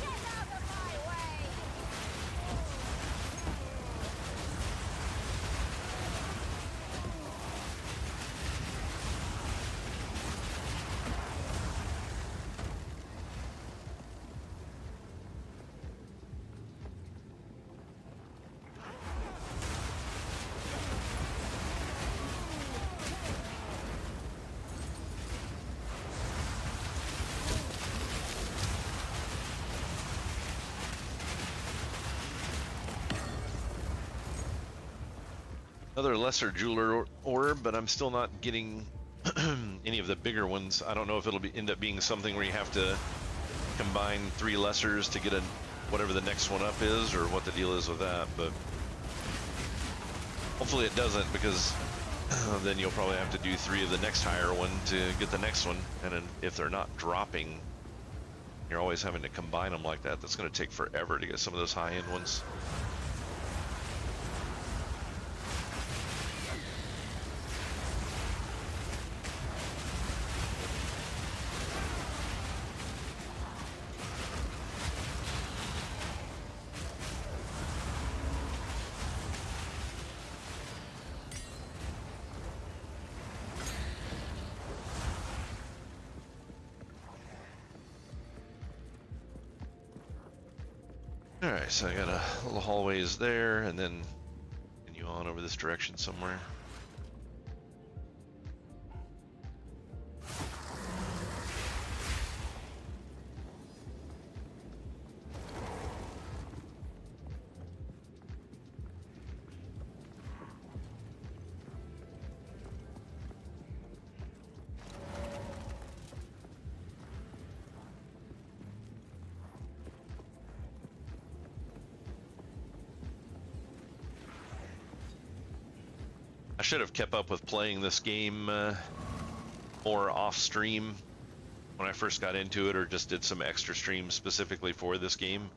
out of my way. Another lesser jeweler orb, but I'm still not getting any of the bigger ones. I don't know if it'll end up being something where you have to combine 3 lessers to get a whatever the next one up is, or what the deal is with that, but hopefully it doesn't, because then you'll probably have to do 3 of the next higher one to get the next one, and then if they're not dropping, you're always having to combine them like that. That's going to take forever to get some of those high-end ones. All right, so I got a little hallways there, and then continue on over this direction somewhere. I should have kept up with playing this game more off stream when I first got into it, or just did some extra streams specifically for this game.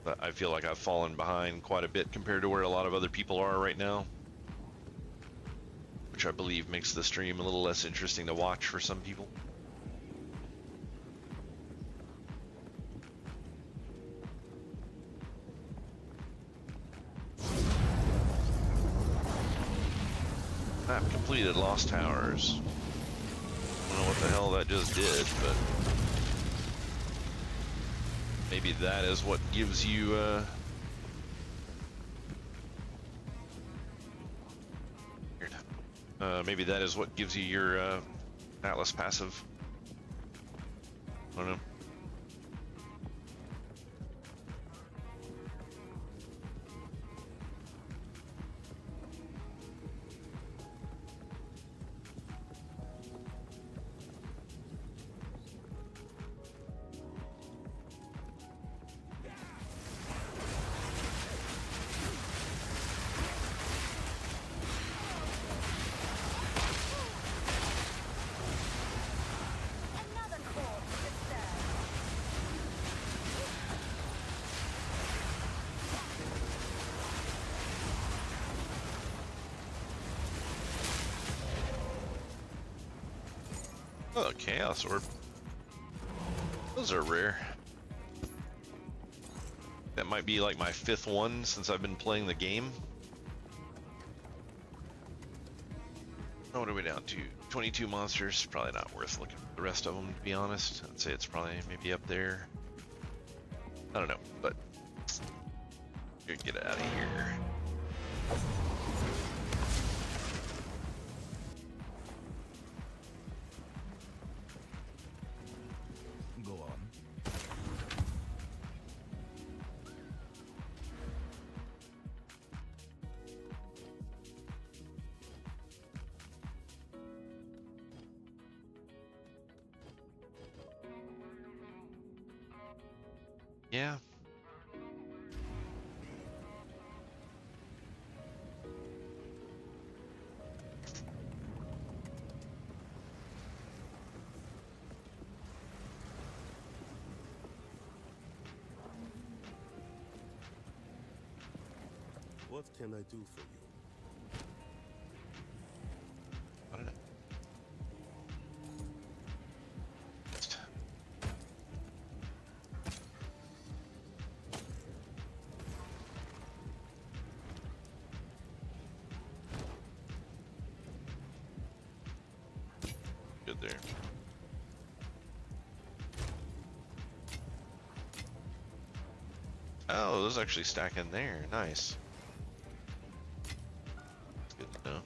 But I feel like I've fallen behind quite a bit compared to where a lot of other people are right now, which I believe makes the stream a little less interesting to watch for some people. Map completed, Lost Towers. I don't know what the hell that just did, but maybe that is what gives you maybe that is what gives you your Atlas passive. I don't know. Another corpse disturbed. Oh, Chaos Orb. Those are rare. That might be like my 5th one since I've been playing the game. Oh, what are we down to? 22 monsters. Probably not worth looking for the rest of them, to be honest. I'd say it's probably maybe up there. I don't know, but get out of here. Go on. Yeah. What can I do for you? I don't know. Good there. Oh, those actually stack in there. Nice. That's good to know.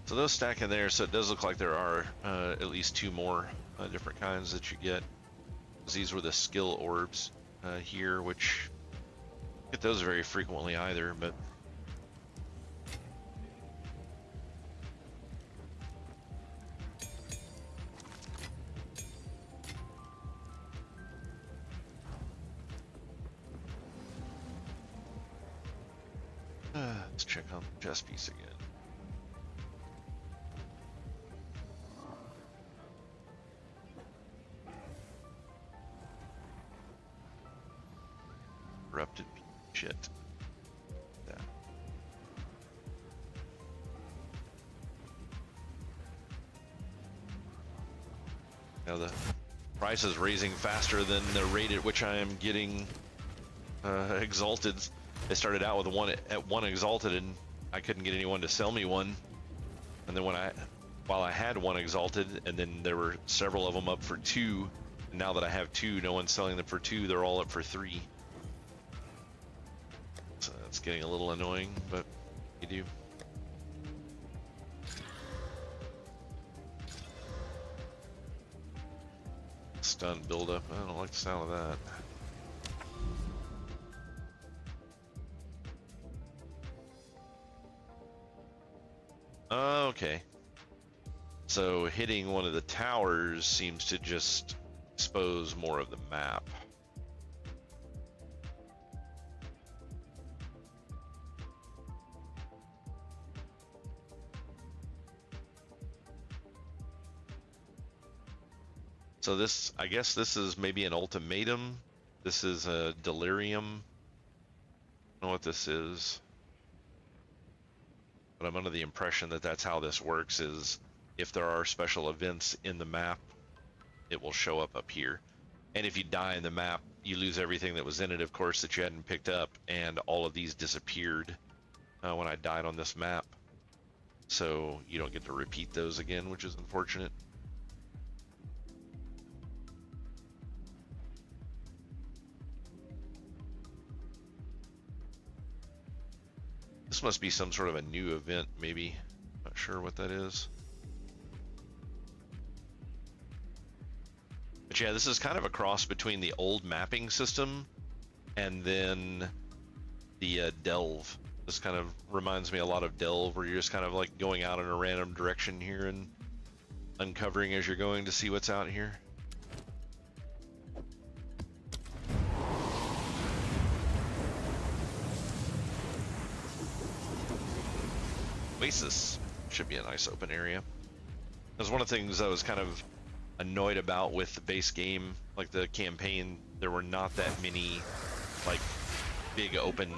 So those stack in there, so it does look like there are at least 2 more different kinds that you get. These were the skill orbs here, which you get those very frequently either, but let's check on the chess piece again. Corrupted shit. Yeah. Now the price is raising faster than the rate at which I am getting exalted. They started out with one exalted, and I couldn't get anyone to sell me one. And then while I had one exalted, and then there were several of them up for 2, Now that I have 2, no one's selling them for 2. They're all up for 3. So that's getting a little annoying, but you do. Stun buildup. I don't like the sound of that. Okay. So hitting one of the towers seems to just expose more of the map. So this, I guess this is maybe an ultimatum. This is a delirium. I don't know what this is. But I'm under the impression that that's how this works, is if there are special events in the map, it will show up here. And if you die in the map, you lose everything that was in it, of course, that you hadn't picked up, and all of these disappeared when I died on this map. So you don't get to repeat those again, which is unfortunate. This must be some sort of a new event, maybe. Not sure what that is. But yeah, this is kind of a cross between the old mapping system and then the Delve. This kind of reminds me a lot of Delve, where you're just kind of like going out in a random direction here and uncovering as you're going to see what's out here. Oasis should be a nice open area. That was one of the things I was kind of annoyed about with the base game, like the campaign. There were not that many like big open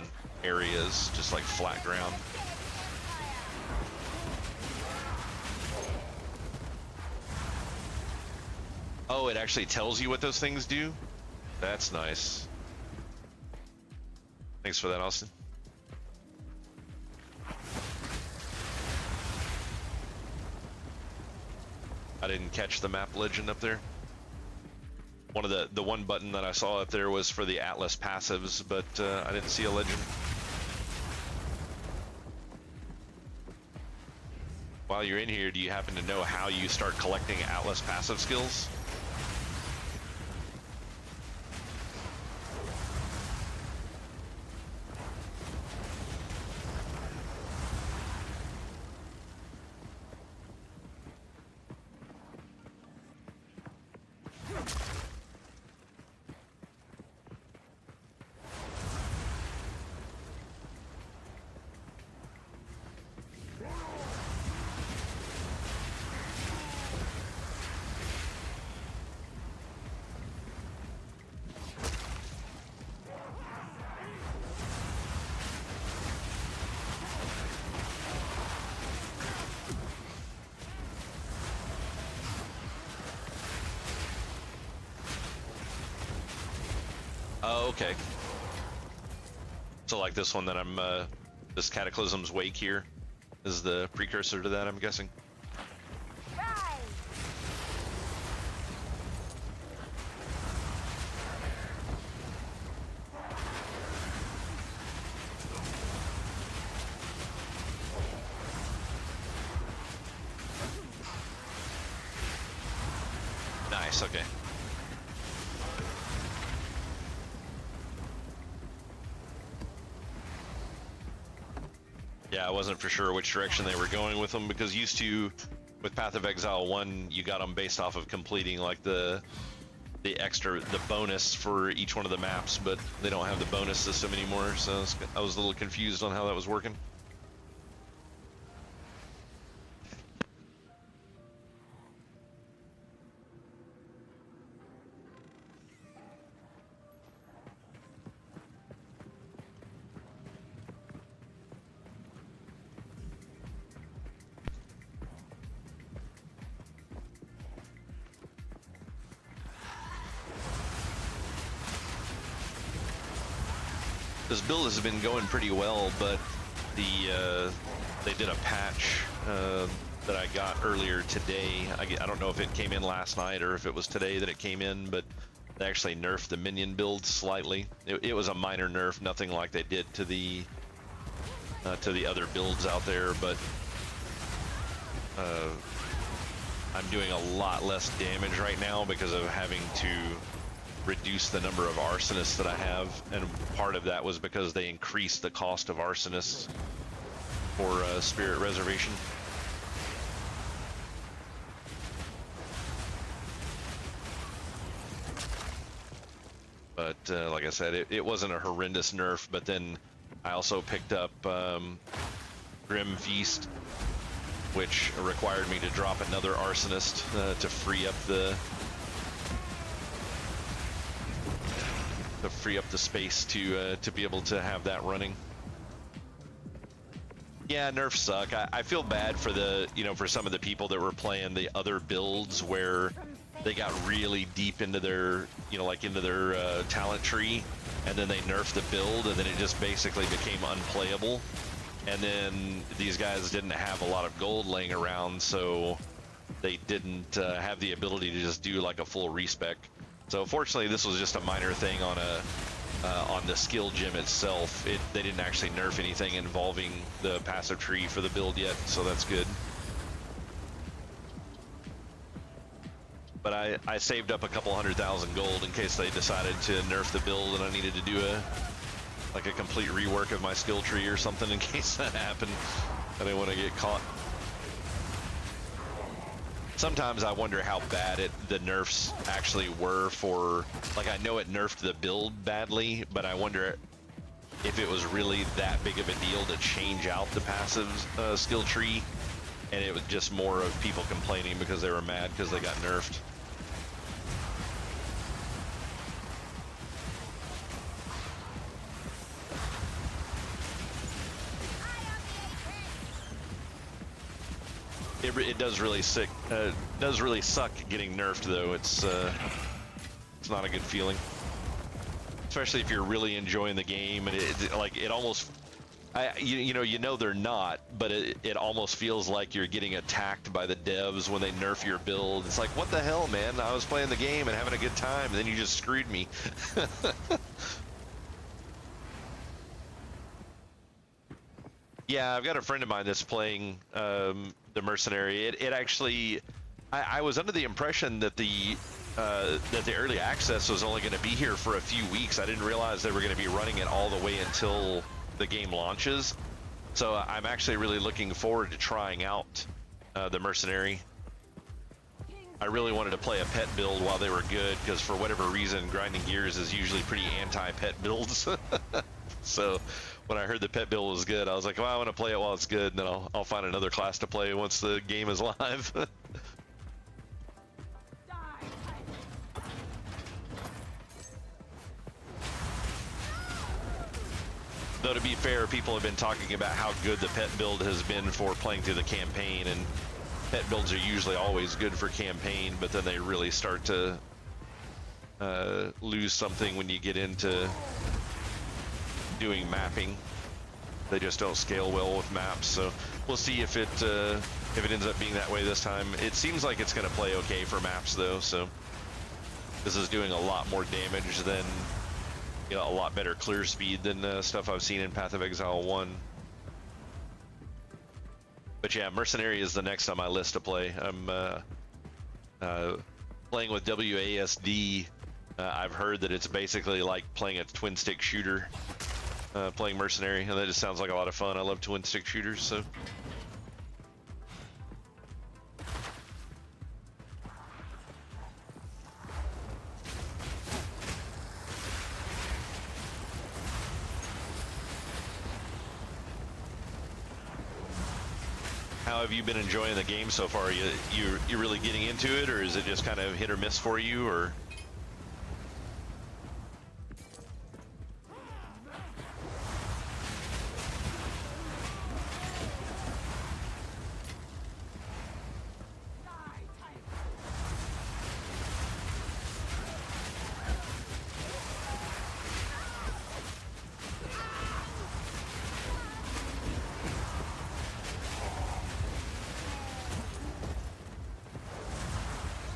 areas, just like flat ground. Oh, it actually tells you what those things do? That's nice. Thanks for that, Austin. I didn't catch the map legend up there. One of the one button that I saw up there was for the Atlas passives, but I didn't see a legend. While you're in here, do you happen to know how you start collecting Atlas passive skills? Oh, okay. So like this one that I'm, this Cataclysm's Wake here is the precursor to that, I'm guessing. Nice, okay. Yeah, I wasn't for sure which direction they were going with them, because used to, with Path of Exile 1, you got them based off of completing like the bonus for each one of the maps, but they don't have the bonus system anymore, so I was a little confused on how that was working. This build has been going pretty well, but they did a patch that I got earlier today. I don't know if it came in last night or if it was today that it came in, but they actually nerfed the minion build slightly. It was a minor nerf, nothing like they did to the other builds out there, but I'm doing a lot less damage right now because of having to reduce the number of arsonists that I have, and part of that was because they increased the cost of arsonists for Spirit Reservation. But like I said, it wasn't a horrendous nerf, but then I also picked up Grim Feast, which required me to drop another arsonist to free up the space to be able to have that running. Yeah, nerfs suck. I feel bad for for some of the people that were playing the other builds where they got really deep into their into their talent tree, and then they nerfed the build, and then it just basically became unplayable. And then these guys didn't have a lot of gold laying around, so they didn't have the ability to just do like a full respec. So fortunately, this was just a minor thing on the skill gem itself. They didn't actually nerf anything involving the passive tree for the build yet, so that's good. But I saved up a couple 100,000 gold in case they decided to nerf the build and I needed to do a complete rework of my skill tree or something in case that happened. I didn't want to get caught. Sometimes I wonder how bad the nerfs actually were for, like, I know it nerfed the build badly, but I wonder if it was really that big of a deal to change out the passive skill tree, and it was just more of people complaining because they were mad because they got nerfed. It does really suck getting nerfed though. It's not a good feeling, especially if you're really enjoying the game, and it almost, you know they're not, but it almost feels like you're getting attacked by the devs when they nerf your build. It's like, what the hell, man? I was playing the game and having a good time, and then you just screwed me. Yeah, I've got a friend of mine that's playing the Mercenary. It actually, I was under the impression that the early access was only going to be here for a few weeks. I didn't realize they were going to be running it all the way until the game launches. So I'm actually really looking forward to trying out the Mercenary. I really wanted to play a pet build while they were good, because for whatever reason, grinding gears is usually pretty anti-pet builds. So when I heard the pet build was good, I was like, well, I want to play it while it's good, and then I'll find another class to play once the game is live. Though, to be fair, people have been talking about how good the pet build has been for playing through the campaign, and pet builds are usually always good for campaign, but then they really start to lose something when you get into doing mapping. They just don't scale well with maps, so we'll see if it ends up being that way this time. It seems like it's going to play okay for maps though, so this is doing a lot more damage than, a lot better clear speed than stuff I've seen in Path of Exile 1. But yeah, Mercenary is the next on my list to play. I'm playing with WASD. I've heard that it's basically like playing a twin stick shooter, playing Mercenary, and that just sounds like a lot of fun. I love twin stick shooters, so. How have you been enjoying the game so far? You really getting into it, or is it just kind of hit or miss for you, or?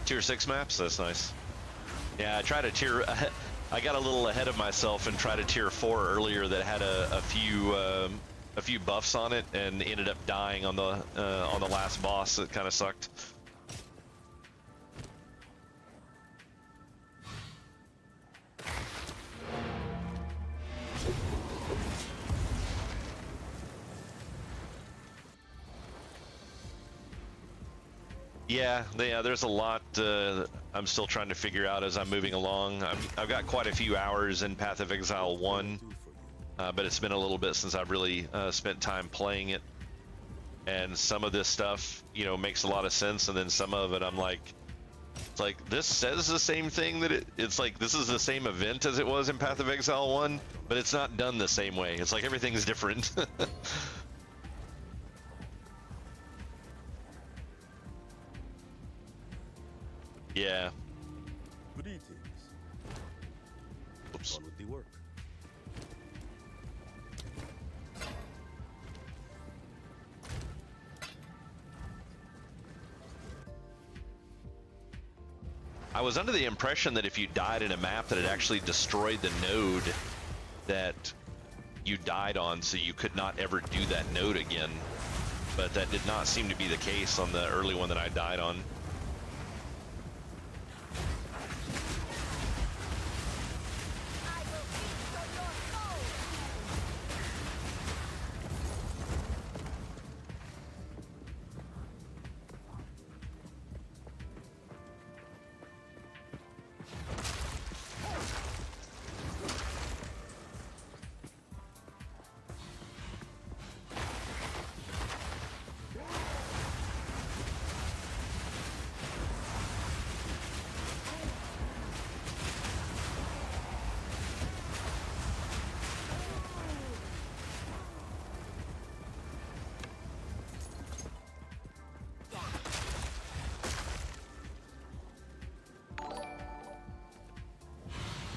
Tier 6 maps? That's nice. Yeah, I tried to tier... I got a little ahead of myself and tried a tier 4 earlier that had a few buffs on it and ended up dying on the last boss. It kind of sucked. Yeah, there's a lot I'm still trying to figure out as I'm moving along. I've got quite a few hours in Path of Exile 1, but it's been a little bit since I've really spent time playing it. And some of this stuff, you know, makes a lot of sense, and then some of it I'm like, it's like, this says the same thing that it's like, this is the same event as it was in Path of Exile 1, but it's not done the same way. It's like everything's different. Yeah. Greetings. Oops. On with the work. I was under the impression that if you died in a map that it actually destroyed the node that you died on, so you could not ever do that node again. But that did not seem to be the case on the early one that I died on.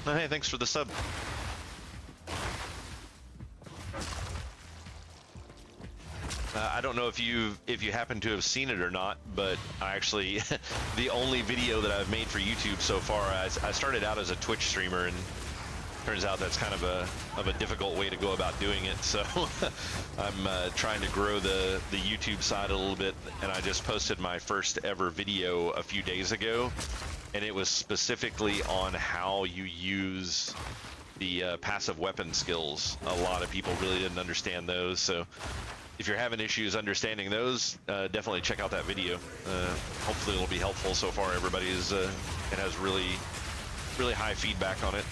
Oh, hey, thanks for the sub. I don't know if you happen to have seen it or not, but I actually the only video that I've made for YouTube so far, I started out as a Twitch streamer, and turns out that's kind of a difficult way to go about doing it. So I'm trying to grow the YouTube side a little bit, and I just posted my first ever video a few days ago, and it was specifically on how you use the passive weapon skills. A lot of people really didn't understand those, so if you're having issues understanding those, definitely check out that video. Hopefully it'll be helpful. So far everybody is it has really high feedback on it,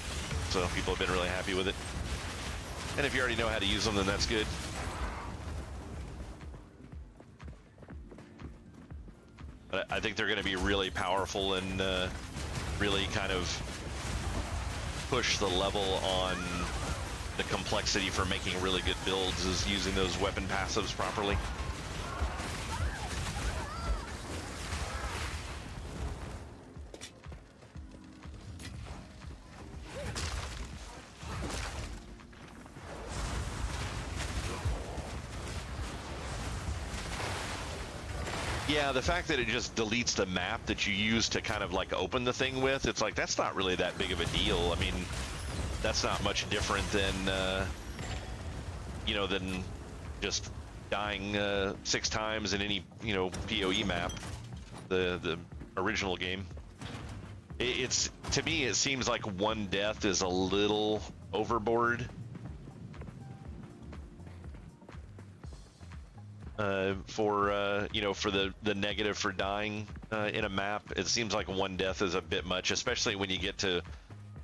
so people have been really happy with it. And if you already know how to use them, then that's good. But I think they're going to be really powerful and really kind of push the level on the complexity for making really good builds, is using those weapon passives properly. Yeah, the fact that it just deletes the map that you use to kind of like open the thing with, it's like, that's not really that big of a deal. I mean, that's not much different than, you know, than just dying 6 times in any, you know, PoE map, the original game. It's, to me, it seems like one death is a little overboard. For you know, for the negative for dying in a map, it seems like one death is a bit much, especially when you get to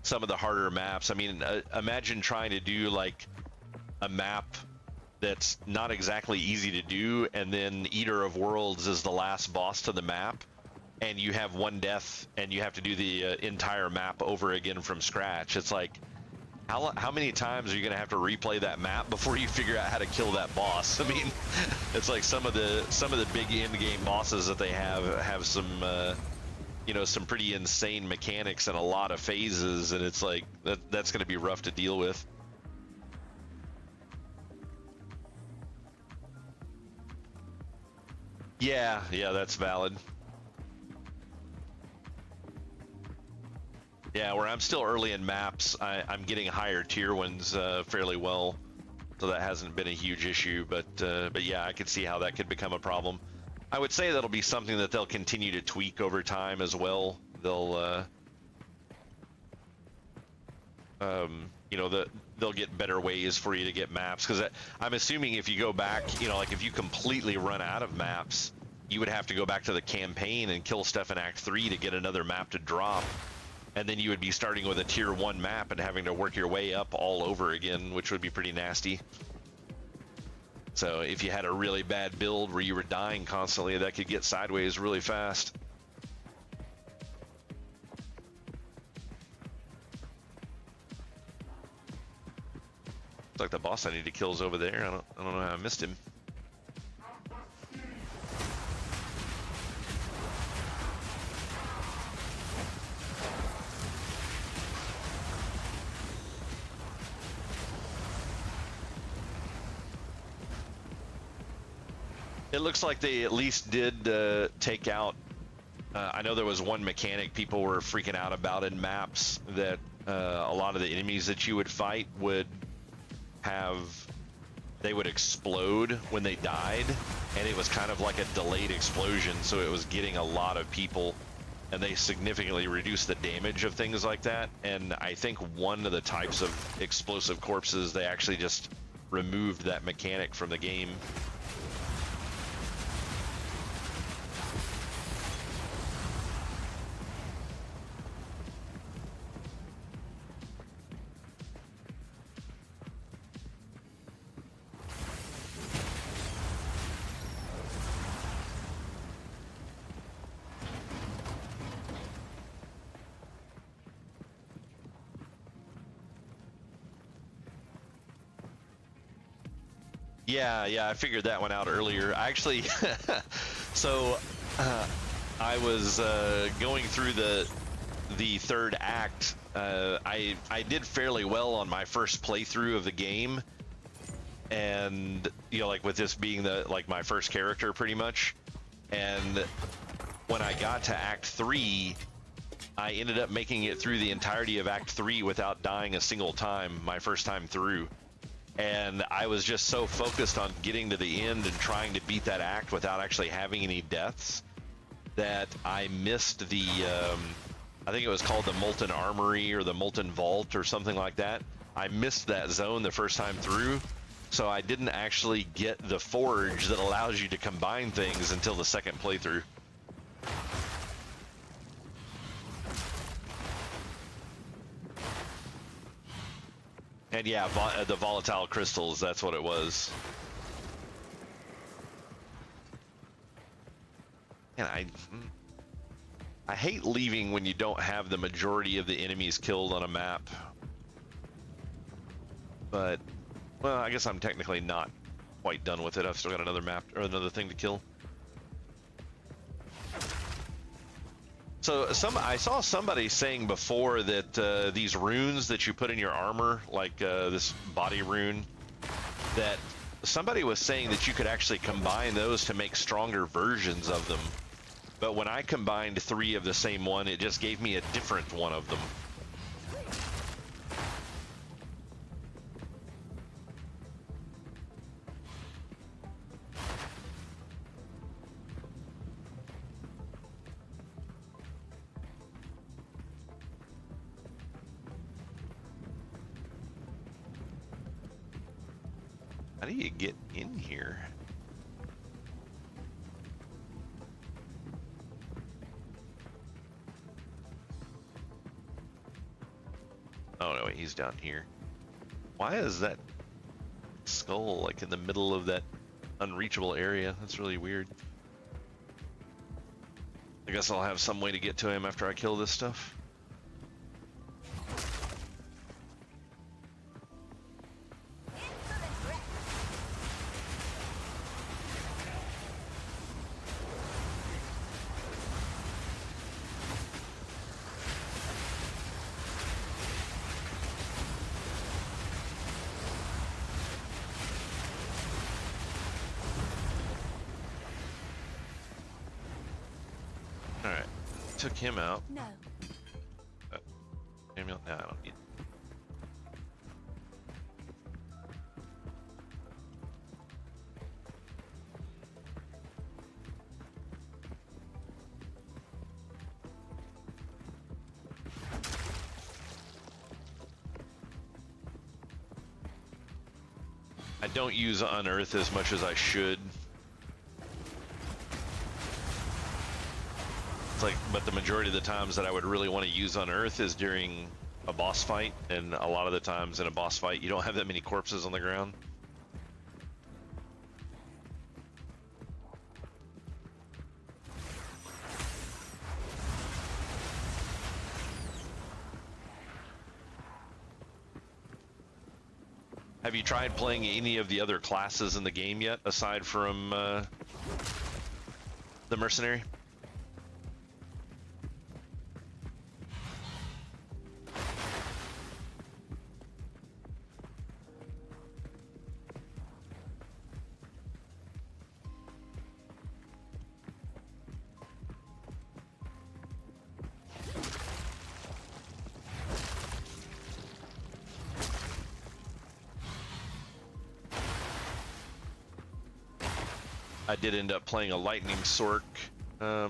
some of the harder maps. I mean, imagine trying to do like a map that's not exactly easy to do, and then Eater of Worlds is the last boss to the map, and you have one death, and you have to do the entire map over again from scratch. It's like, how many times are you gonna have to replay that map before you figure out how to kill that boss? I mean, it's like some of the big in-game bosses that they have some you know, some pretty insane mechanics and a lot of phases, and it's like that's gonna be rough to deal with. Yeah, that's valid. Yeah, where I'm still early in maps, I'm getting higher tier ones fairly well, so that hasn't been a huge issue. But yeah, I could see how that could become a problem. I would say that'll be something that they'll continue to tweak over time as well. They'll you know, they'll get better ways for you to get maps, because I'm assuming if you go back, you know, like if you completely run out of maps, you would have to go back to the campaign and kill stuff in Act 3 to get another map to drop, and then you would be starting with a tier 1 map and having to work your way up all over again, which would be pretty nasty. So if you had a really bad build where you were dying constantly, that could get sideways really fast. Looks like the boss I need to kill is over there. I don't know how I missed him. It looks like they at least did take out. I know there was one mechanic people were freaking out about in maps, that a lot of the enemies that you would fight would they would explode when they died, and it was kind of like a delayed explosion, so it was getting a lot of people, and they significantly reduced the damage of things like that. And I think one of the types of explosive corpses, they actually just removed that mechanic from the game. Yeah, I figured that one out earlier. I actually, so I was going through the third act. I did fairly well on my first playthrough of the game, and you know, like with this being my first character pretty much. And when I got to Act 3, I ended up making it through the entirety of Act 3 without dying a single time, my first time through. And I was just so focused on getting to the end and trying to beat that act without actually having any deaths, that I missed the, I think it was called the Molten Armory or the Molten Vault or something like that. I missed that zone the first time through, so I didn't actually get the forge that allows you to combine things until the second playthrough. And yeah, the volatile crystals, that's what it was. And I hate leaving when you don't have the majority of the enemies killed on a map. But, well, I guess I'm technically not quite done with it. I've still got another map, or another thing to kill. So I saw somebody saying before that these runes that you put in your armor, like this body rune, that somebody was saying that you could actually combine those to make stronger versions of them. But when I combined 3 of the same one, it just gave me a different one of them. How do you get in here? Oh no, wait, he's down here. Why is that skull like in the middle of that unreachable area? That's really weird. I guess I'll have some way to get to him after I kill this stuff. Alright, took him out. No. No, I don't need. I don't use Unearth as much as I should. It's like, but the majority of the times that I would really want to use Unearth is during a boss fight, and a lot of the times in a boss fight, you don't have that many corpses on the ground. Have you tried playing any of the other classes in the game yet, aside from the mercenary? I did end up playing a lightning sork. I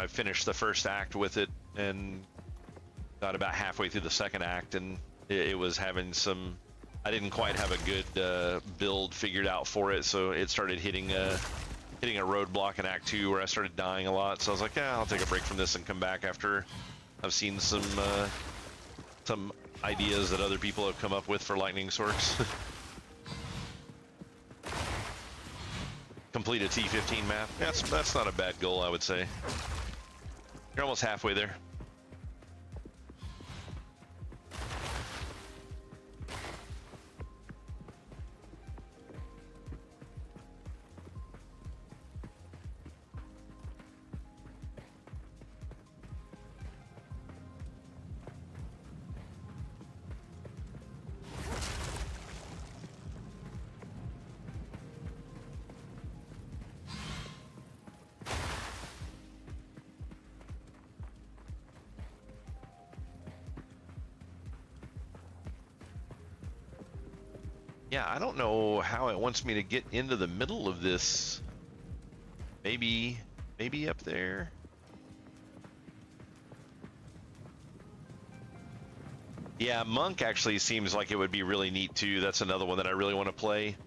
finished the first act with it and got about halfway through the second act, and it was having some. I didn't quite have a good build figured out for it, so it started hitting a roadblock in Act 2 where I started dying a lot. So I was like, yeah, I'll take a break from this and come back after I've seen some ideas that other people have come up with for lightning sorks. Complete a T15 map. That's not a bad goal, I would say. You're almost halfway there. Yeah, I don't know how it wants me to get into the middle of this. Maybe up there. Yeah, Monk actually seems like it would be really neat too. That's another one that I really want to play.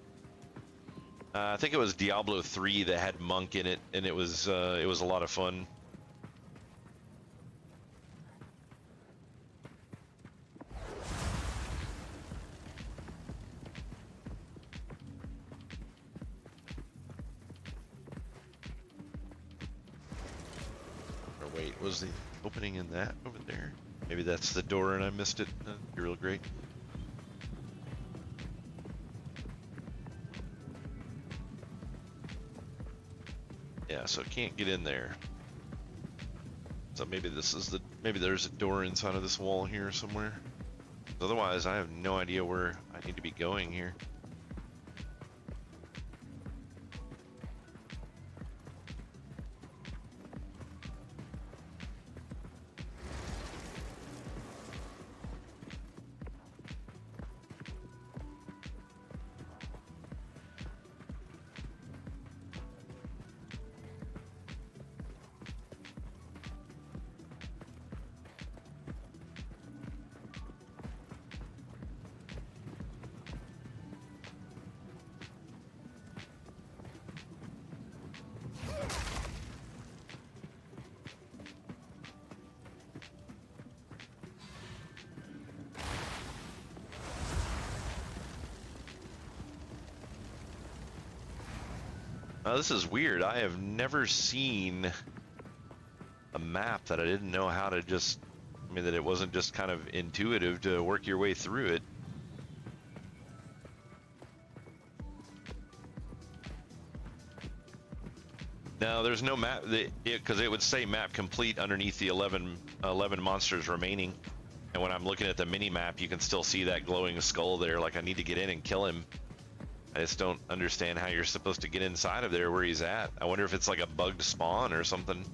I think it was Diablo 3 that had Monk in it, and it was a lot of fun. Wait, was the opening in that over there? Maybe that's the door and I missed it. You're real great. Yeah, so it can't get in there. So maybe there's a door inside of this wall here somewhere. Otherwise, I have no idea where I need to be going here. This is weird. I have never seen a map that I didn't know how to that it wasn't just kind of intuitive to work your way through it. No, there's no map, because it would say map complete underneath the 11 monsters remaining. And when I'm looking at the mini map, you can still see that glowing skull there. Like, I need to get in and kill him. I just don't understand how you're supposed to get inside of there where he's at. I wonder if it's like a bugged spawn or something.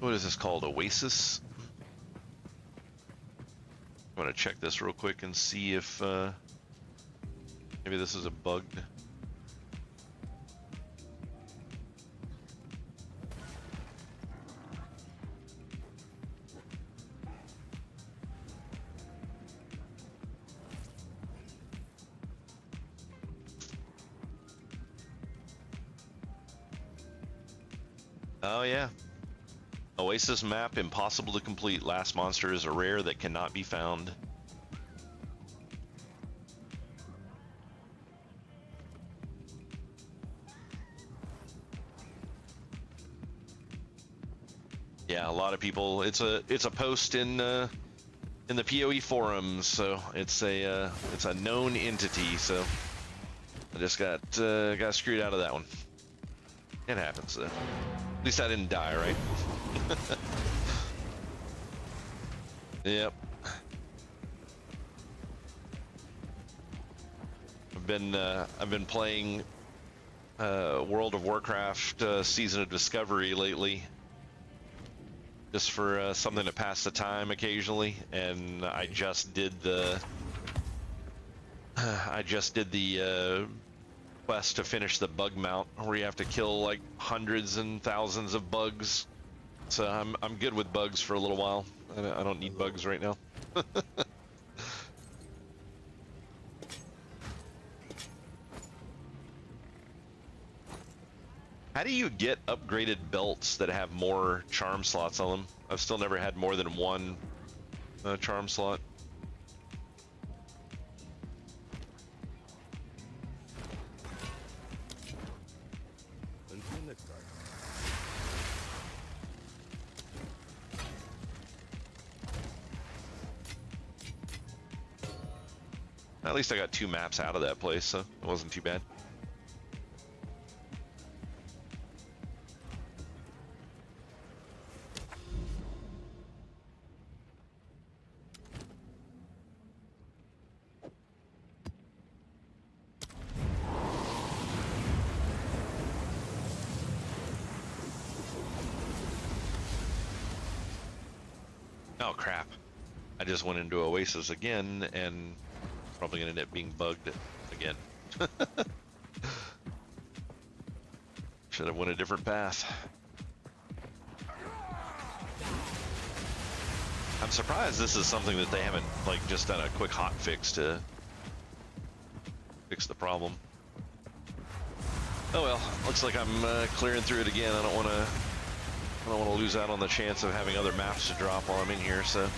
What is this called? Oasis? I'm gonna check this real quick and see if maybe this is a bugged. Oh yeah. Oasis map, impossible to complete. Last monster is a rare that cannot be found. Yeah, a lot of people. It's a post in the PoE forums, so it's a known entity. So I just got screwed out of that one. It happens though. At least I didn't die, right? Yep. I've been playing World of Warcraft Season of Discovery lately, just for something to pass the time occasionally, and I just did the quest to finish the bug mount, where you have to kill like hundreds and thousands of bugs. So I'm good with bugs for a little while. I don't need bugs right now. How do you get upgraded belts that have more charm slots on them? I've still never had more than one charm slot. Until next time. At least I got 2 maps out of that place, so it wasn't too bad. Oh crap. I just went into Oasis again and probably gonna end up being bugged again. Should have went a different path. I'm surprised this is something that they haven't like just done a quick hot fix to fix the problem. Oh well, looks like I'm clearing through it again. I don't want to lose out on the chance of having other maps to drop while I'm in here, so.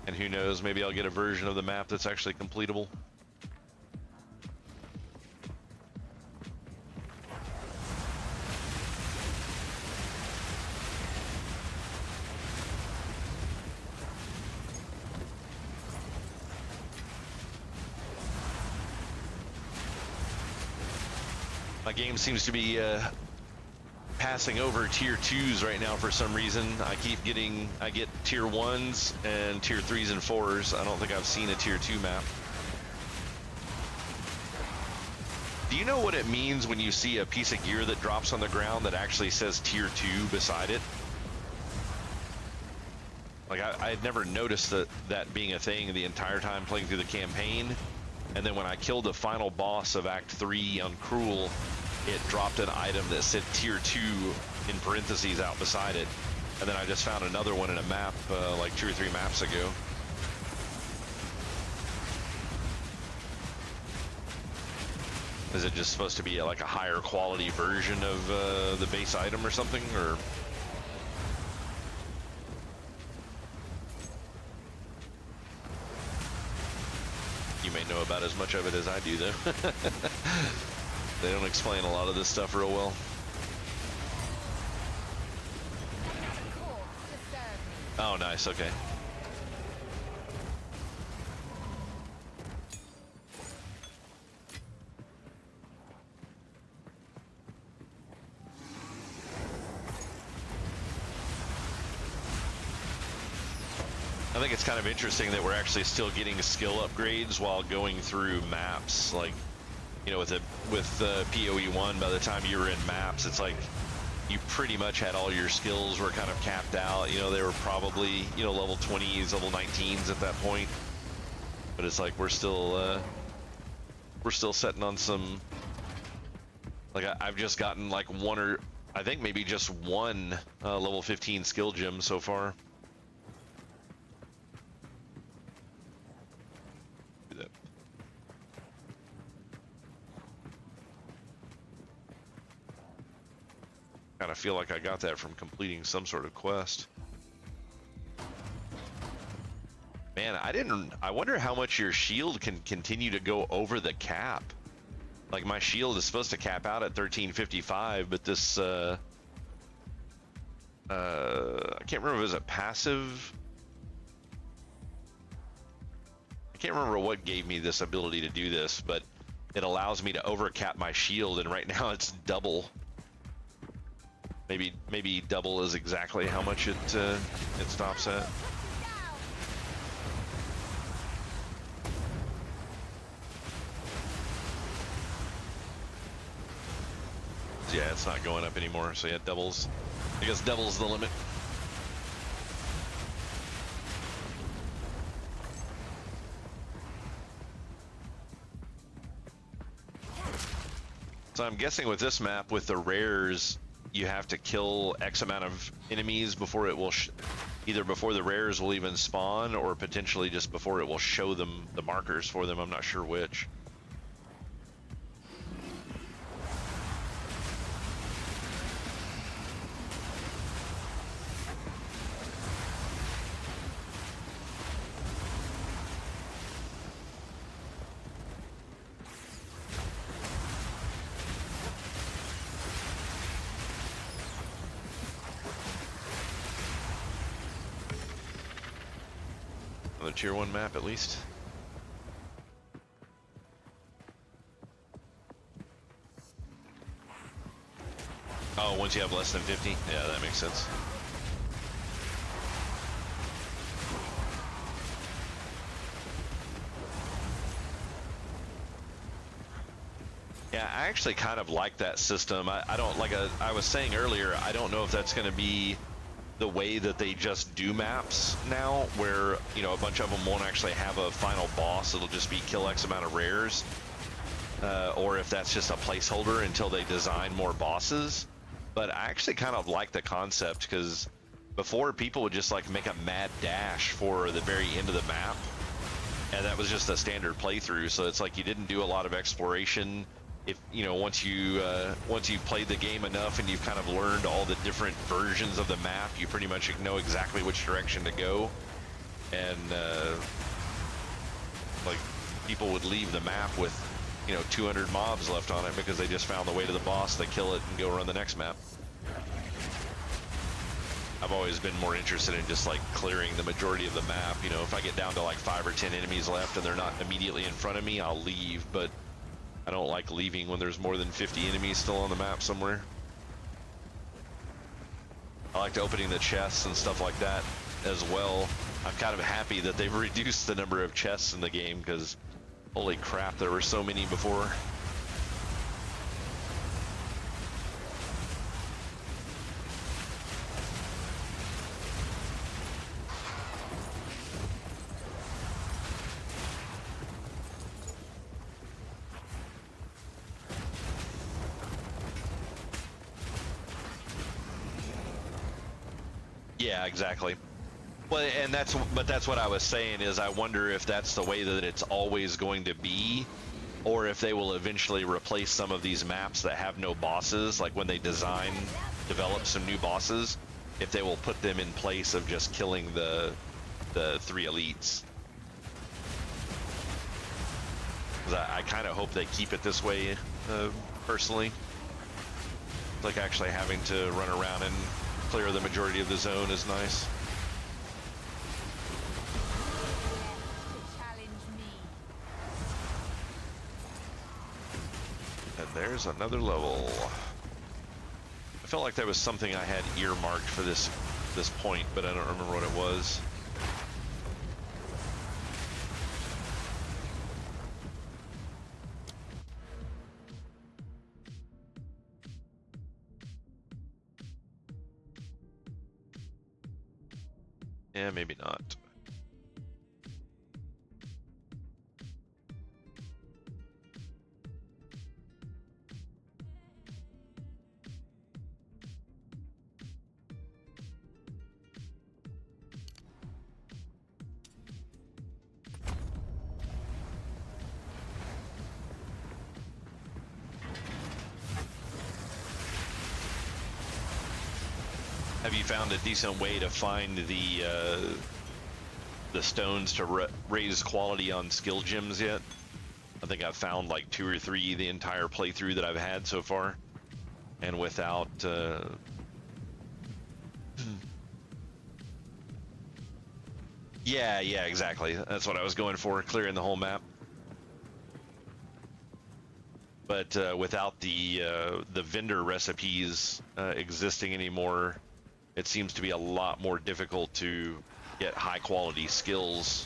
And who knows, maybe I'll get a version of the map that's actually completable. My game seems to be passing over tier 2s right now for some reason. I get tier 1s and tier 3s and 4s. I don't think I've seen a tier 2 map. Do you know what it means when you see a piece of gear that drops on the ground that actually says tier 2 beside it? Like I had never noticed that being a thing the entire time playing through the campaign. And then when I killed the final boss of Act 3 on Cruel, it dropped an item that said tier 2 in parentheses out beside it. And then I just found another one in a map like 2 or 3 maps ago. Is it just supposed to be like a higher quality version of the base item or something, or? You may know about as much of it as I do, though. They don't explain a lot of this stuff real well. Oh, nice, okay. I think it's kind of interesting that we're actually still getting skill upgrades while going through maps. Like, you know, with PoE1, by the time you were in maps, it's like you pretty much had all your skills were kind of capped out. You know, they were probably, you know, level 20s, level 19s at that point. But it's like we're still setting on some. Like I've just gotten like one, or I think maybe just one level 15 skill gem so far. Do that. Kind of feel like I got that from completing some sort of quest. Man, I wonder how much your shield can continue to go over the cap. Like, my shield is supposed to cap out at 1355, but this, I can't remember if it was a passive. I can't remember what gave me this ability to do this, but it allows me to overcap my shield, and right now it's double. Maybe double is exactly how much it stops at. Yeah, it's not going up anymore, so yeah, doubles. I guess doubles the limit. So I'm guessing with this map, with the rares, you have to kill X amount of enemies before it will, either before the rares will even spawn, or potentially just before it will show them the markers for them. I'm not sure which. Another tier 1 map at least. Oh, once you have less than 50? Yeah, that makes sense. Yeah, I actually kind of like that system. I don't, like I was saying earlier, I don't know if that's going to be the way that they just do maps now, where, you know, a bunch of them won't actually have a final boss. It'll just be kill X amount of rares, or if that's just a placeholder until they design more bosses. But I actually kind of like the concept, because before, people would just like make a mad dash for the very end of the map, and that was just a standard playthrough. So it's like you didn't do a lot of exploration. If, you know, once you've played the game enough and you've kind of learned all the different versions of the map, you pretty much know exactly which direction to go. And like, people would leave the map with, you know, 200 mobs left on it because they just found the way to the boss. They kill it and go run the next map. I've always been more interested in just like clearing the majority of the map. You know, if I get down to like 5 or 10 enemies left and they're not immediately in front of me, I'll leave. But I don't like leaving when there's more than 50 enemies still on the map somewhere. I liked opening the chests and stuff like that as well. I'm kind of happy that they've reduced the number of chests in the game, because holy crap, there were so many before. Yeah, exactly. Well, and that's what I was saying, is I wonder if that's the way that it's always going to be, or if they will eventually replace some of these maps that have no bosses, like when they develop some new bosses, if they will put them in place of just killing the 3 elites. 'Cause I kind of hope they keep it this way, personally. Like, actually having to run around and clear the majority of the zone is nice. And there's another level. I felt like there was something I had earmarked for this point, but I don't remember what it was. Yeah, maybe not. Have you found a decent way to find the stones to raise quality on skill gems yet? I think I've found like 2 or 3 the entire playthrough that I've had so far, and without yeah, exactly. That's what I was going for, clearing the whole map. But without the vendor recipes existing anymore, it seems to be a lot more difficult to get high quality skills.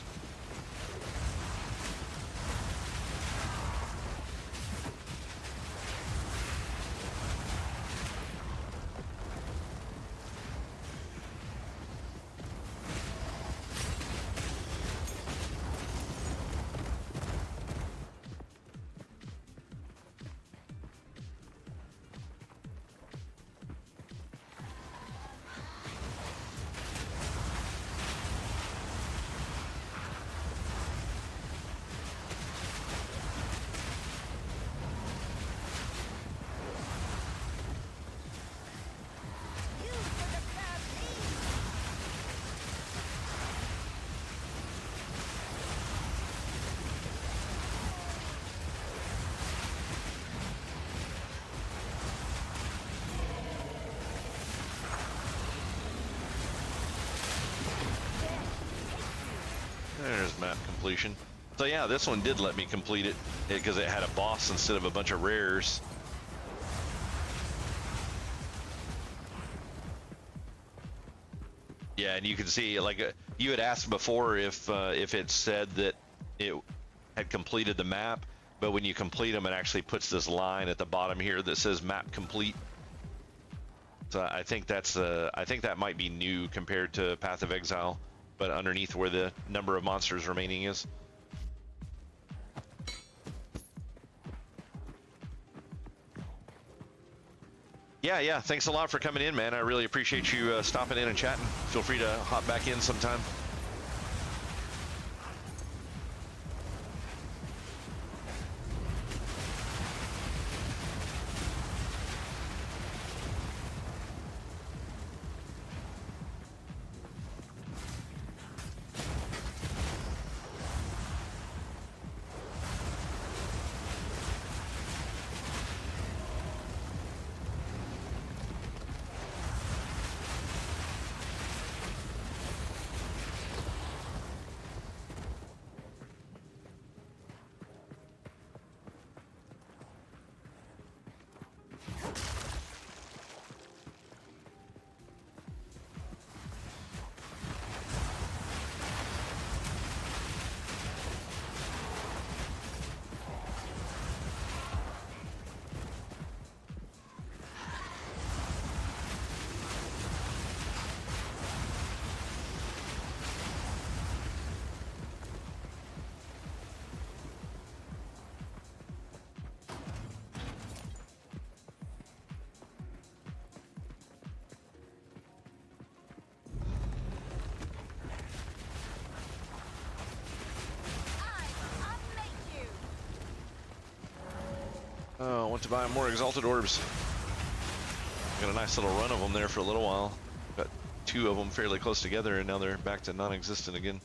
There's map completion. So yeah, this one did let me complete it because it had a boss instead of a bunch of rares. Yeah, and you can see, like, you had asked before if it said that it had completed the map, but when you complete them, it actually puts this line at the bottom here that says map complete. So I think that might be new compared to Path of Exile, but underneath where the number of monsters remaining is. Yeah, thanks a lot for coming in, man. I really appreciate you stopping in and chatting. Feel free to hop back in sometime. Oh, I want to buy more Exalted Orbs. Got a nice little run of them there for a little while. Got 2 of them fairly close together, and now they're back to non-existent again.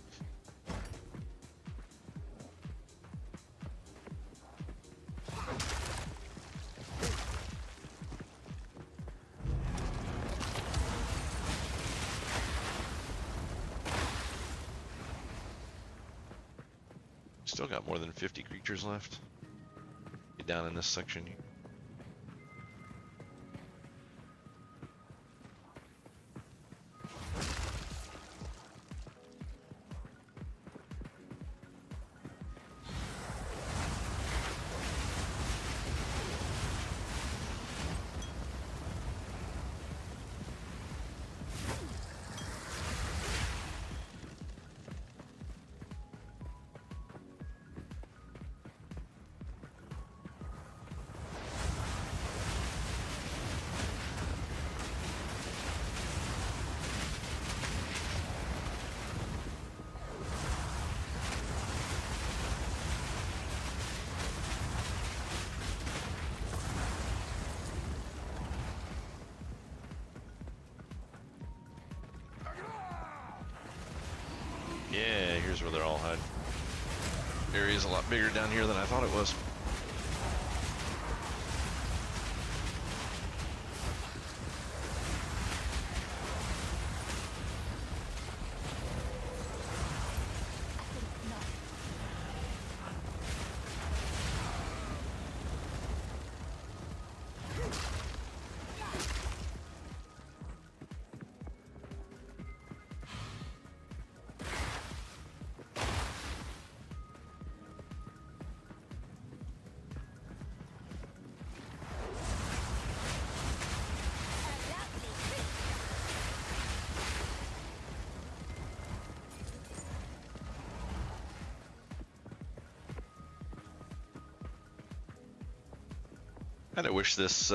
Still got more than 50 creatures left. Get down in this section here. where they're all hiding. Area's a lot bigger down here than I thought it was. Kinda wish this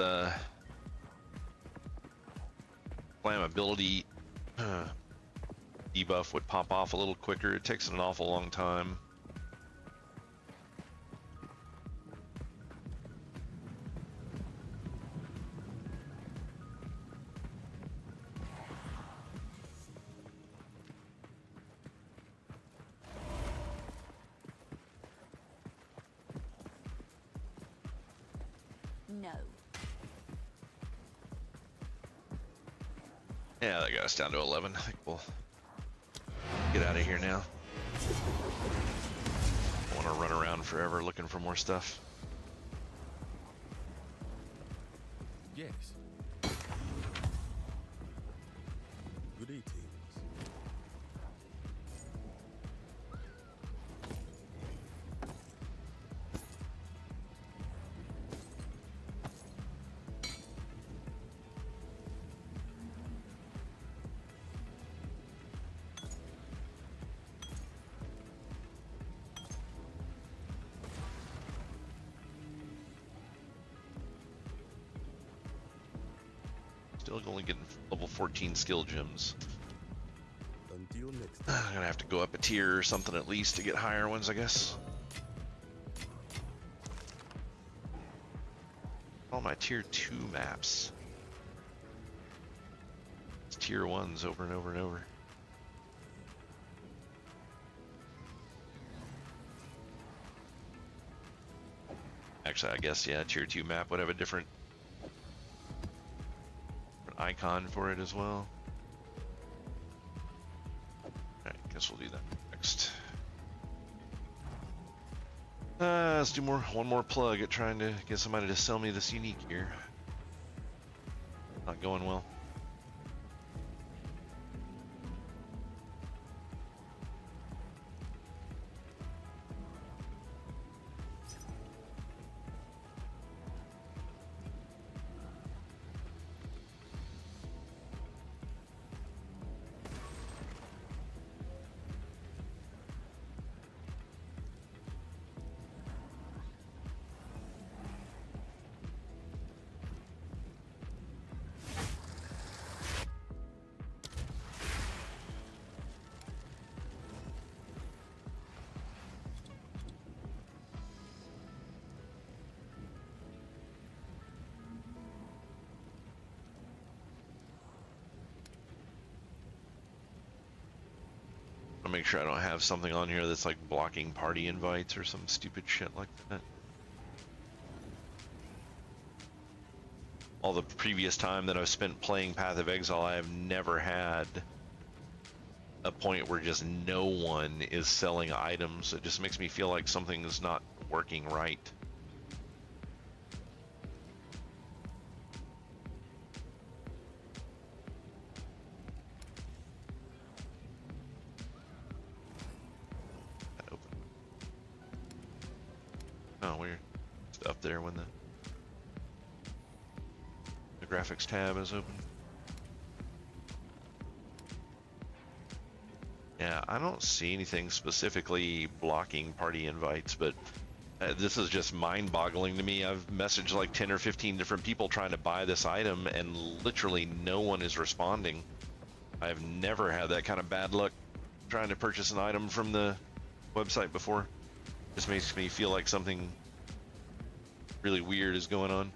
flammability debuff would pop off a little quicker. It takes an awful long time. No. Yeah, that got us down to 11. I think we'll get out of here now. I want to run around forever looking for more stuff. Yes. Good eating. Still only getting level 14 skill gems. Until next time. I'm gonna have to go up a tier or something at least to get higher ones, I guess. All my tier 2 maps. It's tier 1s over and over and over. Actually, I guess, yeah, tier 2 map would have a different icon for it as well. Alright, guess we'll do that next. Let's do one more plug at trying to get somebody to sell me this unique here. Not going well. I'll make sure I don't have something on here that's like blocking party invites or some stupid shit like that. All the previous time that I've spent playing Path of Exile, I have never had a point where just no one is selling items. It just makes me feel like something is not working right. Oh, weird. It's up there when the graphics tab is open. Yeah, I don't see anything specifically blocking party invites, but this is just mind-boggling to me. I've messaged like 10 or 15 different people trying to buy this item, and literally no one is responding. I've never had that kind of bad luck trying to purchase an item from the website before. Just makes me feel like something really weird is going on.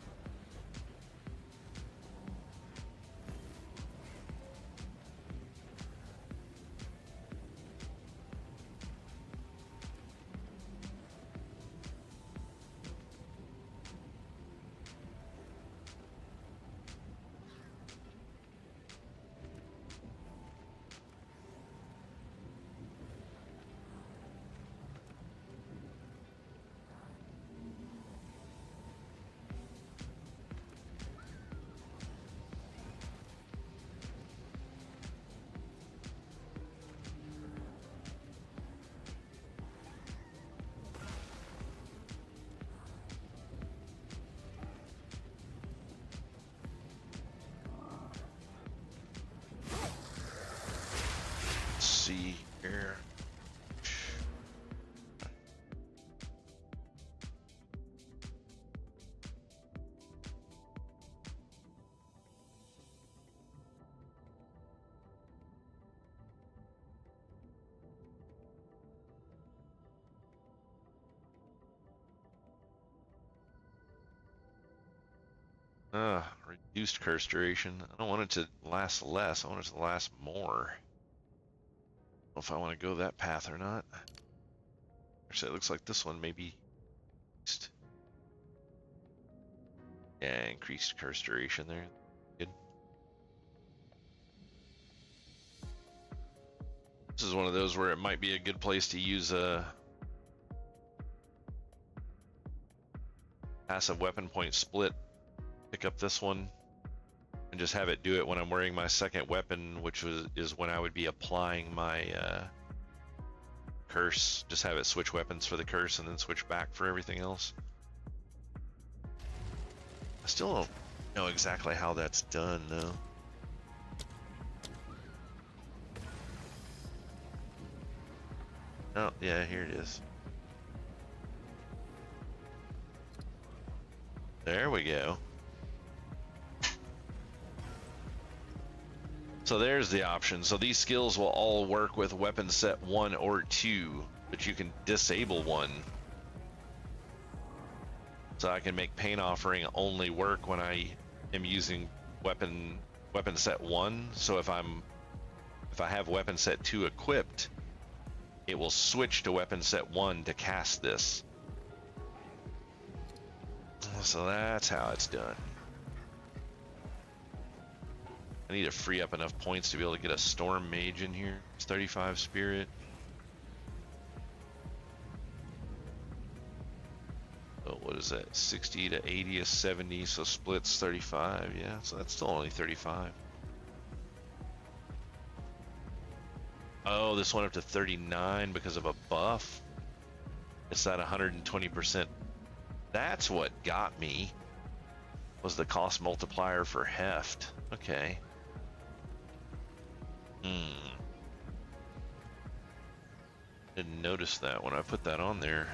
Reduced curse duration. I don't want it to last less. I want it to last more. I don't know if I want to go that path or not. Actually, it looks like this one may be increased. Yeah, increased curse duration there. Good. This is one of those where it might be a good place to use a passive weapon point split. Pick up this one and just have it do it when I'm wearing my second weapon, which is when I would be applying my curse. Just have it switch weapons for the curse and then switch back for everything else. I still don't know exactly how that's done though. Oh, yeah, here it is. There we go. So there's the option. So these skills will all work with weapon set 1 or 2, but you can disable one. So I can make Pain Offering only work when I am using weapon set 1. So if I have weapon set 2 equipped, it will switch to weapon set 1 to cast this. So that's how it's done. I need to free up enough points to be able to get a Storm Mage in here. It's 35 Spirit. So what is that? 60 to 80 is 70, so splits 35. Yeah, so that's still only 35. Oh, this went up to 39 because of a buff. It's that 120%. That's what got me, was the cost multiplier for heft. Okay. Didn't notice that when I put that on there.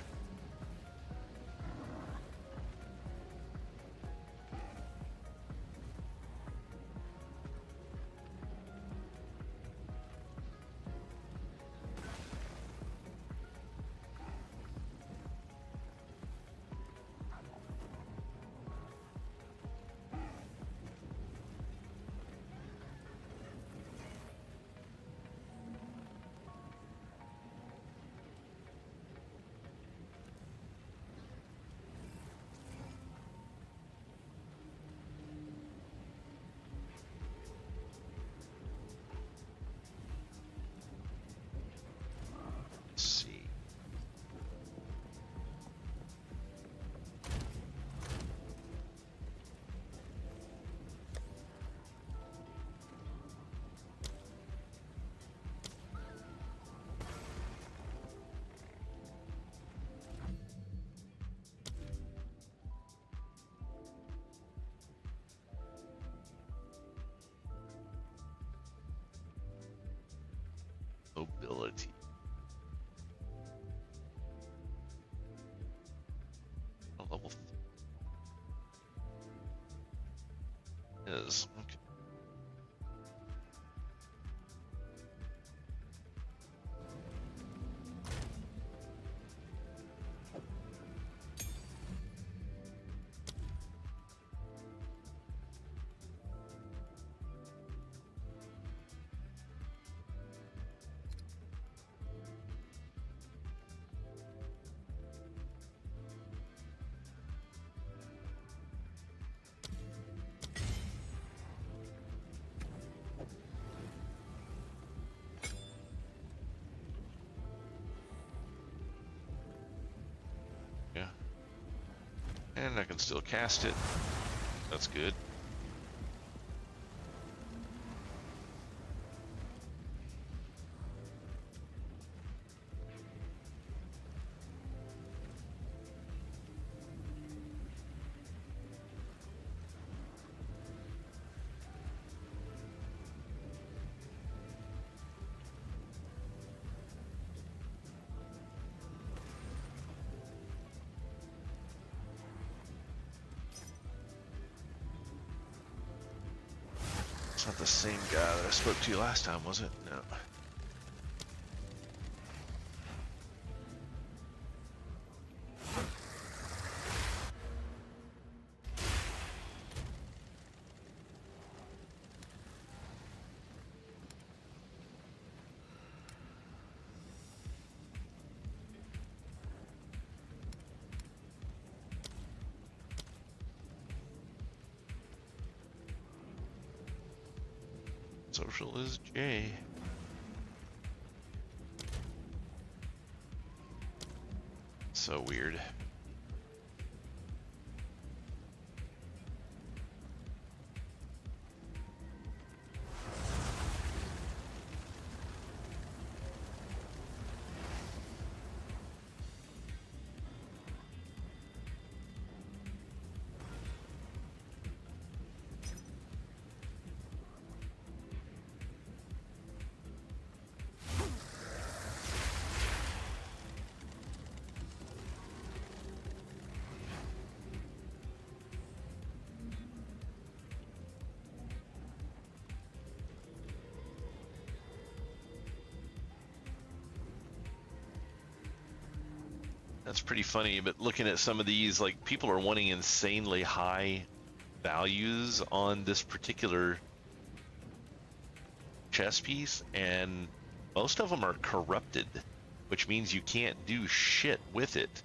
Mobility. Level is okay. Yeah. And I can still cast it. That's good. It's not the same guy that I spoke to you last time, was it? No. Social is J. So weird. That's pretty funny, but looking at some of these, like, people are wanting insanely high values on this particular chess piece, and most of them are corrupted, which means you can't do shit with it.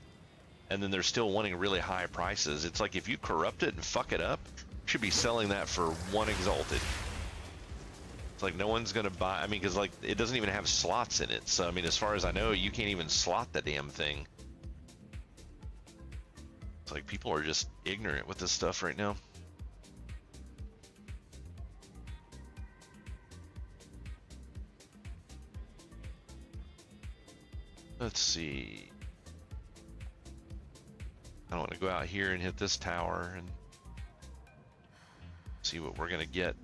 And then they're still wanting really high prices. It's like if you corrupt it and fuck it up, you should be selling that for one exalted. It's like no one's gonna buy. I mean, because like it doesn't even have slots in it. So I mean, as far as I know, you can't even slot the damn thing. It's like people are just ignorant with this stuff right now. Let's see. I want to go out here and hit this tower and see what we're gonna get.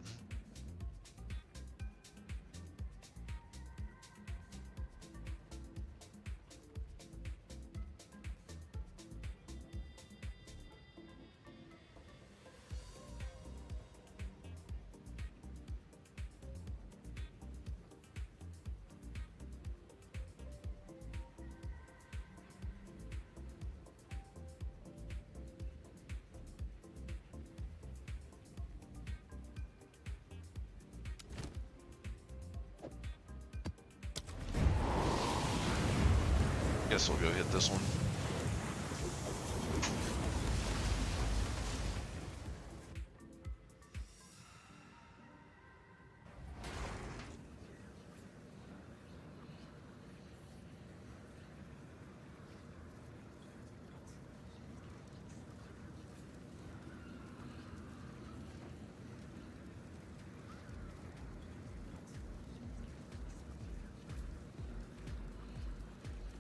Guess we'll go hit this one.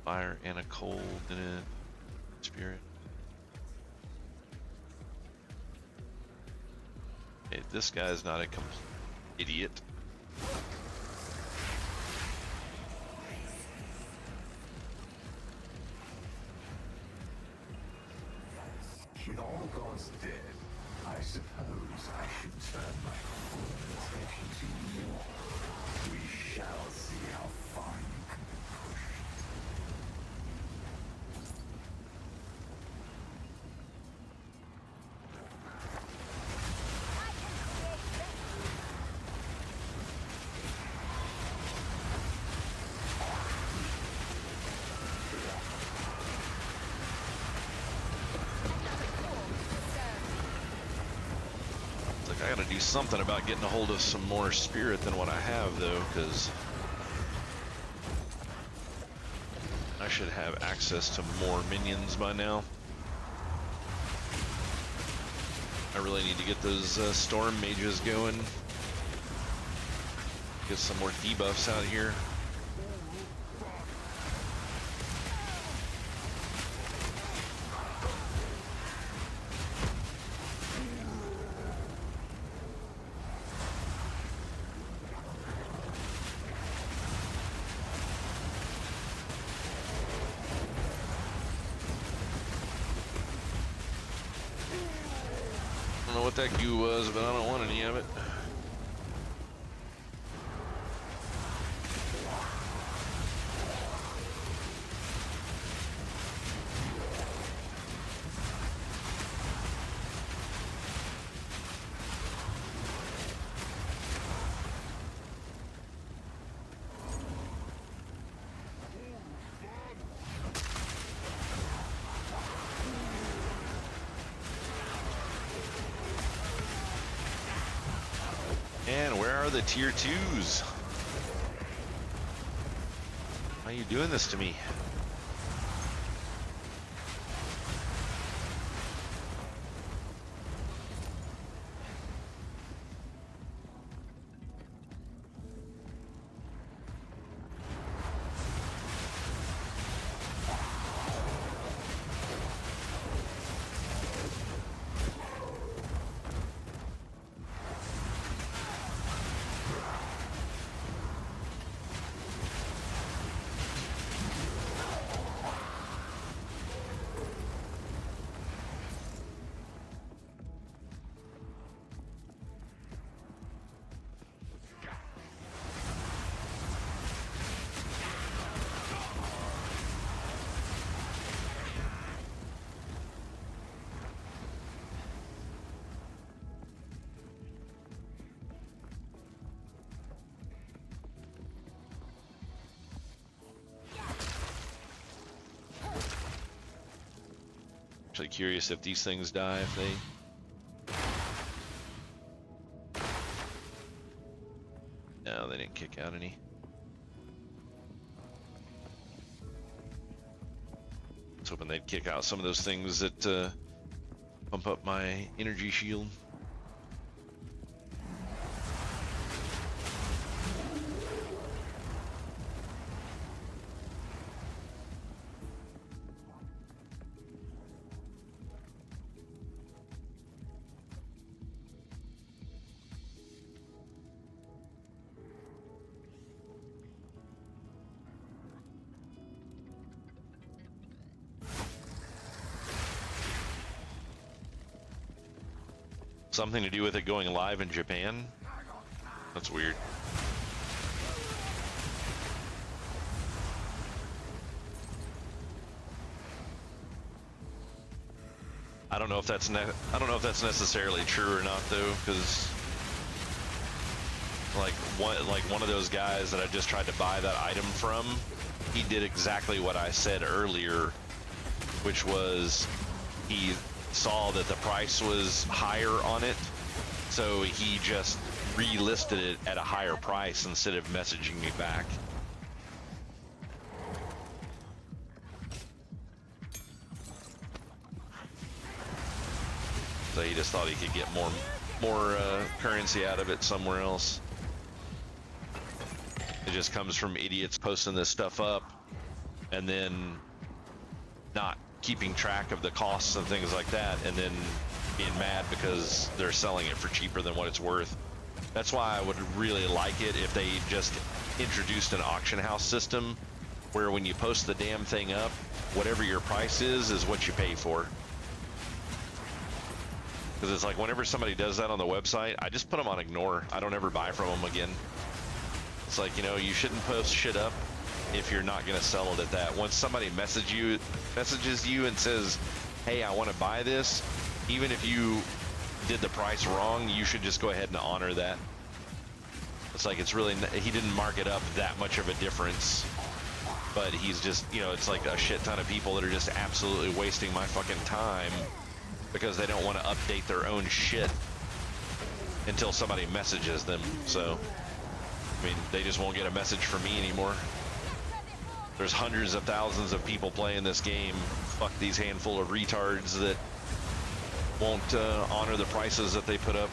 Fire and a cold and a spirit. Okay, this guy's not a complete idiot. With all gods dead, I suppose I should turn my full attention to you. We shall see how far you can be pushed. Like I gotta do something about getting a hold of some more spirit than what I have though, because I should have access to more minions by now. I really need to get those storm mages going. Get some more debuffs out here. I don't know what that goo was, but I don't want any of it. are the tier 2s? Why are you doing this to me? Actually curious if these things die if they... No, they didn't kick out any. I was hoping they'd kick out some of those things that pump up my energy shield. Something to do with it going live in Japan? That's weird. I don't know if that's necessarily true or not though, because like one of those guys that I just tried to buy that item from, he did exactly what I said earlier, which was he saw that the price was higher on it, so he just relisted it at a higher price instead of messaging me back. So he just thought he could get more currency out of it somewhere else. It just comes from idiots posting this stuff up and then not keeping track of the costs and things like that, and then being mad because they're selling it for cheaper than what it's worth. That's why I would really like it if they just introduced an auction house system where when you post the damn thing up, whatever your price is what you pay for. Because it's like whenever somebody does that on the website, I just put them on ignore. I don't ever buy from them again. It's like, you know, you shouldn't post shit up if you're not gonna sell it at that. Once somebody messages you and says, hey, I want to buy this, even if you did the price wrong, you should just go ahead and honor that. It's like, it's really, he didn't mark it up that much of a difference, but he's just, you know, it's like a shit ton of people that are just absolutely wasting my fucking time because they don't want to update their own shit until somebody messages them. So I mean, they just won't get a message from me anymore. There's hundreds of thousands of people playing this game. Fuck these handful of retards that won't honor the prices that they put up.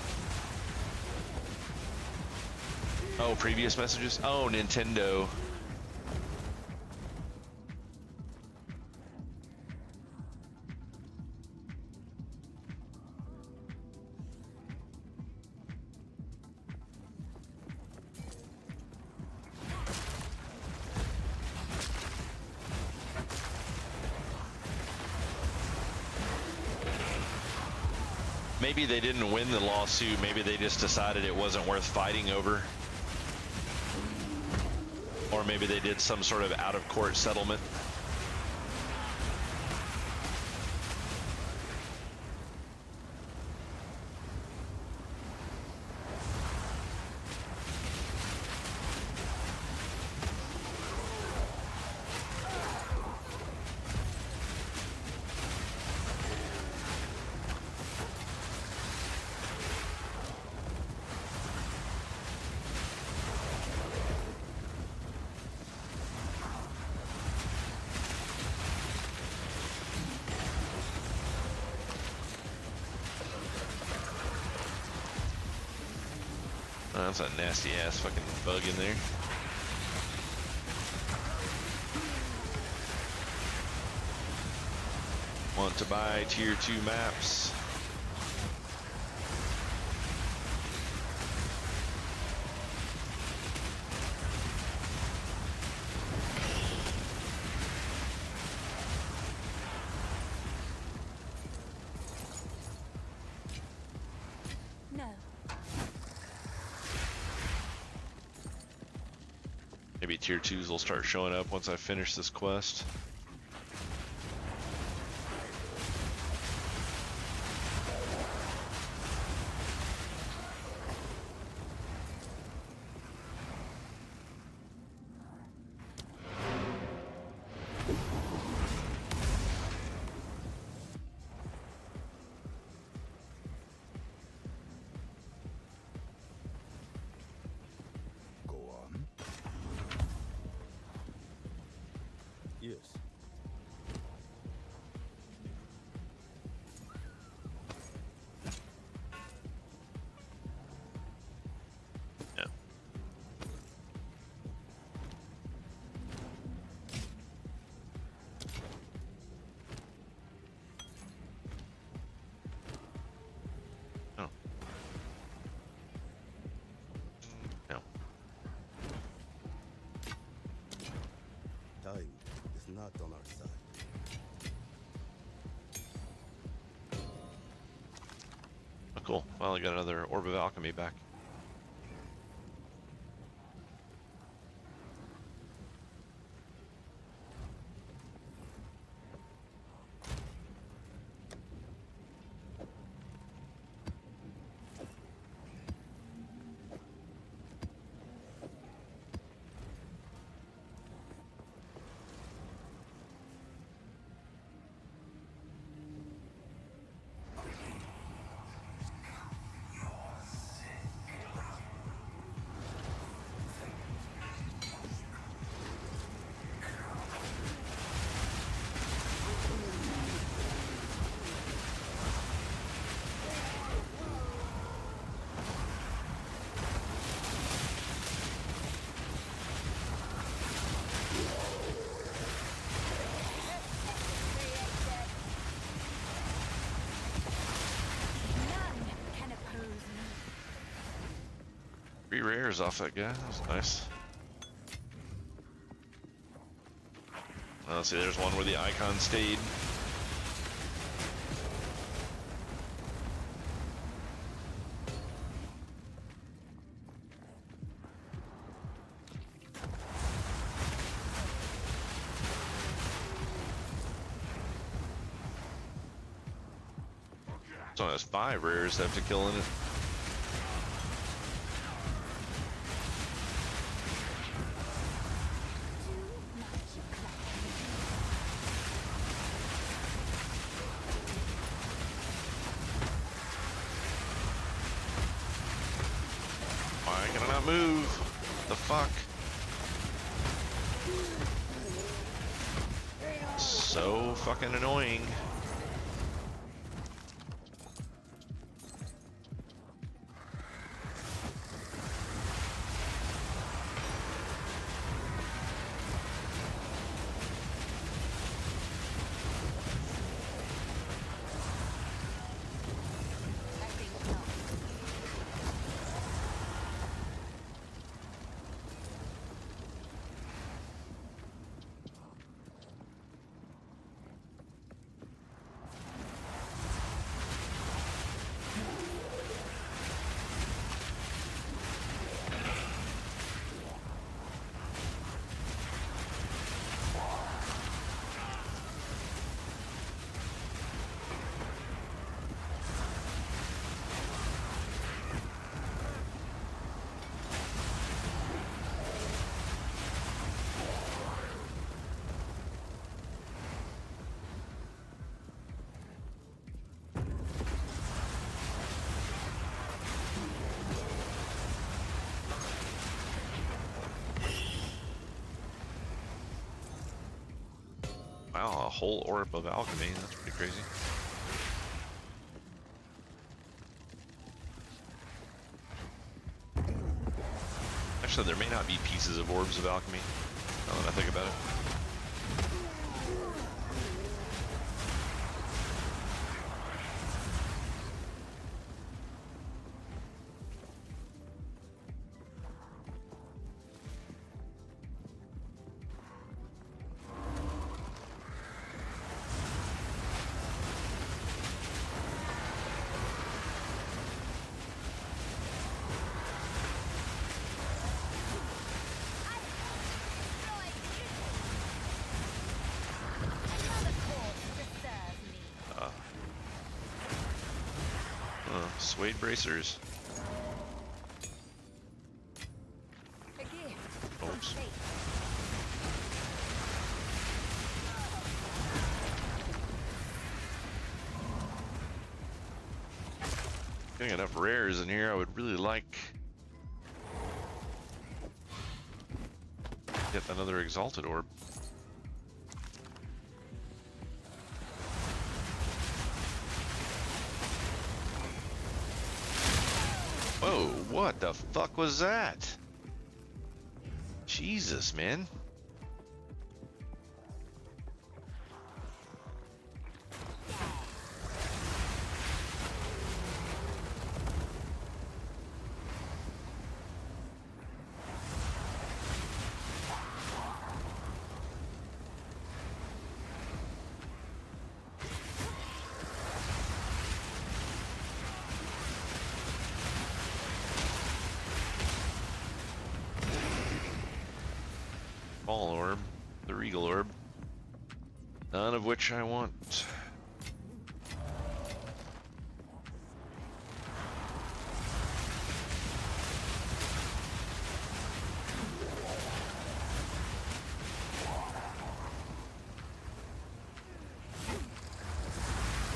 Oh, previous messages? Oh, Nintendo. Maybe they didn't win the lawsuit. Maybe they just decided it wasn't worth fighting over. Or maybe they did some sort of out-of-court settlement. Oh, that's a nasty ass fucking bug in there. Want to buy tier 2 maps? No. Maybe tier 2s will start showing up once I finish this quest. Go on. Yes. Yeah. Oh. No. Time is not on our side. Oh, cool. Well, I got another Orb of Alchemy back. None can oppose me. 3 rares off that guy. That was nice. Let's see, there's one where the icon stayed. It's only has 5 rares after killing it. Why can I not move? The fuck? So fucking annoying. I think not. Wow, a whole Orb of Alchemy. That's pretty crazy. Actually, there may not be pieces of orbs of alchemy, now that I think about it. Suede bracers. Oops. Getting enough rares in here, I would really like get another exalted orb. Whoa, what the fuck was that? Jesus, man. Ball orb, the regal orb, none of which I want.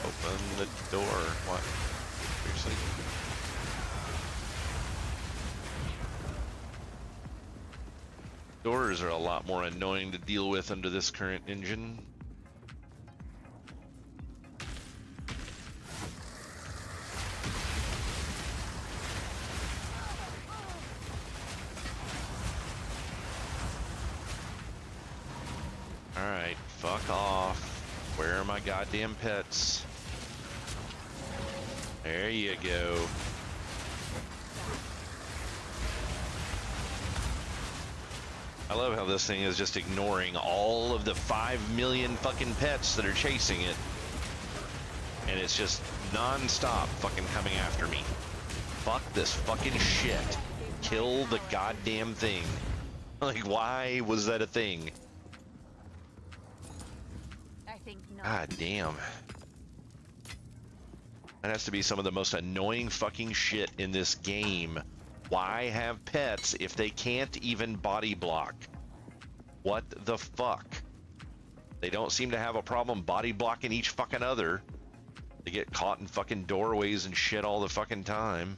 Open the door. What? Seriously? Doors are a lot more annoying to deal with under this current engine. Alright, fuck off. Where are my goddamn pets? There you go. I love how this thing is just ignoring all of the 5 million fucking pets that are chasing it. And it's just non-stop fucking coming after me. Fuck this fucking shit. Kill the goddamn thing. Like, why was that a thing? I think not. God damn. That has to be some of the most annoying fucking shit in this game. Why have pets if they can't even body block? What the fuck? They don't seem to have a problem body blocking each fucking other. They get caught in fucking doorways and shit all the fucking time.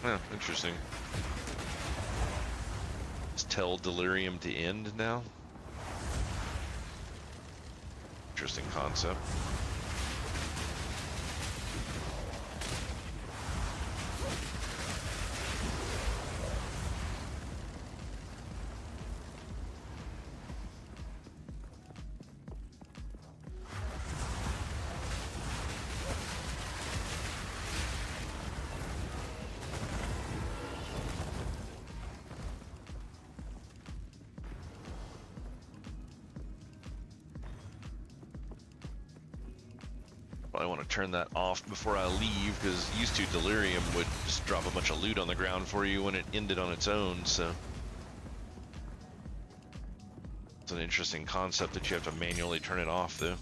Yeah, interesting. Just tell delirium to end now. Interesting concept. I want to turn that off before I leave, because used to delirium would just drop a bunch of loot on the ground for you when it ended on its own, so it's an interesting concept that you have to manually turn it off though.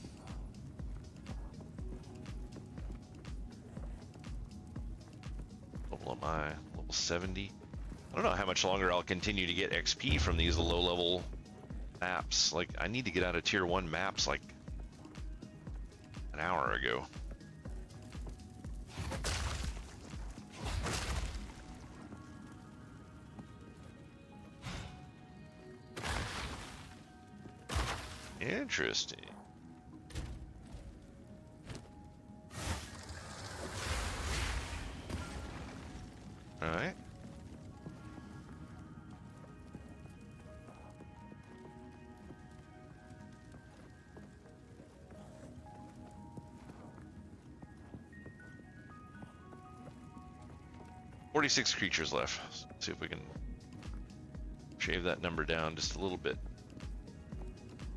Level am I? Level 70? I don't know how much longer I'll continue to get XP from these low level maps. Like, I need to get out of tier 1 maps like an hour ago. Interesting. All right. "46 creatures left." Let's see if we can shave that number down just a little bit.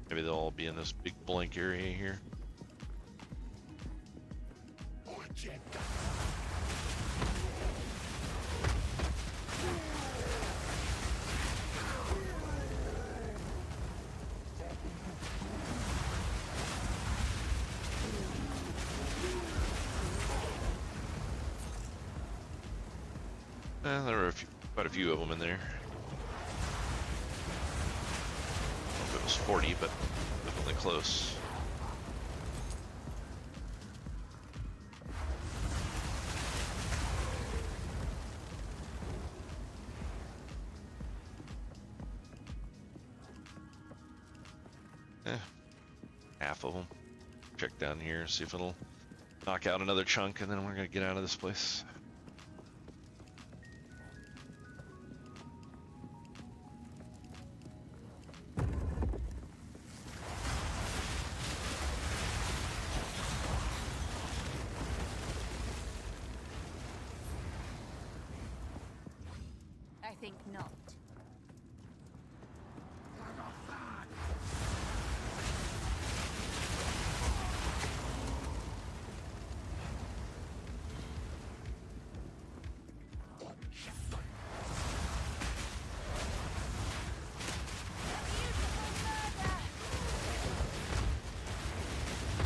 Maybe they'll all be in this big blank area here. There were quite a few of them in there. I don't know if it was 40, but definitely close. Half of them. Check down here, see if it'll knock out another chunk, and then we're gonna get out of this place. I think not.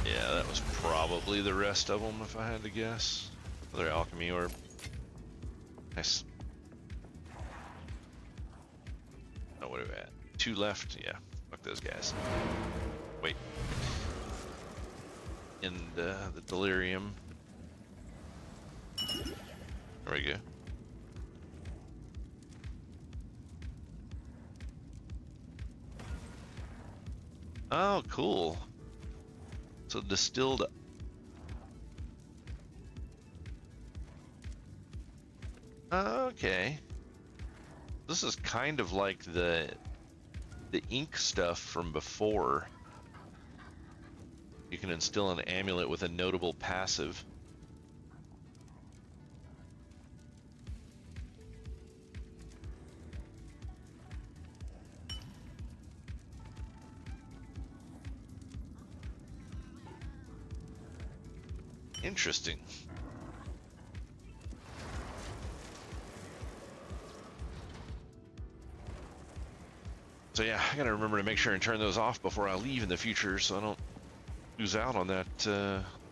Yeah, that was probably the rest of them, if I had to guess. Another alchemy orb. Nice. Oh, what are we at? 2 left? Yeah, fuck those guys. Wait. And the delirium. There we go. Oh, cool. So distilled. Okay. This is kind of like the ink stuff from before. You can instill an amulet with a notable passive. Interesting. So yeah, I gotta remember to make sure and turn those off before I leave in the future, so I don't lose out on that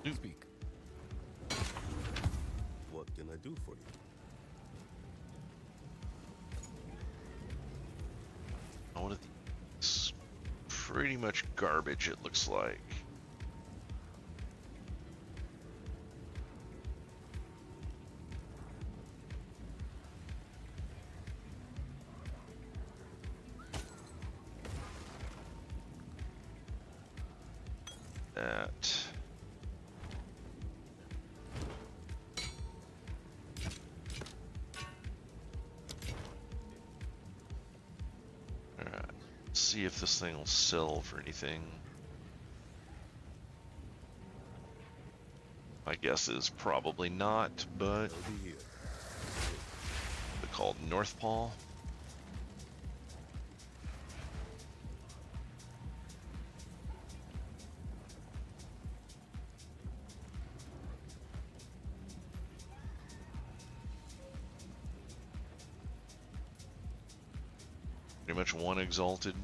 loot. Speak. What can I do for you? One of these, pretty much garbage, it looks like. That. Alright, see if this thing will sell for anything. My guess is probably not, but I'll be here. they're called North Paw. Pretty much one exalted.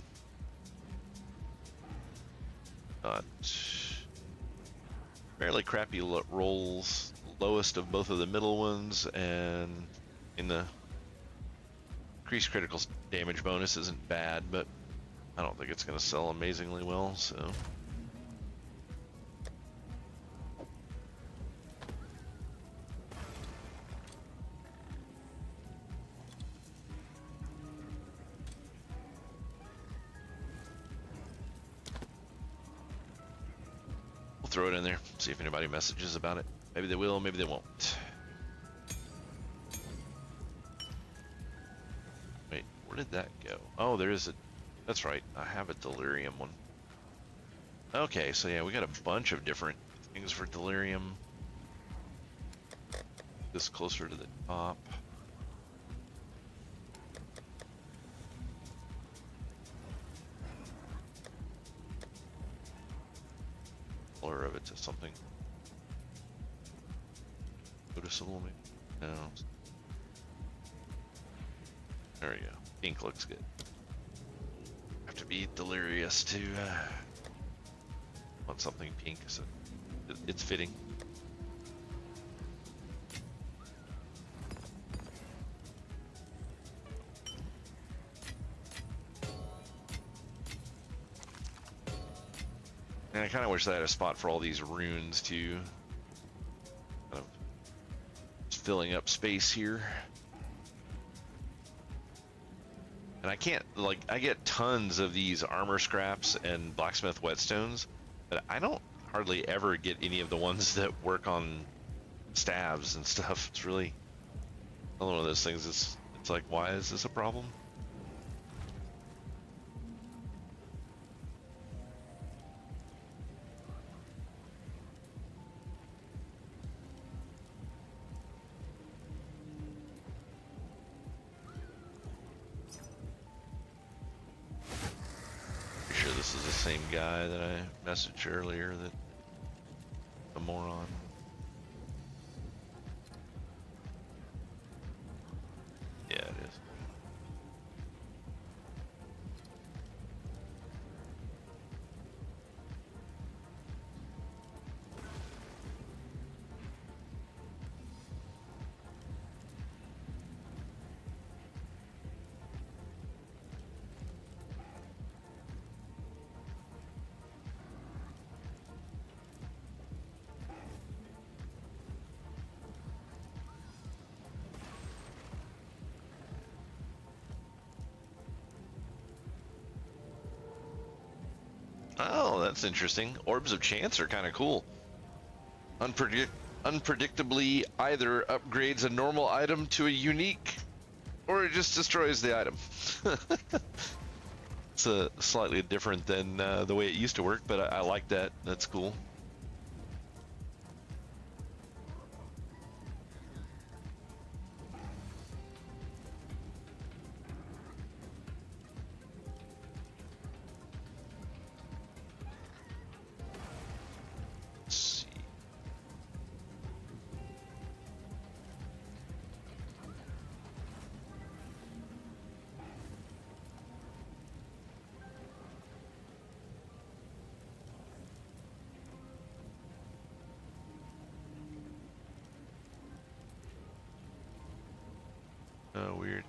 Got fairly crappy rolls, lowest of both of the middle ones, and in the increased critical damage bonus isn't bad, but I don't think it's going to sell amazingly well, so. We'll throw it in there, see if anybody messages about it. Maybe they will, maybe they won't. Wait, where did that go? Oh, there is a, that's right, I have a delirium one. Okay, so yeah, we got a bunch of different things for delirium. This closer to the top. Color of it to something noticeable, maybe? No. There we go. Pink looks good. Have to be delirious to want something pink, so it's fitting. And I kind of wish I had a spot for all these runes too. Kind of just filling up space here. And I can't, like, I get tons of these armor scraps and blacksmith whetstones, but I don't hardly ever get any of the ones that work on stabs and stuff. It's really another one of those things. It's like, why is this a problem? This is the same guy that I messaged earlier, that the moron. Yeah, it is. Oh, that's interesting. Orbs of Chance are kind of cool. Unpredictably either upgrades a normal item to a unique, or it just destroys the item. It's slightly different than the way it used to work, but I like that. That's cool. Oh, weird.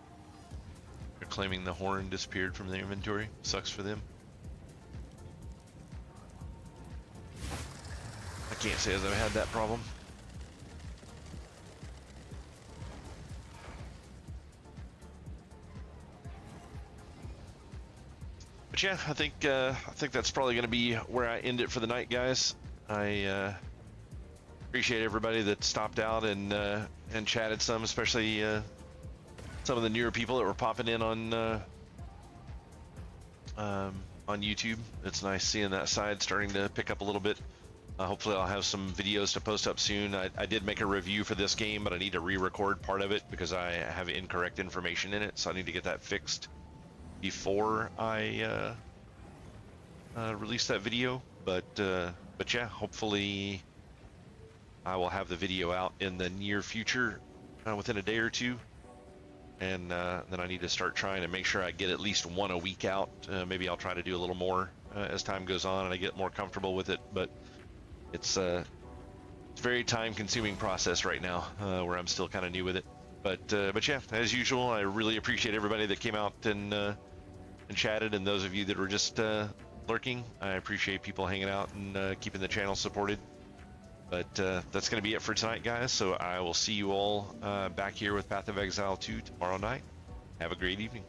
They're claiming the horn disappeared from their inventory. Sucks for them. I can't say as I've had that problem. But yeah, I think that's probably going to be where I end it for the night, guys. I appreciate everybody that stopped out and chatted some, especially some of the newer people that were popping in on YouTube. It's nice seeing that side starting to pick up a little bit. Hopefully I'll have some videos to post up soon. I did make a review for this game, but I need to re-record part of it because I have incorrect information in it, so I need to get that fixed before I release that video. But yeah, hopefully I will have the video out in the near future, within a day or two. And then I need to start trying to make sure I get at least one a week out. Maybe I'll try to do a little more as time goes on and I get more comfortable with it. But it's a very time-consuming process right now, where I'm still kind of new with it. But yeah, as usual, I really appreciate everybody that came out and chatted, and those of you that were just lurking. I appreciate people hanging out and keeping the channel supported. But that's going to be it for tonight, guys. So I will see you all back here with Path of Exile 2 tomorrow night. Have a great evening.